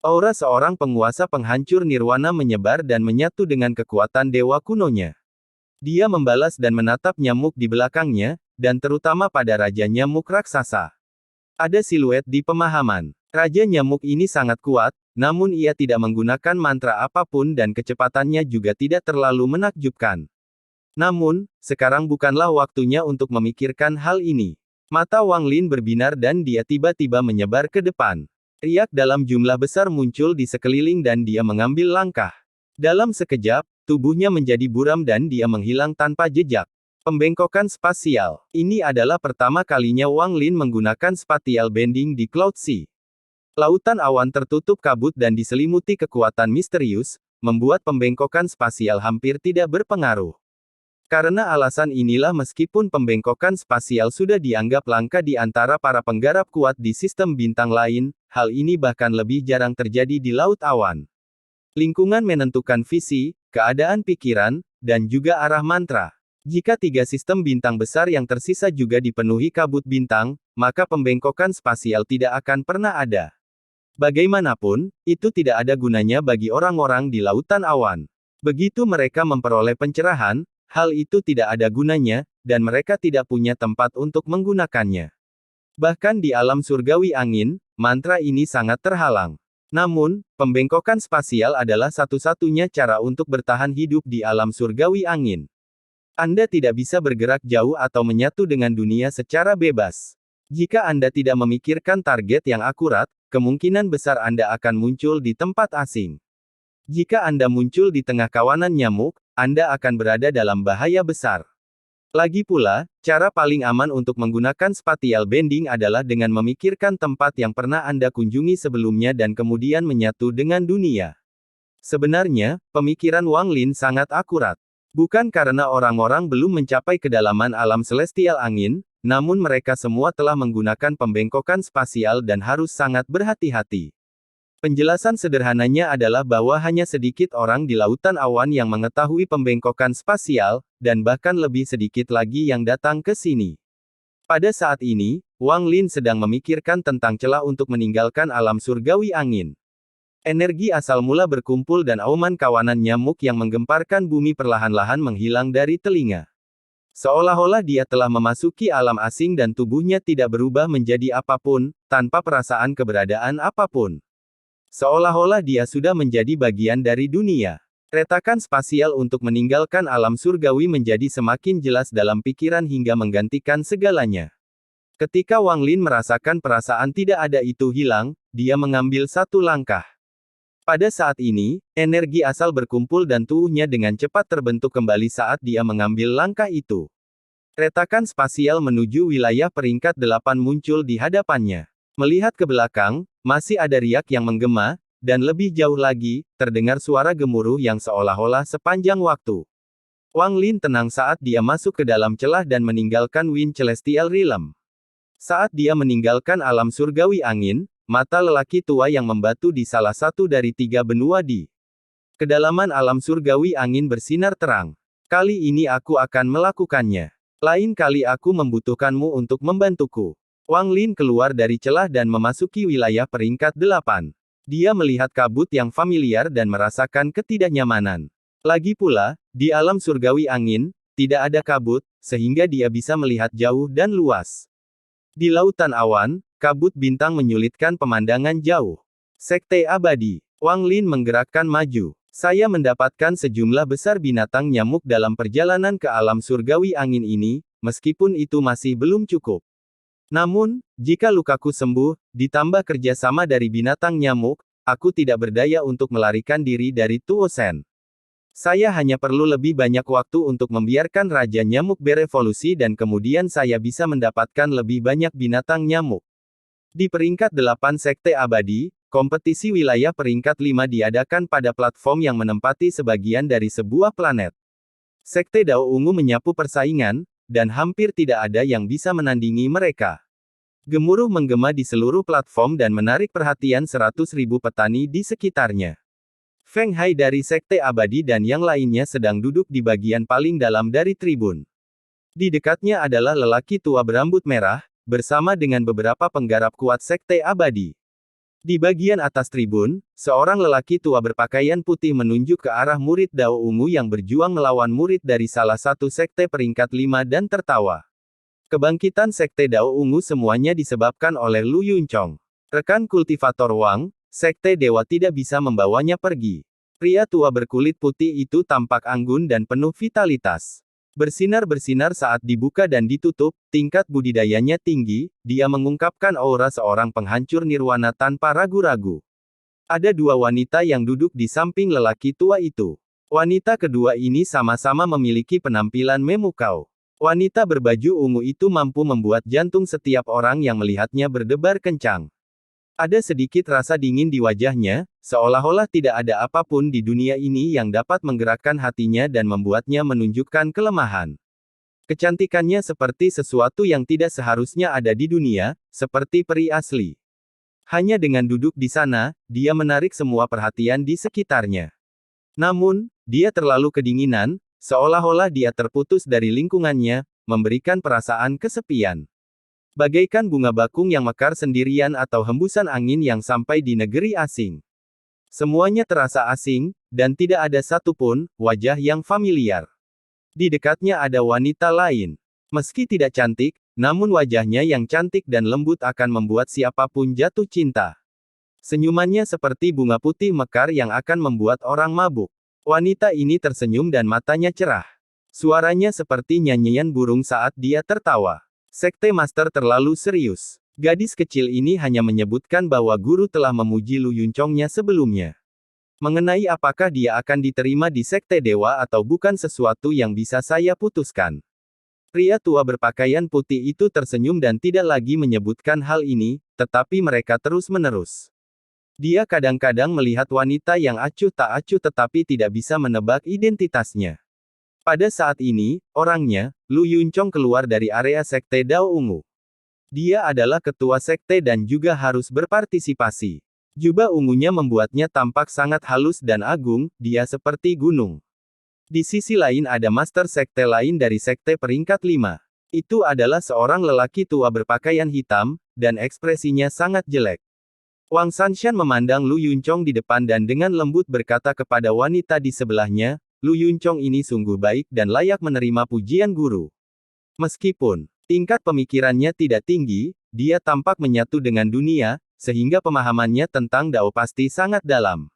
Aura seorang penguasa penghancur nirwana menyebar dan menyatu dengan kekuatan dewa kunonya. Dia membalas dan menatap nyamuk di belakangnya, dan terutama pada Raja Nyamuk Raksasa. Ada siluet di pemahaman. Raja Nyamuk ini sangat kuat, namun ia tidak menggunakan mantra apapun dan kecepatannya juga tidak terlalu menakjubkan. Namun, sekarang bukanlah waktunya untuk memikirkan hal ini. Mata Wang Lin berbinar dan dia tiba-tiba menyebar ke depan. Riak dalam jumlah besar muncul di sekeliling dan dia mengambil langkah. Dalam sekejap, tubuhnya menjadi buram dan dia menghilang tanpa jejak. Pembengkokan spasial. Ini adalah pertama kalinya Wang Lin menggunakan spatial bending di Cloud Sea. Lautan awan tertutup kabut dan diselimuti kekuatan misterius, membuat pembengkokan spasial hampir tidak berpengaruh. Karena alasan inilah meskipun pembengkokan spasial sudah dianggap langka di antara para penggarap kuat di sistem bintang lain, hal ini bahkan lebih jarang terjadi di laut awan. Lingkungan menentukan visi, keadaan pikiran, dan juga arah mantra. Jika 3 sistem bintang besar yang tersisa juga dipenuhi kabut bintang, maka pembengkokan spasial tidak akan pernah ada. Bagaimanapun, itu tidak ada gunanya bagi orang-orang di lautan awan. Begitu mereka memperoleh pencerahan, hal itu tidak ada gunanya, dan mereka tidak punya tempat untuk menggunakannya. Bahkan di alam surgawi angin, mantra ini sangat terhalang. Namun, pembengkokan spasial adalah satu-satunya cara untuk bertahan hidup di alam surgawi angin. Anda tidak bisa bergerak jauh atau menyatu dengan dunia secara bebas. Jika Anda tidak memikirkan target yang akurat, kemungkinan besar Anda akan muncul di tempat asing. Jika Anda muncul di tengah kawanan nyamuk, Anda akan berada dalam bahaya besar. Lagi pula, cara paling aman untuk menggunakan spatial bending adalah dengan memikirkan tempat yang pernah Anda kunjungi sebelumnya dan kemudian menyatu dengan dunia. Sebenarnya, pemikiran Wang Lin sangat akurat. Bukan karena orang-orang belum mencapai kedalaman alam celestial angin, namun mereka semua telah menggunakan pembengkokan spasial dan harus sangat berhati-hati. Penjelasan sederhananya adalah bahwa hanya sedikit orang di lautan awan yang mengetahui pembengkokan spasial, dan bahkan lebih sedikit lagi yang datang ke sini. Pada saat ini, Wang Lin sedang memikirkan tentang celah untuk meninggalkan alam surgawi angin. Energi asal mula berkumpul dan auman kawanan nyamuk yang menggemparkan bumi perlahan-lahan menghilang dari telinga. Seolah-olah dia telah memasuki alam asing dan tubuhnya tidak berubah menjadi apapun, tanpa perasaan keberadaan apapun. Seolah-olah dia sudah menjadi bagian dari dunia. Retakan spasial untuk meninggalkan alam surgawi menjadi semakin jelas dalam pikiran hingga menggantikan segalanya. Ketika Wang Lin merasakan perasaan tidak ada itu hilang, dia mengambil satu langkah. Pada saat ini, energi asal berkumpul dan tubuhnya dengan cepat terbentuk kembali saat dia mengambil langkah itu. Retakan spasial menuju wilayah peringkat 8 muncul di hadapannya. Melihat ke belakang, masih ada riak yang menggema, dan lebih jauh lagi, terdengar suara gemuruh yang seolah-olah sepanjang waktu. Wang Lin tenang saat dia masuk ke dalam celah dan meninggalkan Wind Celestial Realm. Saat dia meninggalkan alam surgawi angin, mata lelaki tua yang membatu di salah satu dari 3 benua di kedalaman alam surgawi angin bersinar terang. Kali ini aku akan melakukannya. Lain kali aku membutuhkanmu untuk membantuku. Wang Lin keluar dari celah dan memasuki wilayah peringkat 8. Dia melihat kabut yang familiar dan merasakan ketidaknyamanan. Lagi pula, di alam surgawi angin, tidak ada kabut, sehingga dia bisa melihat jauh dan luas. Di lautan awan, kabut bintang menyulitkan pemandangan jauh. Sekte abadi. Wang Lin menggerakkan maju. Saya mendapatkan sejumlah besar binatang nyamuk dalam perjalanan ke alam surgawi angin ini, meskipun itu masih belum cukup. Namun, jika lukaku sembuh, ditambah kerjasama dari binatang nyamuk, aku tidak berdaya untuk melarikan diri dari Tuo Shen. Saya hanya perlu lebih banyak waktu untuk membiarkan Raja Nyamuk berevolusi dan kemudian saya bisa mendapatkan lebih banyak binatang nyamuk. Di peringkat 8 Sekte Abadi, kompetisi wilayah peringkat 5 diadakan pada platform yang menempati sebagian dari sebuah planet. Sekte Dao Ungu menyapu persaingan, dan hampir tidak ada yang bisa menandingi mereka. Gemuruh menggema di seluruh platform dan menarik perhatian 100.000 petani di sekitarnya. Feng Hai dari Sekte Abadi dan yang lainnya sedang duduk di bagian paling dalam dari tribun. Di dekatnya adalah lelaki tua berambut merah, bersama dengan beberapa penggarap kuat Sekte Abadi. Di bagian atas tribun, seorang lelaki tua berpakaian putih menunjuk ke arah murid Dao Ungu yang berjuang melawan murid dari salah satu sekte peringkat 5 dan tertawa. Kebangkitan Sekte Dao Ungu semuanya disebabkan oleh Lu Yunchong. Rekan kultivator Wang, Sekte Dewa tidak bisa membawanya pergi. Pria tua berkulit putih itu tampak anggun dan penuh vitalitas. Bersinar-bersinar saat dibuka dan ditutup, tingkat budidayanya tinggi, dia mengungkapkan aura seorang penghancur nirwana tanpa ragu-ragu. Ada dua wanita yang duduk di samping lelaki tua itu. Wanita kedua ini sama-sama memiliki penampilan memukau. Wanita berbaju ungu itu mampu membuat jantung setiap orang yang melihatnya berdebar kencang. Ada sedikit rasa dingin di wajahnya, seolah-olah tidak ada apapun di dunia ini yang dapat menggerakkan hatinya dan membuatnya menunjukkan kelemahan. Kecantikannya seperti sesuatu yang tidak seharusnya ada di dunia, seperti peri asli. Hanya dengan duduk di sana, dia menarik semua perhatian di sekitarnya. Namun, dia terlalu kedinginan, seolah-olah dia terputus dari lingkungannya, memberikan perasaan kesepian. Bagaikan bunga bakung yang mekar sendirian atau hembusan angin yang sampai di negeri asing. Semuanya terasa asing, dan tidak ada satupun wajah yang familiar. Di dekatnya ada wanita lain. Meski tidak cantik, namun wajahnya yang cantik dan lembut akan membuat siapapun jatuh cinta. Senyumannya seperti bunga putih mekar yang akan membuat orang mabuk. Wanita ini tersenyum dan matanya cerah. Suaranya seperti nyanyian burung saat dia tertawa. Sekte Master terlalu serius. Gadis kecil ini hanya menyebutkan bahwa guru telah memuji Lu Yunchongnya sebelumnya. Mengenai apakah dia akan diterima di Sekte Dewa atau bukan sesuatu yang bisa saya putuskan. Pria tua berpakaian putih itu tersenyum dan tidak lagi menyebutkan hal ini, tetapi mereka terus-menerus. Dia kadang-kadang melihat wanita yang acuh tak acuh tetapi tidak bisa menebak identitasnya. Pada saat ini, orangnya, Lu Yunchong keluar dari area Sekte Dao Ungu. Dia adalah ketua sekte dan juga harus berpartisipasi. Jubah ungunya membuatnya tampak sangat halus dan agung, dia seperti gunung. Di sisi lain ada master sekte lain dari sekte peringkat 5. Itu adalah seorang lelaki tua berpakaian hitam, dan ekspresinya sangat jelek. Wang Sanshan memandang Lu Yunchong di depan dan dengan lembut berkata kepada wanita di sebelahnya, Lu Yunchong ini sungguh baik dan layak menerima pujian guru. Meskipun tingkat pemikirannya tidak tinggi, dia tampak menyatu dengan dunia, sehingga pemahamannya tentang Dao pasti sangat dalam.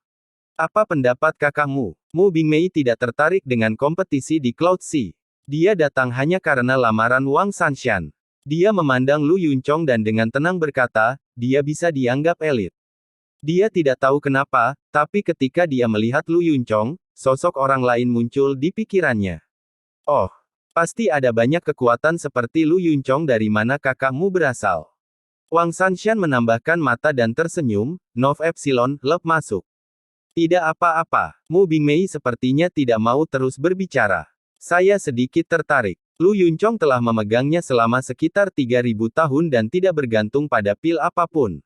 Apa pendapat kakakmu? Mu Bingmei tidak tertarik dengan kompetisi di Cloud Sea. Dia datang hanya karena lamaran Wang Sanshan. Dia memandang Lu Yunchong dan dengan tenang berkata, dia bisa dianggap elit. Dia tidak tahu kenapa, tapi ketika dia melihat Lu Yunchong, sosok orang lain muncul di pikirannya. Oh, pasti ada banyak kekuatan seperti Lu Yunchong dari mana kakakmu berasal. Wang Sanshan menambahkan mata dan tersenyum, Nov Epsilon, Lep masuk. Tidak apa-apa, Mu Bingmei sepertinya tidak mau terus berbicara. Saya sedikit tertarik. Lu Yunchong telah memegangnya selama sekitar 3.000 tahun dan tidak bergantung pada pil apapun.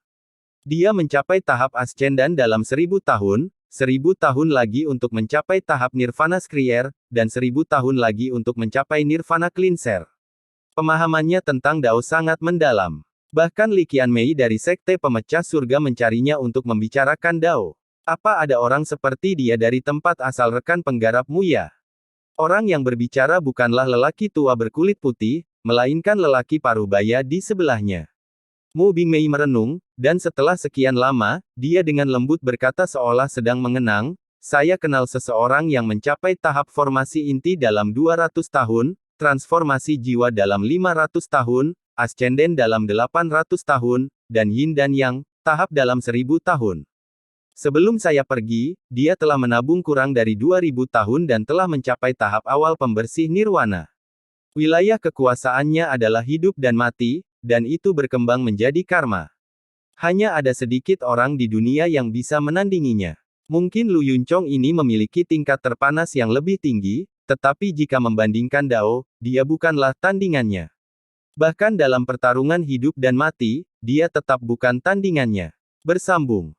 Dia mencapai tahap Ascendan dalam 1.000 tahun, 1.000 tahun lagi untuk mencapai tahap Nirvana Skrier, dan 1.000 tahun lagi untuk mencapai Nirvana Cleanser. Pemahamannya tentang Dao sangat mendalam. Bahkan Li Qianmei dari Sekte Pemecah Surga mencarinya untuk membicarakan Dao. Apa ada orang seperti dia dari tempat asal rekan penggarapmu ya? Orang yang berbicara bukanlah lelaki tua berkulit putih, melainkan lelaki parubaya di sebelahnya. Mu Bingmei merenung, dan setelah sekian lama, dia dengan lembut berkata seolah sedang mengenang, Saya kenal seseorang yang mencapai tahap formasi inti dalam 200 tahun, transformasi jiwa dalam 500 tahun, ascenden dalam 800 tahun, dan yin dan yang, tahap dalam 1000 tahun. Sebelum saya pergi, dia telah menabung kurang dari 2000 tahun dan telah mencapai tahap awal pembersih nirwana. Wilayah kekuasaannya adalah hidup dan mati, dan itu berkembang menjadi karma. Hanya ada sedikit orang di dunia yang bisa menandinginya. Mungkin Lu Yunchong ini memiliki tingkat terpanas yang lebih tinggi, tetapi jika membandingkan Dao, dia bukanlah tandingannya. Bahkan dalam pertarungan hidup dan mati, dia tetap bukan tandingannya. Bersambung.